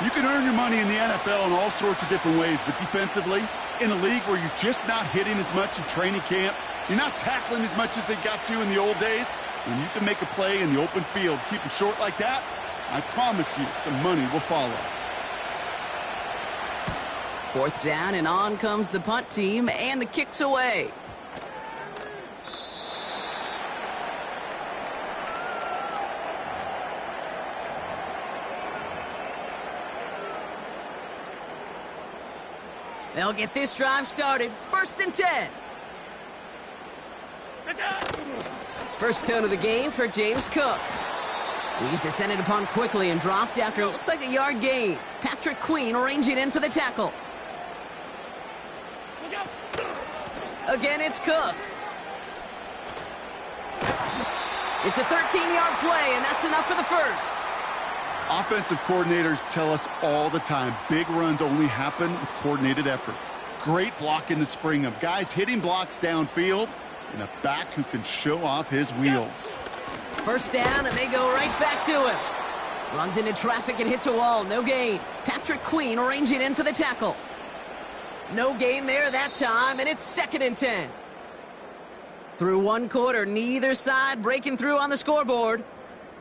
You can earn your money in the NFL in all sorts of different ways, but defensively, in a league where you're just not hitting as much in training camp, you're not tackling as much as they got to in the old days, when you can make a play in the open field, keep them short like that, I promise you some money will follow. 4th down, and on comes the punt team, and the kick's away. They'll get this drive started. 1st and 10. First tone of the game for James Cook. He's descended upon quickly and dropped after it looks like a yard gain. Patrick Queen ranging in for the tackle. Again, it's Cook. It's a 13-yard play, and that's enough for the first. Offensive coordinators tell us all the time, big runs only happen with coordinated efforts. Great blocking to spring them. Guys hitting blocks downfield, and a back who can show off his wheels. 1st down, and they go right back to him. Runs into traffic and hits a wall. No gain. Patrick Queen ranging in for the tackle. No gain there that time, and it's 2nd and 10. Through 1 quarter, neither side breaking through on the scoreboard.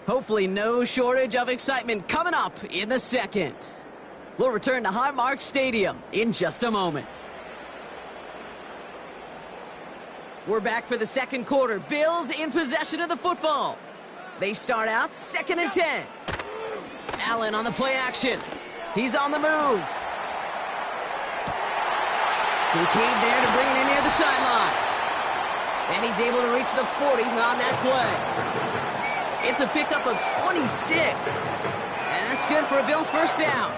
Hopefully no shortage of excitement coming up in the second. We'll return to Highmark Stadium in just a moment. We're back for the second quarter. Bills in possession of the football. They start out 2nd and 10. Allen on the play action. He's on the move. Kincaid there to bring it in near the sideline. And he's able to reach the 40 on that play. It's a pickup of 26. And that's good for a Bills first down.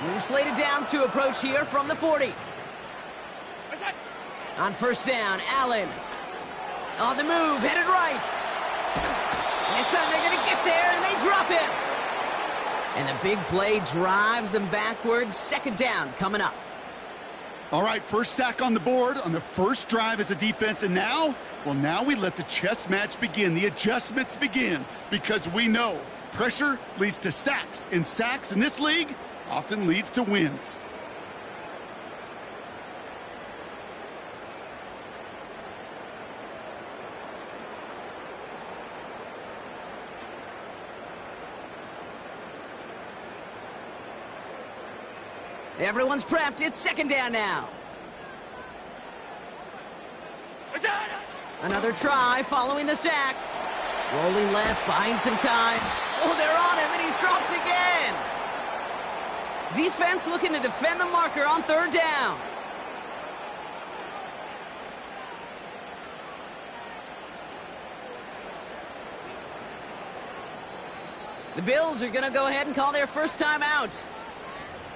New slated downs to approach here from the 40. On 1st down, Allen. On the move, headed right. And this time they're going to get there, and they drop him. And the big play drives them backwards. 2nd down coming up. All right, first sack on the board on the first drive as a defense, and now, well, now we let the chess match begin, the adjustments begin, because we know pressure leads to sacks, and sacks in this league often leads to wins. Everyone's prepped. It's 2nd down now. Another try following the sack. Rolling left, buying some time. Oh, they're on him, and he's dropped again. Defense looking to defend the marker on 3rd down. The Bills are going to go ahead and call their first time out.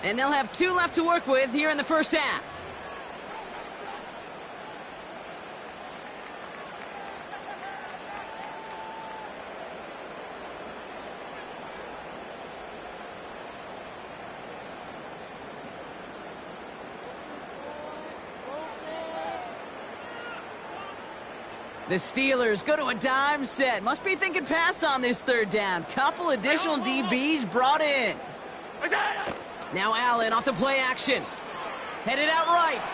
And they'll have 2 left to work with here in the first half. The Steelers go to a dime set. Must be thinking pass on this 3rd down. Couple additional DBs brought in. Now Allen off the play action. Headed out right.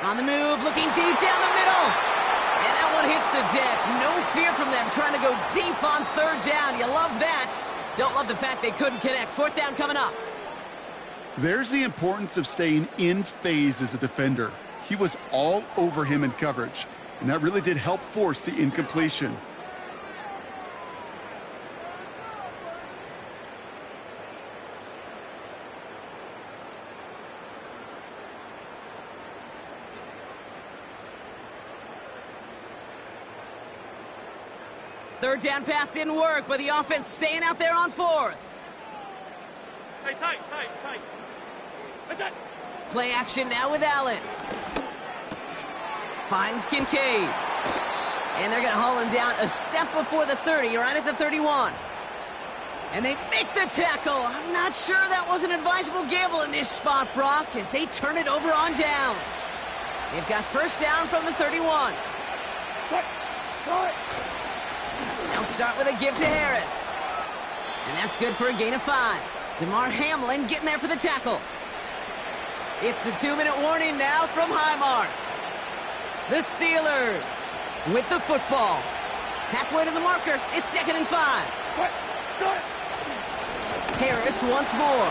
On the move, looking deep down the middle. And that one hits the deck. No fear from them trying to go deep on 3rd down. You love that. Don't love the fact they couldn't connect. 4th down coming up. There's the importance of staying in phase as a defender. He was all over him in coverage, and that really did help force the incompletion. Third down pass didn't work, but the offense staying out there on fourth. Hey, tight. That's it. Play action now with Allen. Finds Kincaid. And they're going to haul him down a step before the 30, right at the 31. And they make the tackle. I'm not sure that was an advisable gamble in this spot, Brock, as they turn it over on downs. They've got first down from the 31. They'll start with a give to Harris. And that's good for a gain of 5. DeMar Hamlin getting there for the tackle. It's the 2-minute warning now from Highmark. The Steelers with the football. Halfway to the marker, it's 2nd and 5. Harris once more.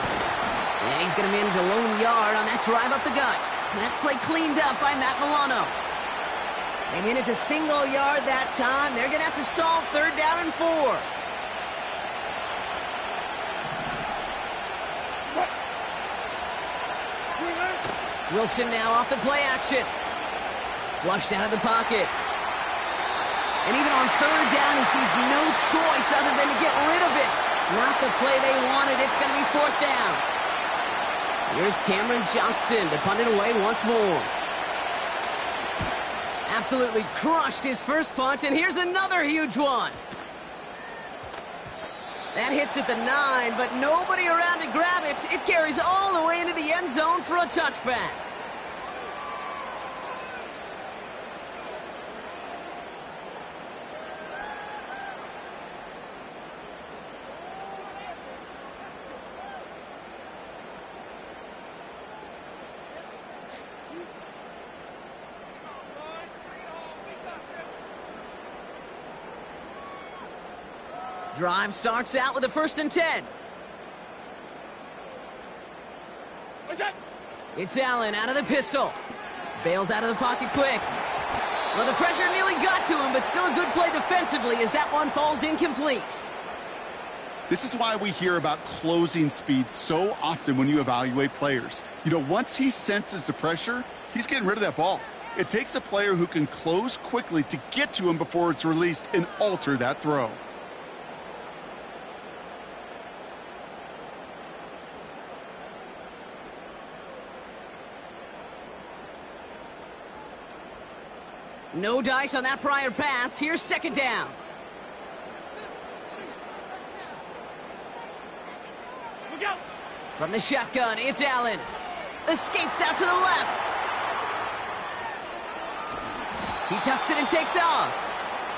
And he's going to manage a lone yard on that drive up the gut. That play cleaned up by Matt Milano. They managed a single yard that time. They're going to have to solve 3rd down and 4. Wilson now off the play action. Flushed out of the pocket. And even on 3rd down, he sees no choice other than to get rid of it. Not the play they wanted. It's going to be 4th down. Here's Cameron Johnston to punt it away once more. Absolutely crushed his first punt, and here's another huge one. That hits at the 9, but nobody around to grab it. It carries all the way into the end zone for a touchback. Drive starts out with a 1st and 10. What's that? It's Allen out of the pistol. Bails out of the pocket quick. Well, the pressure nearly got to him, but still a good play defensively as that one falls incomplete. This is why we hear about closing speed so often when you evaluate players. You know, once he senses the pressure, he's getting rid of that ball. It takes a player who can close quickly to get to him before it's released and alter that throw. No dice on that prior pass. Here's 2nd down. Look out. From the shotgun, it's Allen. Escapes out to the left. He tucks it and takes off.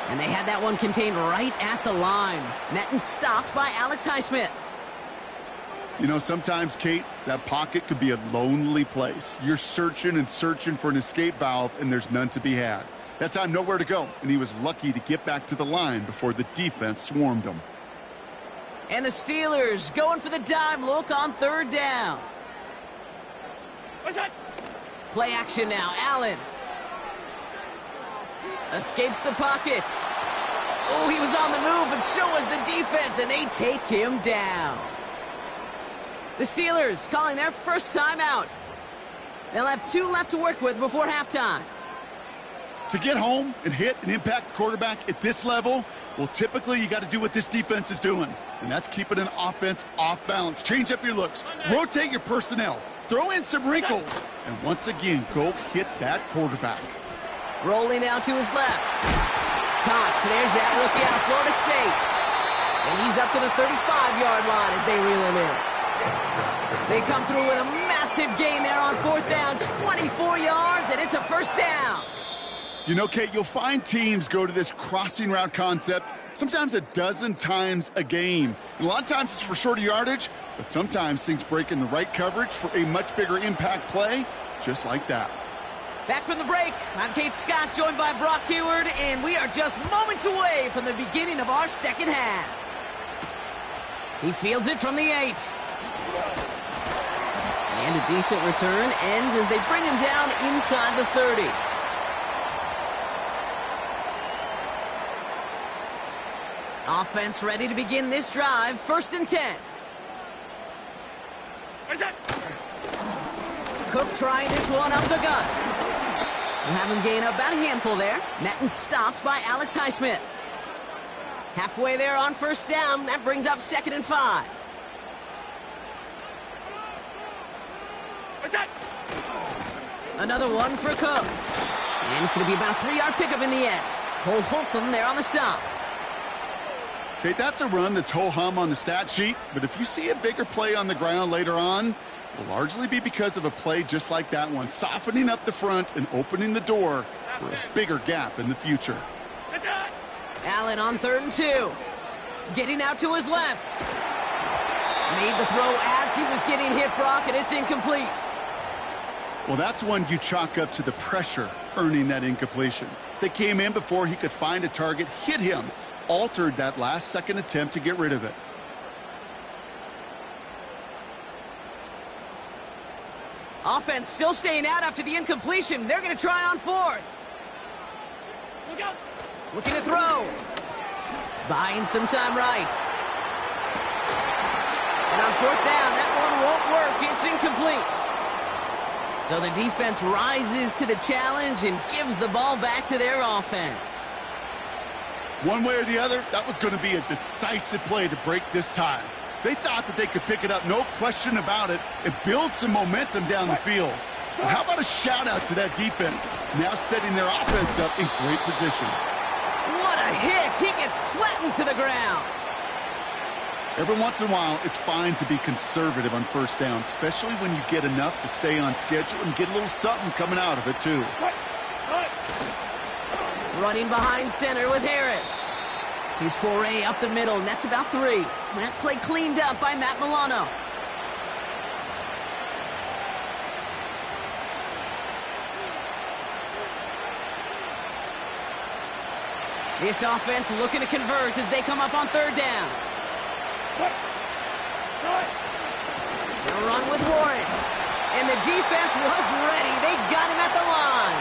And they had that one contained right at the line. Met and stopped by Alex Highsmith. You know, sometimes, Kate, that pocket could be a lonely place. You're searching and searching for an escape valve, and there's none to be had. That time, nowhere to go, and he was lucky to get back to the line before the defense swarmed him. And the Steelers going for the dime look on 3rd down. What's that? Play action now. Allen escapes the pocket. Oh, he was on the move, but so was the defense, and they take him down. The Steelers calling their first timeout. They'll have 2 left to work with before halftime. To get home and hit and impact the quarterback at this level, well, typically you got to do what this defense is doing, and that's keeping an offense off balance. Change up your looks, rotate your personnel, throw in some wrinkles, and once again, go hit that quarterback. Rolling out to his left. Cox, there's that rookie out of Florida State. And he's up to the 35-yard line as they reel him in. They come through with a massive gain there on 4th down, 24 yards, and it's a 1st down. You know, Kate, you'll find teams go to this crossing route concept sometimes a dozen times a game. And a lot of times it's for shorter yardage, but sometimes things break in the right coverage for a much bigger impact play, just like that. Back from the break, I'm Kate Scott, joined by Brock Heward, and we are just moments away from the beginning of our 2nd half. He fields it from the 8. And a decent return ends as they bring him down inside the 30. Offense ready to begin this drive. 1st and 10. Cook trying this one up the gut. We'll have him gain about a handful there. Met and stopped by Alex Highsmith. Halfway there on first down. That brings up 2nd and 5. Another one for Cook. And it's going to be about a 3-yard pickup in the end. Cole Holcomb there on the stop. Okay, that's a run that's ho-hum on the stat sheet, but if you see a bigger play on the ground later on, it'll largely be because of a play just like that one, softening up the front and opening the door for a bigger gap in the future. Allen on 3rd and 2. Getting out to his left. Made the throw as he was getting hit, Brock, and it's incomplete. Well, that's one you chalk up to the pressure earning that incompletion. They came in before he could find a target, hit him, altered that last-second attempt to get rid of it. Offense still staying out after the incompletion. They're going to try on 4th. Looking to throw. Buying some time right. And on 4th down, that one won't work. It's incomplete. So the defense rises to the challenge and gives the ball back to their offense. One way or the other, that was going to be a decisive play to break this tie. They thought that they could pick it up, no question about it, and build some momentum down the field. Well, how about a shout-out to that defense, now setting their offense up in great position. What a hit! He gets flattened to the ground. Every once in a while, it's fine to be conservative on first down, especially when you get enough to stay on schedule and get a little something coming out of it, too. Running behind center with Harris. He's 4A up the middle, and that's about 3. That play cleaned up by Matt Milano. This offense looking to convert as they come up on 3rd down. They'll run with Warren. And the defense was ready. They got him at the line.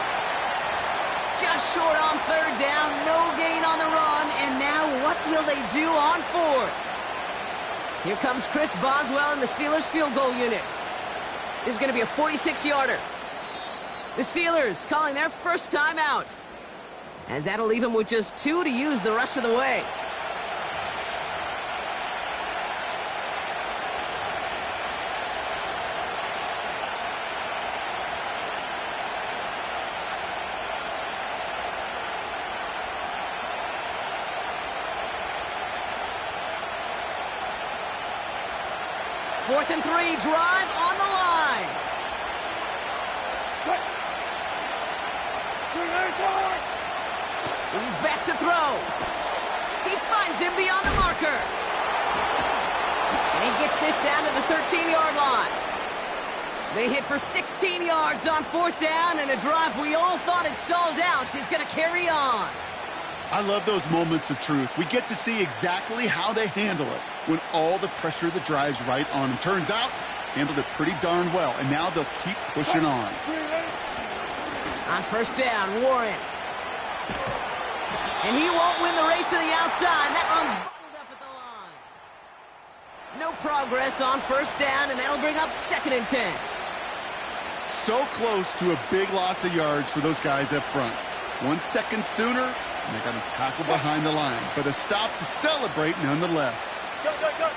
Just short on 3rd down. No gain on the run. And now what will they do on 4th? Here comes Chris Boswell in the Steelers field goal unit. This is going to be a 46-yarder. The Steelers calling their first timeout, as that'll leave them with just 2 to use the rest of the way. Fourth and 3, drive on the line. He's back to throw. He finds him beyond the marker. And he gets this down to the 13-yard line. They hit for 16 yards on 4th down, and a drive we all thought had stalled out is going to carry on. I love those moments of truth. We get to see exactly how they handle it when all the pressure that drives right on them. Turns out, handled it pretty darn well, and now they'll keep pushing on. On 1st down, Warren. And he won't win the race to the outside. That run's bottled up at the line. No progress on 1st down, and that'll bring up 2nd and 10. So close to a big loss of yards for those guys up front. 1 second sooner, and they got to tackle behind the line. But a stop to celebrate nonetheless. Go, go, go.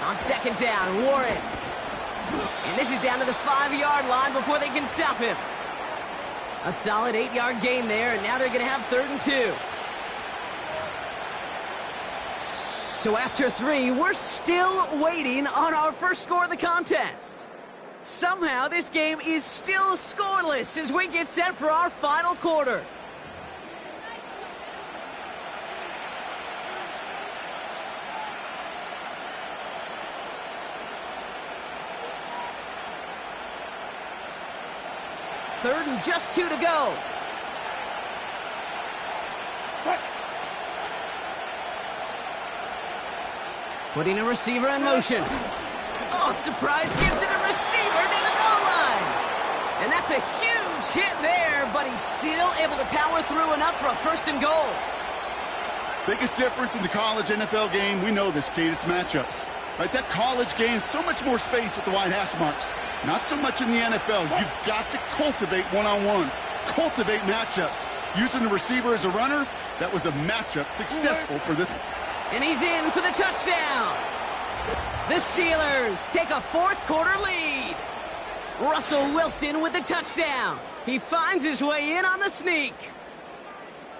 On 2nd down, Warren. And this is down to the 5-yard line before they can stop him. A solid 8-yard gain there, and now they're going to have 3rd and 2. So after 3, we're still waiting on our first score of the contest. Somehow this game is still scoreless as we get set for our final quarter. Third and just 2 to go. Putting a receiver in motion. Oh, surprise give to the receiver near the goal line. And that's a huge hit there, but he's still able to power through enough for a 1st and goal. Biggest difference in the college NFL game, we know this, Kate, it's matchups. Right, that college gains so much more space with the wide hash marks. Not so much in the NFL. You've got to cultivate one-on-ones, cultivate matchups. Using the receiver as a runner, that was a matchup successful for this. And he's in for the touchdown. The Steelers take a fourth-quarter lead. Russell Wilson with the touchdown. He finds his way in on the sneak.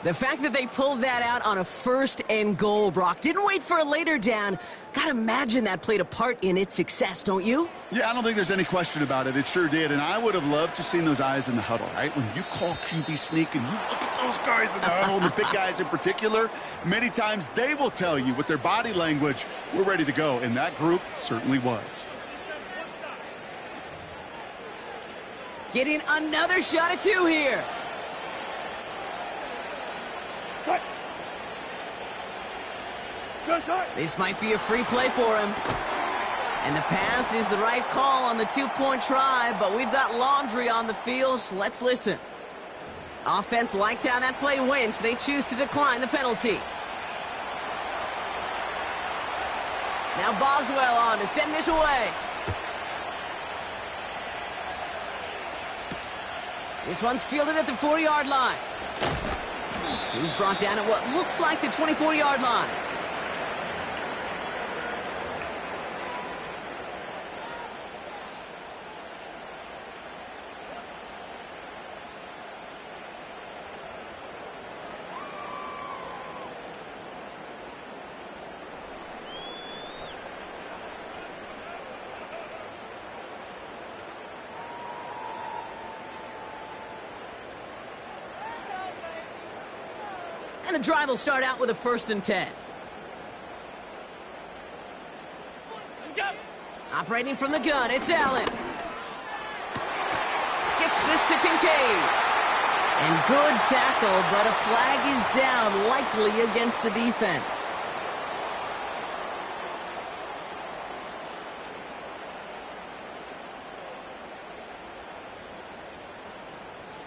The fact that they pulled that out on a 1st and goal, Brock, didn't wait for a later down. Gotta imagine that played a part in its success, don't you? Yeah, I don't think there's any question about it. It sure did. And I would have loved to seen those eyes in the huddle, right? When you call QB sneak and you look at those guys in the huddle, and the big guys in particular, many times they will tell you with their body language, we're ready to go. And that group certainly was. Getting another shot at 2 here. This might be a free play for him. And the pass is the right call on the 2-point try, but we've got laundry on the field, so let's listen. Offense liked how that play went, so they choose to decline the penalty. Now Boswell on to send this away. This one's fielded at the 4-yard line. He's brought down at what looks like the 24-yard line. And the drive will start out with a 1st and 10. Operating from the gun, it's Allen. Gets this to Kincaid. And good tackle, but a flag is down, likely against the defense.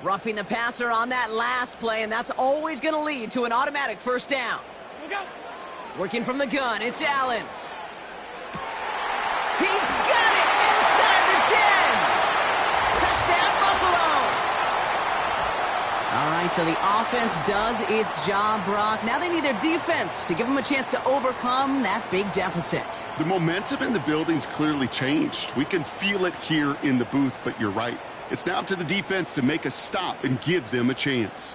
Roughing the passer on that last play, and that's always going to lead to an automatic 1st down. Working from the gun, it's Allen. He's got it inside the 10. Touchdown, Buffalo. All right, so the offense does its job, Brock. Now they need their defense to give them a chance to overcome that big deficit. The momentum in the building's clearly changed. We can feel it here in the booth, but you're right. It's now to the defense to make a stop and give them a chance.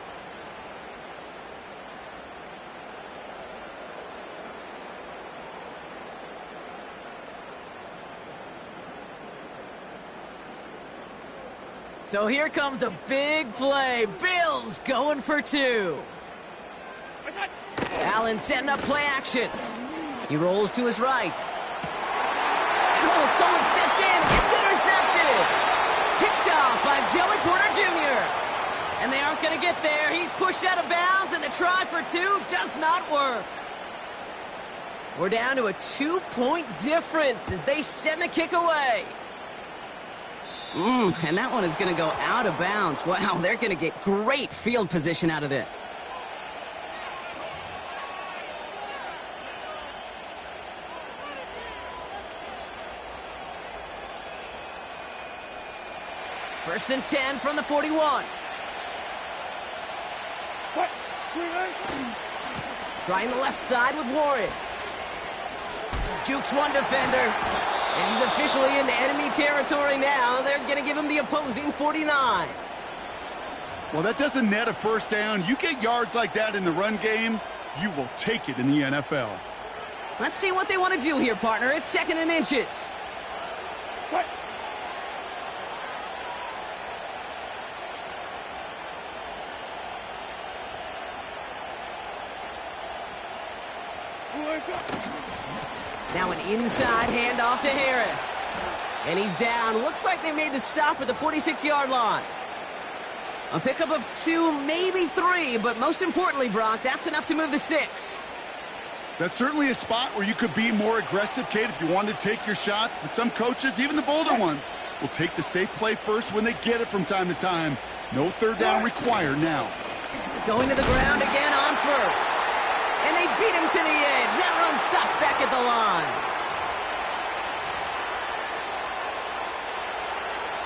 So here comes a big play. Bills going for 2. Allen setting up play action. He rolls to his right. And oh, someone stepped in. It's intercepted. Picked off by Joey Porter Jr. And they aren't going to get there. He's pushed out of bounds, and the try for 2 does not work. We're down to a 2-point difference as they send the kick away. And that one is going to go out of bounds. Wow, they're going to get great field position out of this. First and 10 from the 41. Trying the left side with Warren. Jukes one defender. And he's officially into enemy territory now. They're going to give him the opposing 49. Well, that doesn't net a 1st down. You get yards like that in the run game, you will take it in the NFL. Let's see what they want to do here, partner. It's 2nd and inches. Now an inside handoff to Harris. And he's down. Looks like they made the stop at the 46-yard line. A pickup of 2, maybe 3, but most importantly, Brock, that's enough to move the 6. That's certainly a spot where you could be more aggressive, Kate, if you wanted to take your shots. But some coaches, even the bolder ones, will take the safe play first when they get it from time to time. No 3rd down required now. Going to the ground again on 1st. And they beat him to the edge. That run stopped back at the line.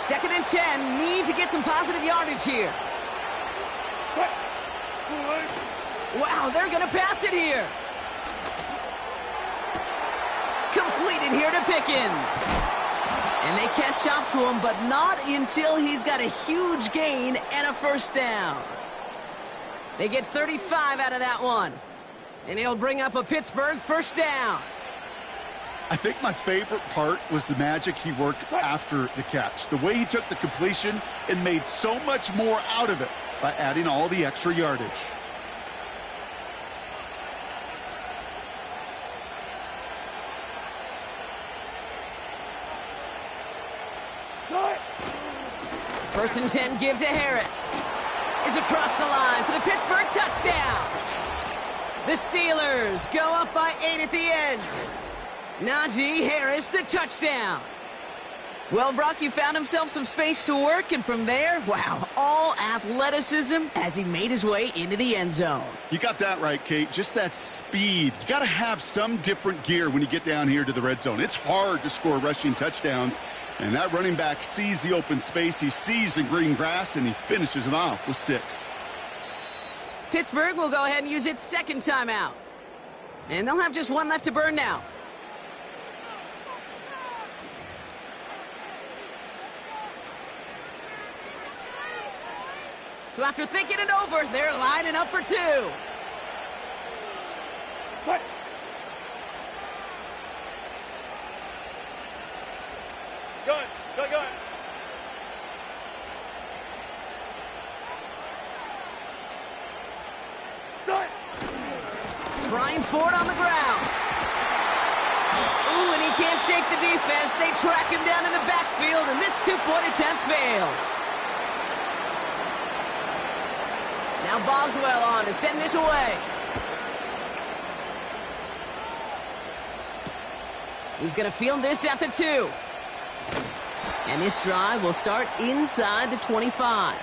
2nd and 10. Need to get some positive yardage here. Wow, they're going to pass it here. Completed here to Pickens. And they catch up to him, but not until he's got a huge gain and a first down. They get 35 out of that one. And it'll bring up a Pittsburgh first down. I think my favorite part was the magic he worked after the catch. The way he took the completion and made so much more out of it by adding all the extra yardage. First and 10, give to Harris. Is across the line for the Pittsburgh touchdown. The Steelers go up by 8 at the end. Najee Harris, the touchdown. Well, Brock, you found himself some space to work, and from there, wow, all athleticism as he made his way into the end zone. You got that right, Kate. Just that speed. You got to have some different gear when you get down here to the red zone. It's hard to score rushing touchdowns, and that running back sees the open space, he sees the green grass, and he finishes it off with 6. Pittsburgh will go ahead and use its second timeout. And they'll have just one left to burn now. So after thinking it over, they're lining up for 2. What? Good. Trying for it on the ground. Ooh, and he can't shake the defense. They track him down in the backfield, and this 2-point attempt fails. Now Boswell on to send this away. He's going to field this at the 2. And this drive will start inside the 25.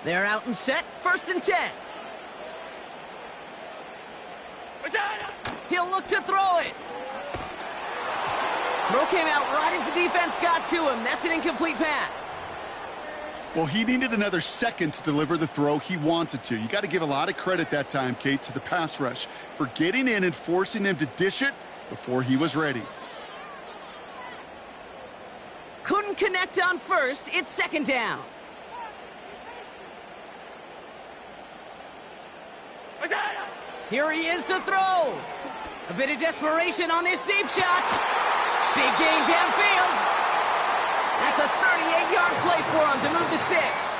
They're out and set. First and 10. He'll look to throw it. Throw came out right as the defense got to him. That's an incomplete pass. Well, he needed another second to deliver the throw he wanted to. You got to give a lot of credit that time, Kate, to the pass rush for getting in and forcing him to dish it before he was ready. Couldn't connect on first. It's second down. Here he is to throw. A bit of desperation on this deep shot. Big gain downfield. That's a 38-yard play for him to move the sticks.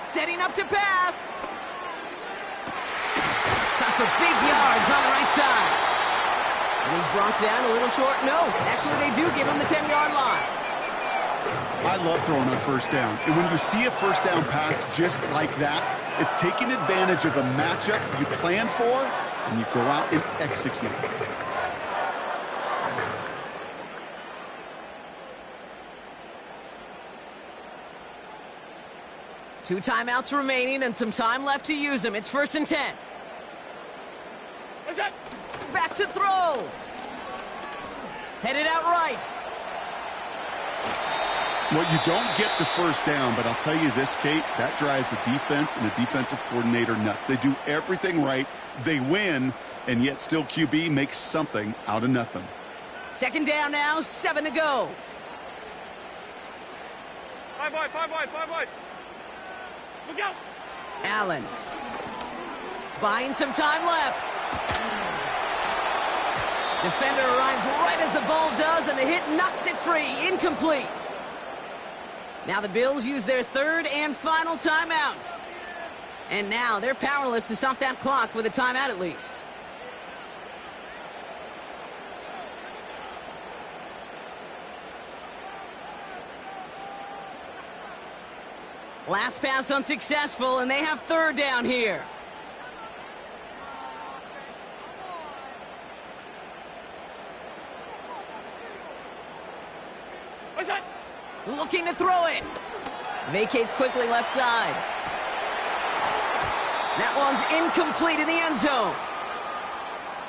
Setting up to pass. Got for big yards on the right side. And he's brought down a little short. No, actually they do give him the 10-yard line. I love throwing on first down. And when you see a first down pass just like that, it's taking advantage of a matchup you plan for, and you go out and execute. Two timeouts remaining and some time left to use them. It's first and 10. Back to throw. Headed out right. Well, you don't get the first down, but I'll tell you this, Kate, that drives the defense and the defensive coordinator nuts. They do everything right. They win, and yet still QB makes something out of nothing. Second down now, 7 to go. 5 wide. Look out. Allen. Buying some time left. Defender arrives right as the ball does, and the hit knocks it free. Incomplete. Now the Bills use their third and final timeout. And now they're powerless to stop that clock with a timeout at least. Last pass unsuccessful, and they have third down here. Looking to throw it. Vacates quickly left side. That one's incomplete in the end zone.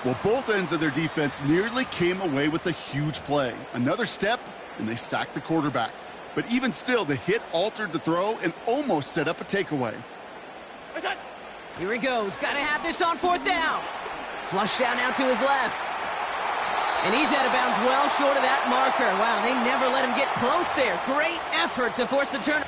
Well, both ends of their defense nearly came away with a huge play. Another step, and they sacked the quarterback. But even still, the hit altered the throw and almost set up a takeaway. Here he goes. Got to have this on fourth down. Flush down now to his left. And he's out of bounds well short of that marker. Wow, they never let him get close there. Great effort to force the turn.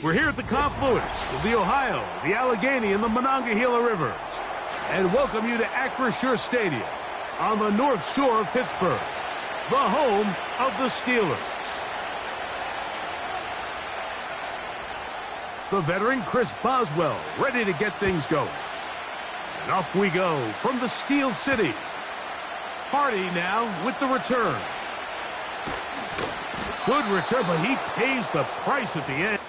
We're here at the confluence of the Ohio, the Allegheny, and the Monongahela Rivers, and welcome you to Acrisure Stadium on the North Shore of Pittsburgh, the home of the Steelers. The veteran Chris Boswell ready to get things going. And off we go from the Steel City. Hardy now with the return. Good return, but he pays the price at the end.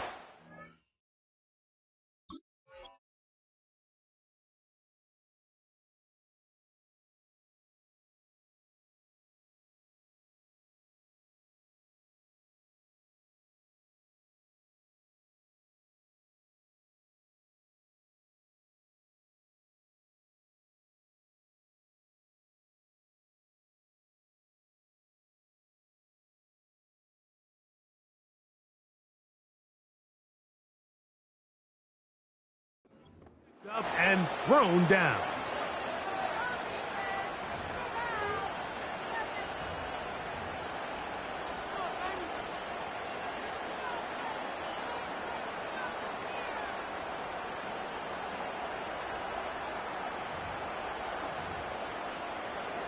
Up and thrown down.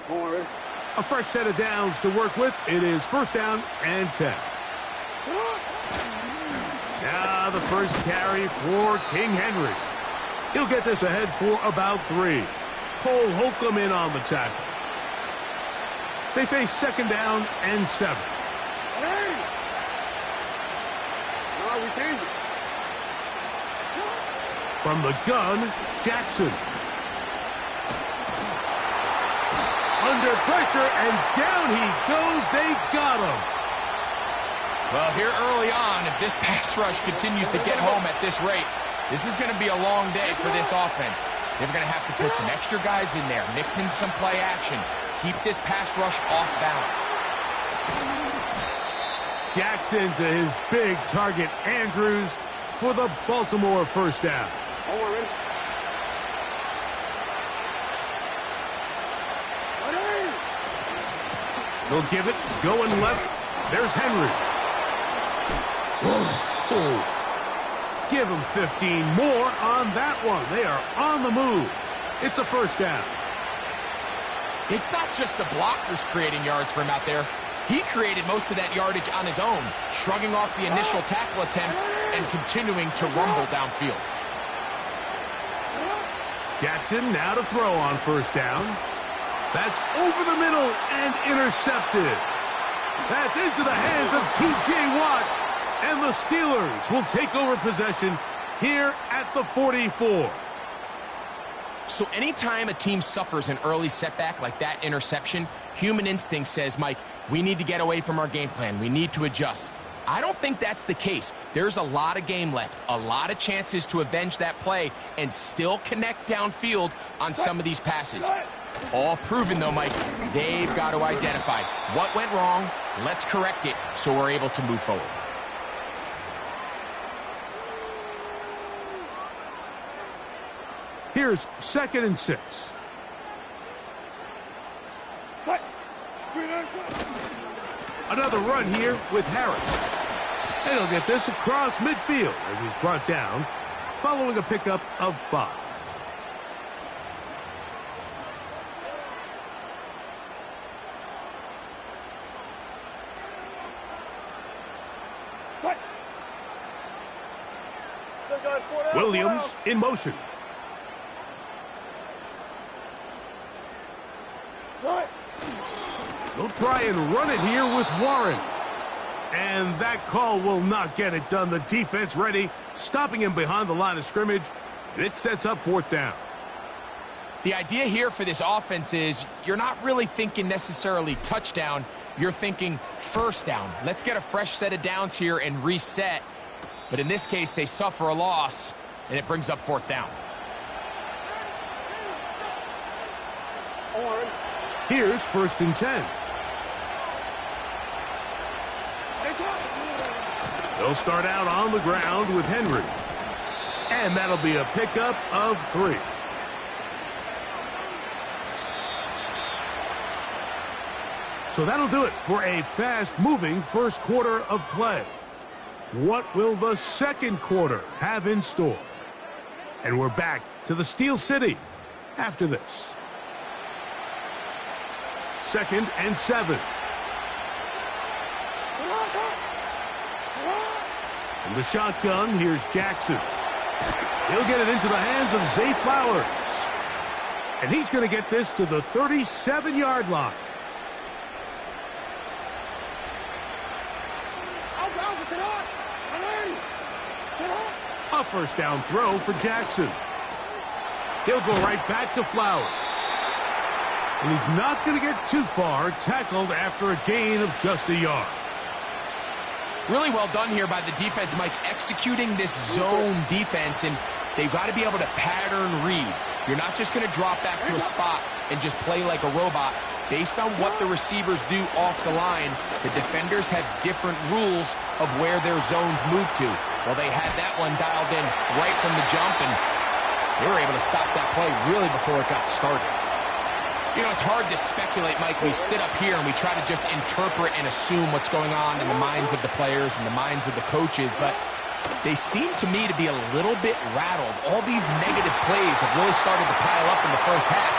A fresh set of downs to work with. It is first down and 10. Now the first carry for King Henry. He'll get this ahead for about 3. Cole Holcomb in on the tackle. They face second down and 7. From the gun, Jackson. Under pressure, and down he goes. They got him. Well, here early on, if this pass rush continues to get home at this rate, this is going to be a long day for this offense. They're going to have to put some extra guys in there, mix in some play action, keep this pass rush off balance. Jackson to his big target, Andrews, for the Baltimore first down. They'll give it, going left. There's Henry. Whoa. Give him 15 more on that one. They are on the move. It's a first down. It's not just the blockers creating yards for him out there. He created most of that yardage on his own, shrugging off the initial tackle attempt and continuing to rumble downfield. Jackson now to throw on first down. That's over the middle and intercepted. That's into the hands of T.J. Watt. And the Steelers will take over possession here at the 44. So anytime a team suffers an early setback like that interception, human instinct says, Mike, we need to get away from our game plan. We need to adjust. I don't think that's the case. There's a lot of game left, a lot of chances to avenge that play and still connect downfield on some of these passes. All proven, though, Mike, they've got to identify what went wrong. Let's correct it so we're able to move forward. Here's 2nd and 6. Another run here with Harris. And he'll get this across midfield as he's brought down following a pickup of 5. Williams in motion. They'll try and run it here with Warren. And that call will not get it done. The defense ready, stopping him behind the line of scrimmage. And it sets up 4th down. The idea here for this offense is you're not really thinking necessarily touchdown. You're thinking first down. Let's get a fresh set of downs here and reset. But in this case, they suffer a loss, and it brings up 4th down. Here's 1st and 10. They'll start out on the ground with Henry. And that'll be a pickup of 3. So that'll do it for a fast-moving first quarter of play. What will the second quarter have in store? And we're back to the Steel City after this. 2nd and 7. From the shotgun, here's Jackson. He'll get it into the hands of Zay Flowers. And he's going to get this to the 37-yard line. A first down throw for Jackson. He'll go right back to Flowers. And he's not going to get too far, tackled after a gain of just a yard. Really well done here by the defense, Mike, executing this zone defense, and they've got to be able to pattern read. You're not just going to drop back to a spot and just play like a robot. Based on what the receivers do off the line, the defenders have different rules of where their zones move to. Well, they had that one dialed in right from the jump, and they were able to stop that play really before it got started. You know, it's hard to speculate, Mike. We sit up here and we try to just interpret and assume what's going on in the minds of the players and the minds of the coaches, but they seem to me to be a little bit rattled. All these negative plays have really started to pile up in the first half.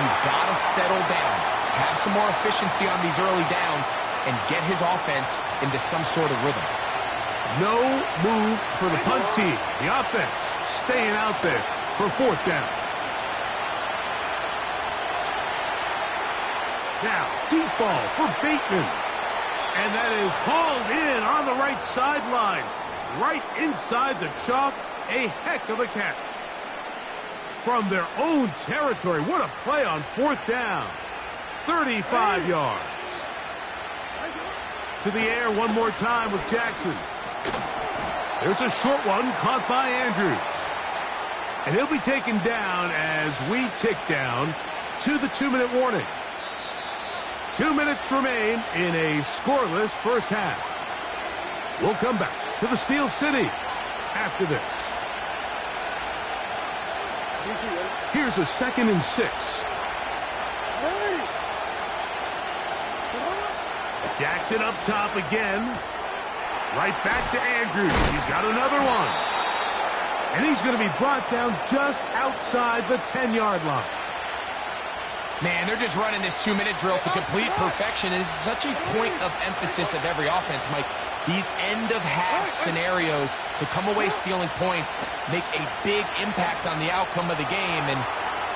He's got to settle down, have some more efficiency on these early downs and get his offense into some sort of rhythm. No move for the punt team. The offense staying out there for 4th down. Now, deep ball for Bateman. And that is hauled in on the right sideline. Right inside the chalk. A heck of a catch. From their own territory. What a play on 4th down. 35 yards. To the air one more time with Jackson. There's a short one caught by Andrews. And he'll be taken down as we tick down to the 2-minute warning. 2 minutes remain in a scoreless first half. We'll come back to the Steel City after this. Here's a 2nd and 6. Jackson up top again. Right back to Andrews. He's got another one. And he's going to be brought down just outside the 10-yard line. Man, they're just running this 2-minute drill to complete perfection. It is such a point of emphasis of every offense, Mike. These end-of-half scenarios to come away stealing points make a big impact on the outcome of the game. And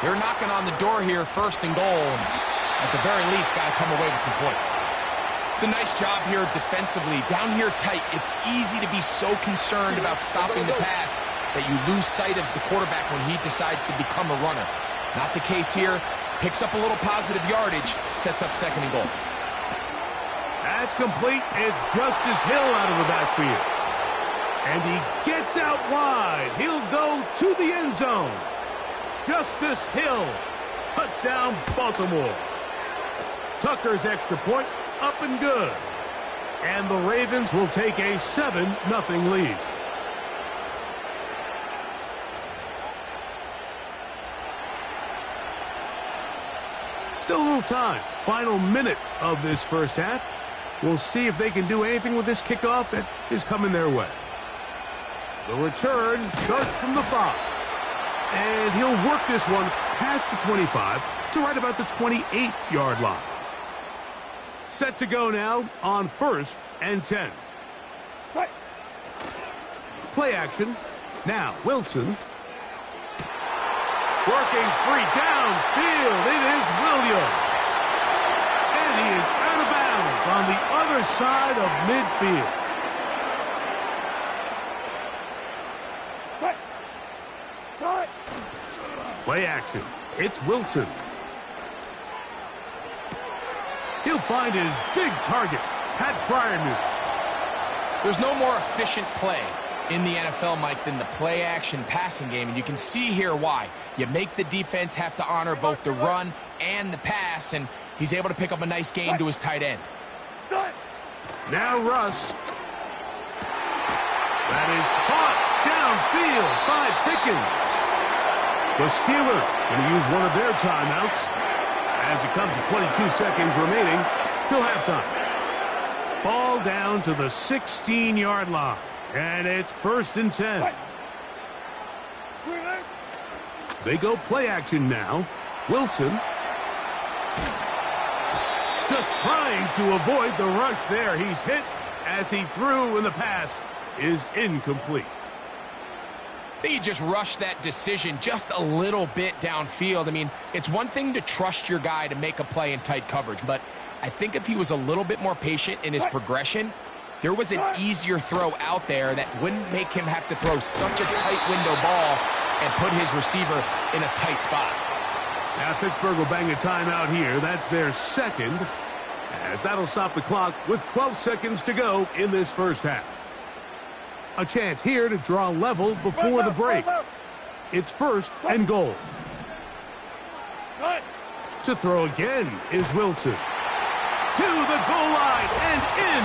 they're knocking on the door here, 1st and goal. At the very least, got to come away with some points. It's a nice job here defensively. Down here tight, it's easy to be so concerned about stopping the pass that you lose sight of the quarterback when he decides to become a runner. Not the case here. Picks up a little positive yardage, sets up 2nd and goal. That's complete. It's Justice Hill out of the backfield. And he gets out wide. He'll go to the end zone. Justice Hill. Touchdown, Baltimore. Tucker's extra point up and good. And the Ravens will take a 7-0 lead. Still a little time. Final minute of this first half. We'll see if they can do anything with this kickoff that is coming their way. The return starts from the 5. And he'll work this one past the 25 to right about the 28-yard line. Set to go now on 1st and 10. Play action. Now Wilson. Working free downfield. It is Williams. And he is out of bounds on the other side of midfield. Play action. It's Wilson. He'll find his big target, Pat Freiermuth. There's no more efficient play in the NFL, Mike, than the play-action passing game, and you can see here why. You make the defense have to honor both the run and the pass, and he's able to pick up a nice gain to his tight end. Now Russ. That is caught downfield by Pickens. The Steelers going to use one of their timeouts as it comes to 22 seconds remaining till halftime. Ball down to the 16-yard line, and it's 1st and 10. They go play action now. Wilson just trying to avoid the rush there. He's hit as he threw, and the pass is incomplete. I think he just rushed that decision just a little bit downfield. I mean, it's one thing to trust your guy to make a play in tight coverage, but I think if he was a little bit more patient in his progression, there was an easier throw out there that wouldn't make him have to throw such a tight window ball and put his receiver in a tight spot. Now Pittsburgh will bang a timeout here. That's their 2nd, as that'll stop the clock with 12 seconds to go in this first half. A chance here to draw level before the break. It's 1st and goal. To throw again is Wilson. To the goal line and in.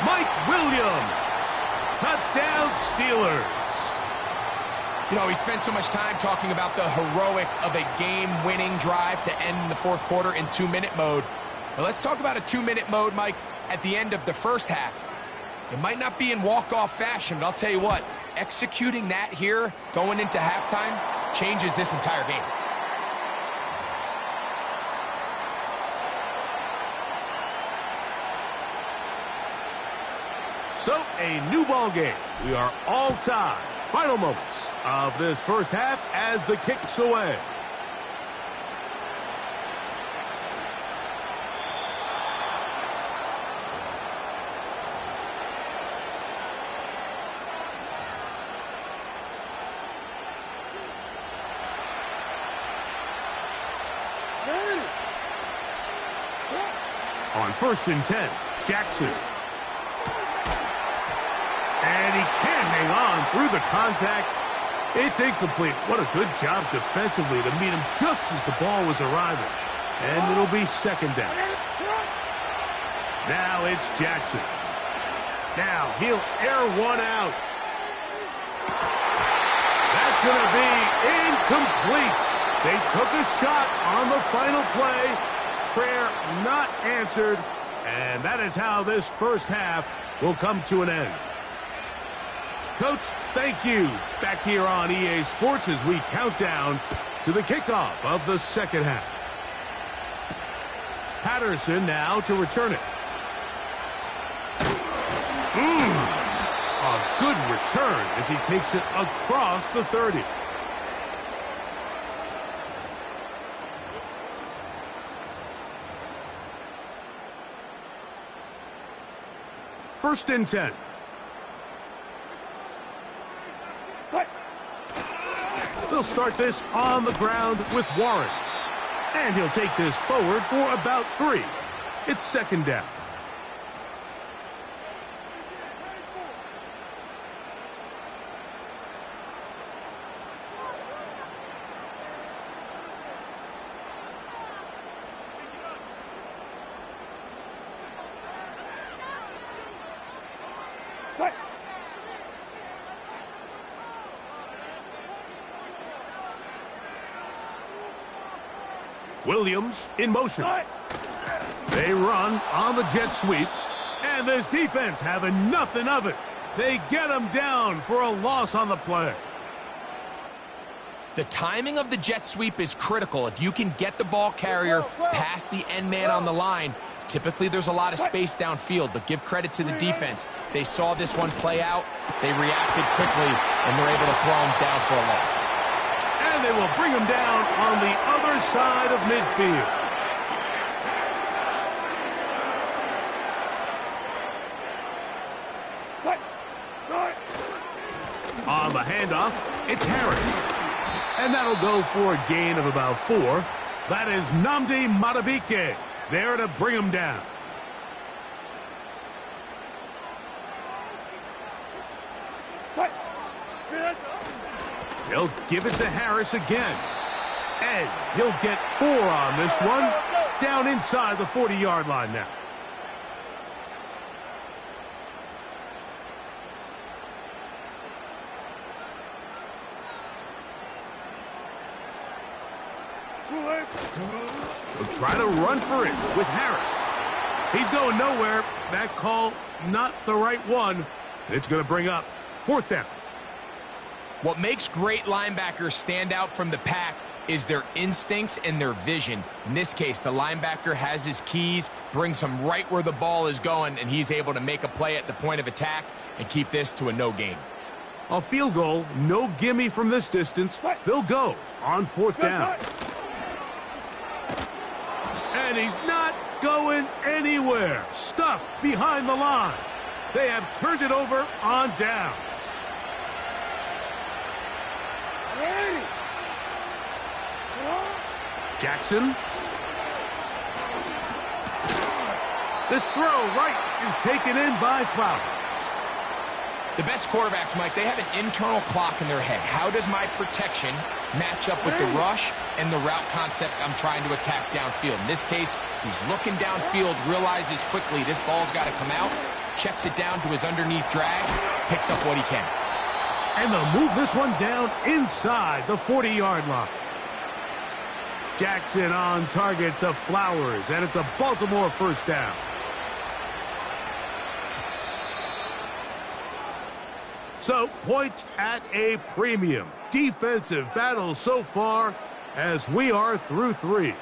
Mike Williams. Touchdown Steelers. You know, we spent so much time talking about the heroics of a game-winning drive to end the 4th quarter in 2-minute mode. But let's talk about a 2-minute mode, Mike, at the end of the first half. It might not be in walk-off fashion, but I'll tell you what, executing that here going into halftime changes this entire game. So, a new ball game. We are all tied. Final moments of this first half as the kick's away. On 1st and 10, Jackson. And he can't hang on through the contact. It's incomplete. What a good job defensively to meet him just as the ball was arriving. And it'll be 2nd down. Now it's Jackson. Now he'll air one out. That's going to be incomplete. They took a shot on the final play. Prayer not answered. And that is how this first half will come to an end. Coach, thank you. Back here on EA Sports as we count down to the kickoff of the second half. Patterson now to return it. A good return as he takes it across the 30. First and 10. They'll start this on the ground with Warren. And he'll take this forward for about 3. It's 2nd down. Williams in motion. They run on the jet sweep. And this defense having nothing of it. They get him down for a loss on the play. The timing of the jet sweep is critical. If you can get the ball carrier past the end man on the line, typically there's a lot of space downfield, but give credit to the defense. They saw this one play out. They reacted quickly, and they're able to throw him down for a loss. And they will bring him down on the other side of midfield. On the handoff, it's Harris. And that'll go for a gain of about 4. That is Nnamdi Madubuike there to bring him down. They'll give it to Harris again. And he'll get 4 on this one. Down inside the 40-yard line now. He'll try to run for it with Harris. He's going nowhere. That call, not the right one. It's going to bring up 4th down. What makes great linebackers stand out from the pack is their instincts and their vision. In this case, the linebacker has his keys, brings him right where the ball is going, and he's able to make a play at the point of attack and keep this to a no gain. A field goal, no gimme from this distance. They'll go on 4th down. And he's not going anywhere. Stuffed behind the line. They have turned it over on downs. Jackson. This throw right is taken in by Flowers. The best quarterbacks, Mike, they have an internal clock in their head. How does my protection match up with the rush and the route concept I'm trying to attack downfield? In this case, he's looking downfield, realizes quickly this ball's got to come out, checks it down to his underneath drag, picks up what he can. And they'll move this one down inside the 40-yard line. Jackson on target to Flowers, and it's a Baltimore 1st down. So, points at a premium. Defensive battle so far as we are through 3.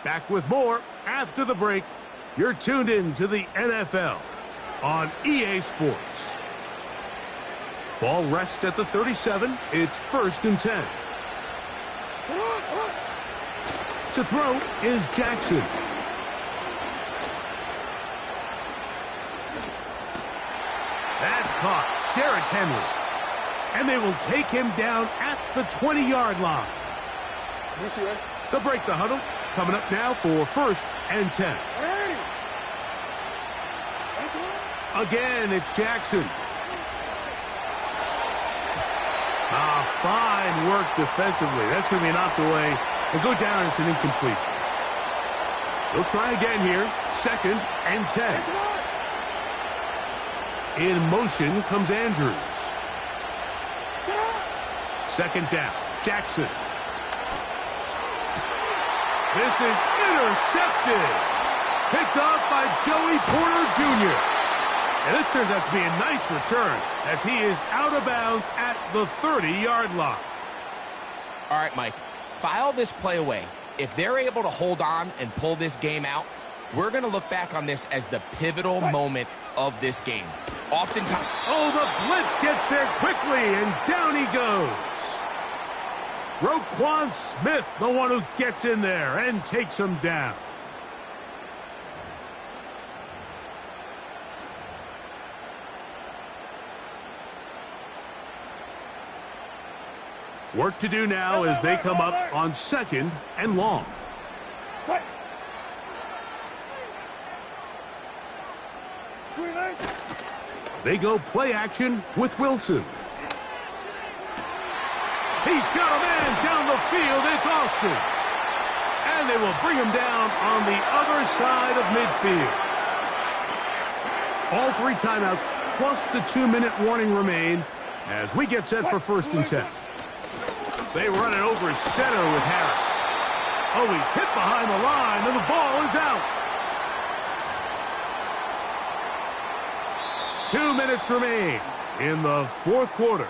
Back with more after the break. You're tuned in to the NFL. on EA Sports. Ball rests at the 37. It's 1st and 10. To throw is Jackson. That's caught. Derrick Henry. And they will take him down at the 20-yard line. They'll break the huddle. Coming up now for 1st and 10. Again, it's Jackson. Fine work defensively. That's going to be knocked away and go down as an incompletion. They'll try again here. 2nd and 10. In motion comes Andrews. 2nd down. Jackson. This is intercepted. Picked off by Joey Porter Jr. And this turns out to be a nice return as he is out of bounds at the 30-yard line. All right, Mike, file this play away. If they're able to hold on and pull this game out, we're going to look back on this as the pivotal moment of this game. Oftentimes... Oh, the blitz gets there quickly, and down he goes. Roquan Smith, the one who gets in there and takes him down. Work to do now as they come up on 2nd and long. They go play action with Wilson. He's got a man down the field. It's Austin. And they will bring him down on the other side of midfield. All 3 timeouts plus the 2-minute warning remain as we get set for 1st and 10. They run it over center with Harris. Oh, he's hit behind the line, and the ball is out. 2 minutes remain in the 4th quarter.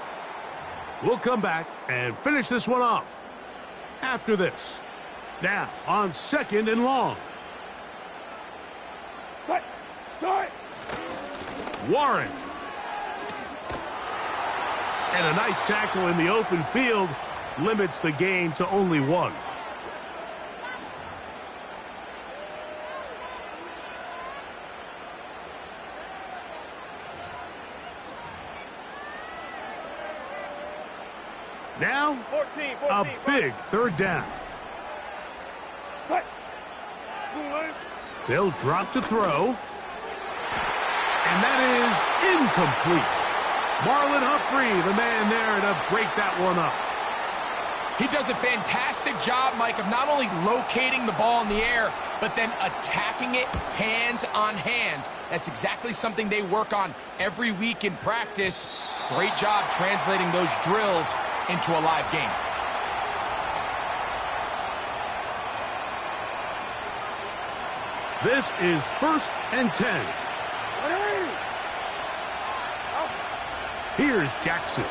We'll come back and finish this one off after this. Now on 2nd and long. Warren. And a nice tackle in the open field limits the gain to only 1. Now, 14, a big 3rd down. They'll drop to throw. And that is incomplete. Marlon Humphrey, the man there to break that one up. He does a fantastic job, Mike, of not only locating the ball in the air, but then attacking it hands on hands. That's exactly something they work on every week in practice. Great job translating those drills into a live game. This is 1st and 10. Here's Jackson.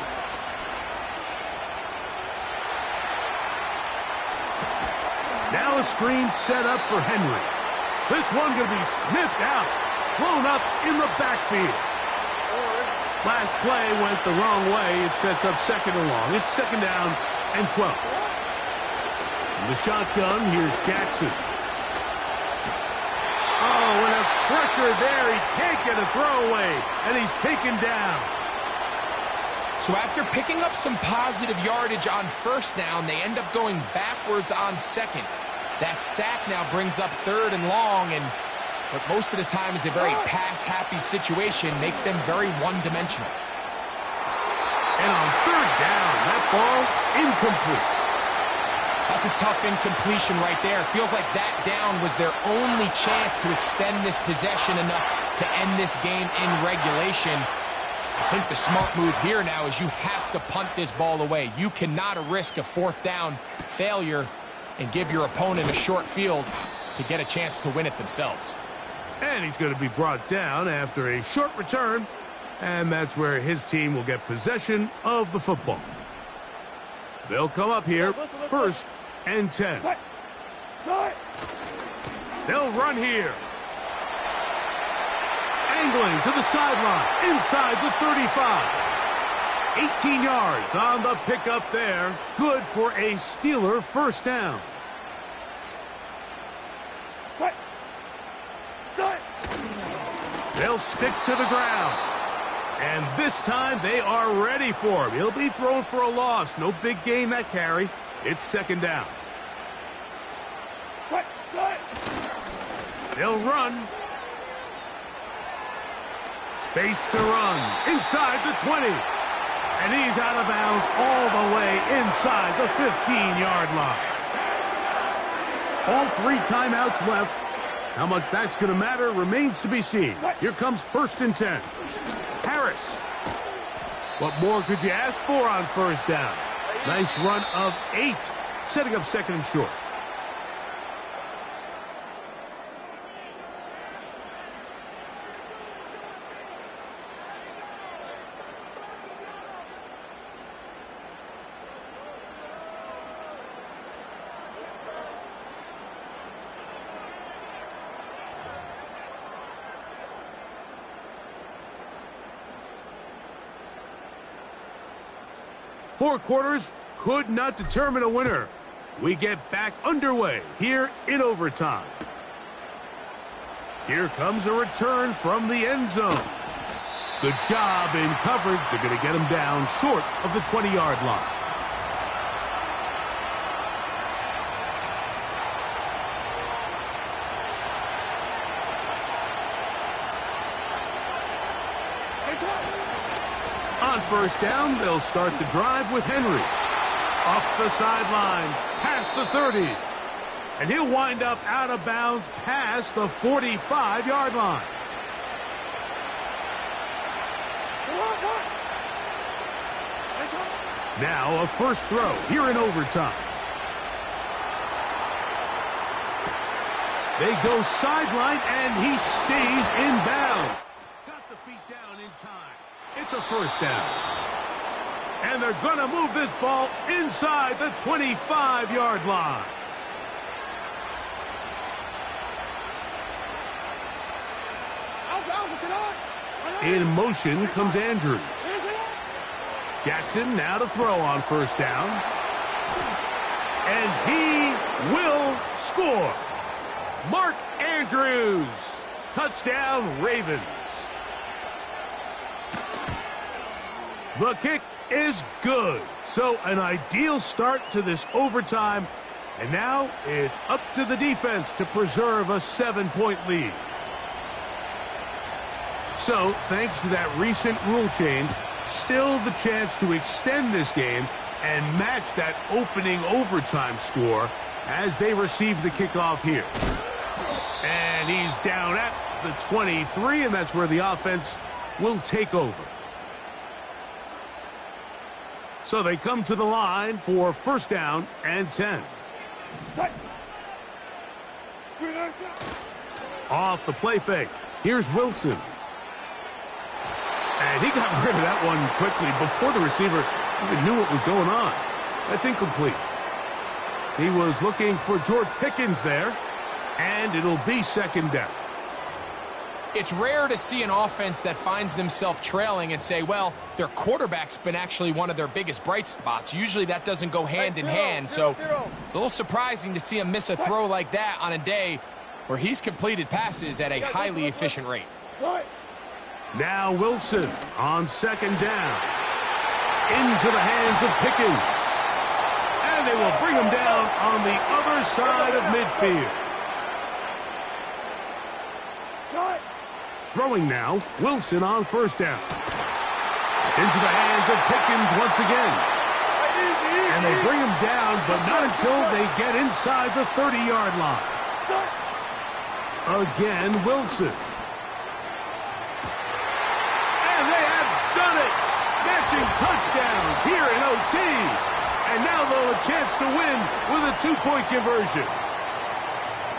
Now a screen set up for Henry. This one going to be sniffed out, thrown up in the backfield. Last play went the wrong way. It sets up 2nd and long. It's 2nd down and 12. In the shotgun, here's Jackson. Oh, and a pressure there. He can't get a throwaway, and he's taken down. So after picking up some positive yardage on 1st down, they end up going backwards on 2nd. That sack now brings up 3rd and long, and what most of the time is a very pass-happy situation makes them very one-dimensional. And on 3rd down, that ball incomplete. That's a tough incompletion right there. Feels like that down was their only chance to extend this possession enough to end this game in regulation. I think the smart move here now is you have to punt this ball away. You cannot risk a 4th down failure and give your opponent a short field to get a chance to win it themselves. And he's going to be brought down after a short return, and that's where his team will get possession of the football. They'll come up here, 1st and 10. They'll run here. And Dangling to the sideline, inside the 35. 18 yards on the pickup there. Good for a Steeler first down. They'll stick to the ground. And this time they are ready for him. He'll be thrown for a loss. No big gain that carry. It's second down. They'll run. Space to run. Inside the 20. And he's out of bounds all the way inside the 15-yard line. All 3 timeouts left. How much that's going to matter remains to be seen. Here comes 1st and 10. Harris. What more could you ask for on first down? Nice run of 8, setting up 2nd and short. Four quarters could not determine a winner. We get back underway here in overtime. Here comes a return from the end zone. Good job in coverage. They're going to get him down short of the 20-yard line. On first down, they'll start the drive with Henry. Up the sideline, past the 30. And he'll wind up out of bounds past the 45-yard line. Now a first throw here in overtime. They go sideline, and he stays in bounds. Got the feet down in time. It's a first down. And they're going to move this ball inside the 25-yard line. In motion comes Andrews. Jackson now to throw on first down. And he will score. Mark Andrews. Touchdown, Ravens. The kick is good. So an ideal start to this overtime. And now it's up to the defense to preserve a 7-point lead. So, thanks to that recent rule change, still the chance to extend this game and match that opening overtime score as they receive the kickoff here. And he's down at the 23, and that's where the offense will take over. So they come to the line for first down and 10. Off the play fake. Here's Wilson. And he got rid of that one quickly before the receiver even knew what was going on. That's incomplete. He was looking for George Pickens there, and it'll be second down. It's rare to see an offense that finds themselves trailing and say, well, their quarterback's been actually one of their biggest bright spots. Usually that doesn't go hand in hand, so it's a little surprising to see him miss a throw like that on a day where he's completed passes at a highly efficient rate. Now Wilson on second down. Into the hands of Pickens. And they will bring him down on the other side of midfield. Throwing now, Wilson on first down. Into the hands of Pickens once again. And they bring him down, but not until they get inside the 30-yard line. Again, Wilson. Touchdowns here in OT. And now they'll have a chance to win with a 2-point conversion.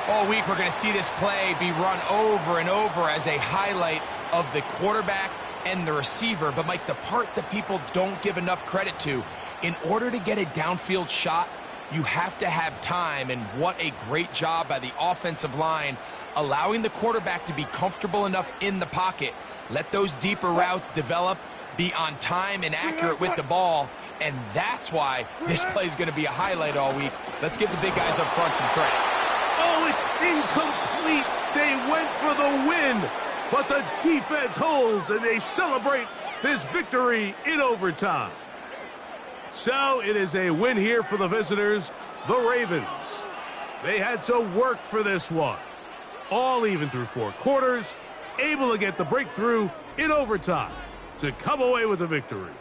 All week we're going to see this play be run over and over as a highlight of the quarterback and the receiver. But, Mike, the part that people don't give enough credit to, in order to get a downfield shot, you have to have time, and what a great job by the offensive line, allowing the quarterback to be comfortable enough in the pocket, let those deeper routes develop, be on time and accurate with the ball, and that's why this play is going to be a highlight all week. Let's give the big guys up front some credit. Oh, it's incomplete. They went for the win, but the defense holds, and they celebrate this victory in overtime. So it is a win here for the visitors, the Ravens. They had to work for this one. All even through 4 quarters, able to get the breakthrough in overtime to come away with a victory.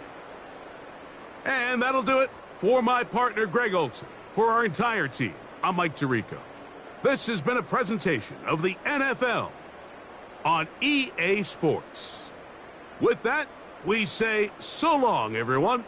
And that'll do it for my partner, Greg Olson. For our entire team, I'm Mike Tirico. This has been a presentation of the NFL on EA Sports. With that, we say so long, everyone.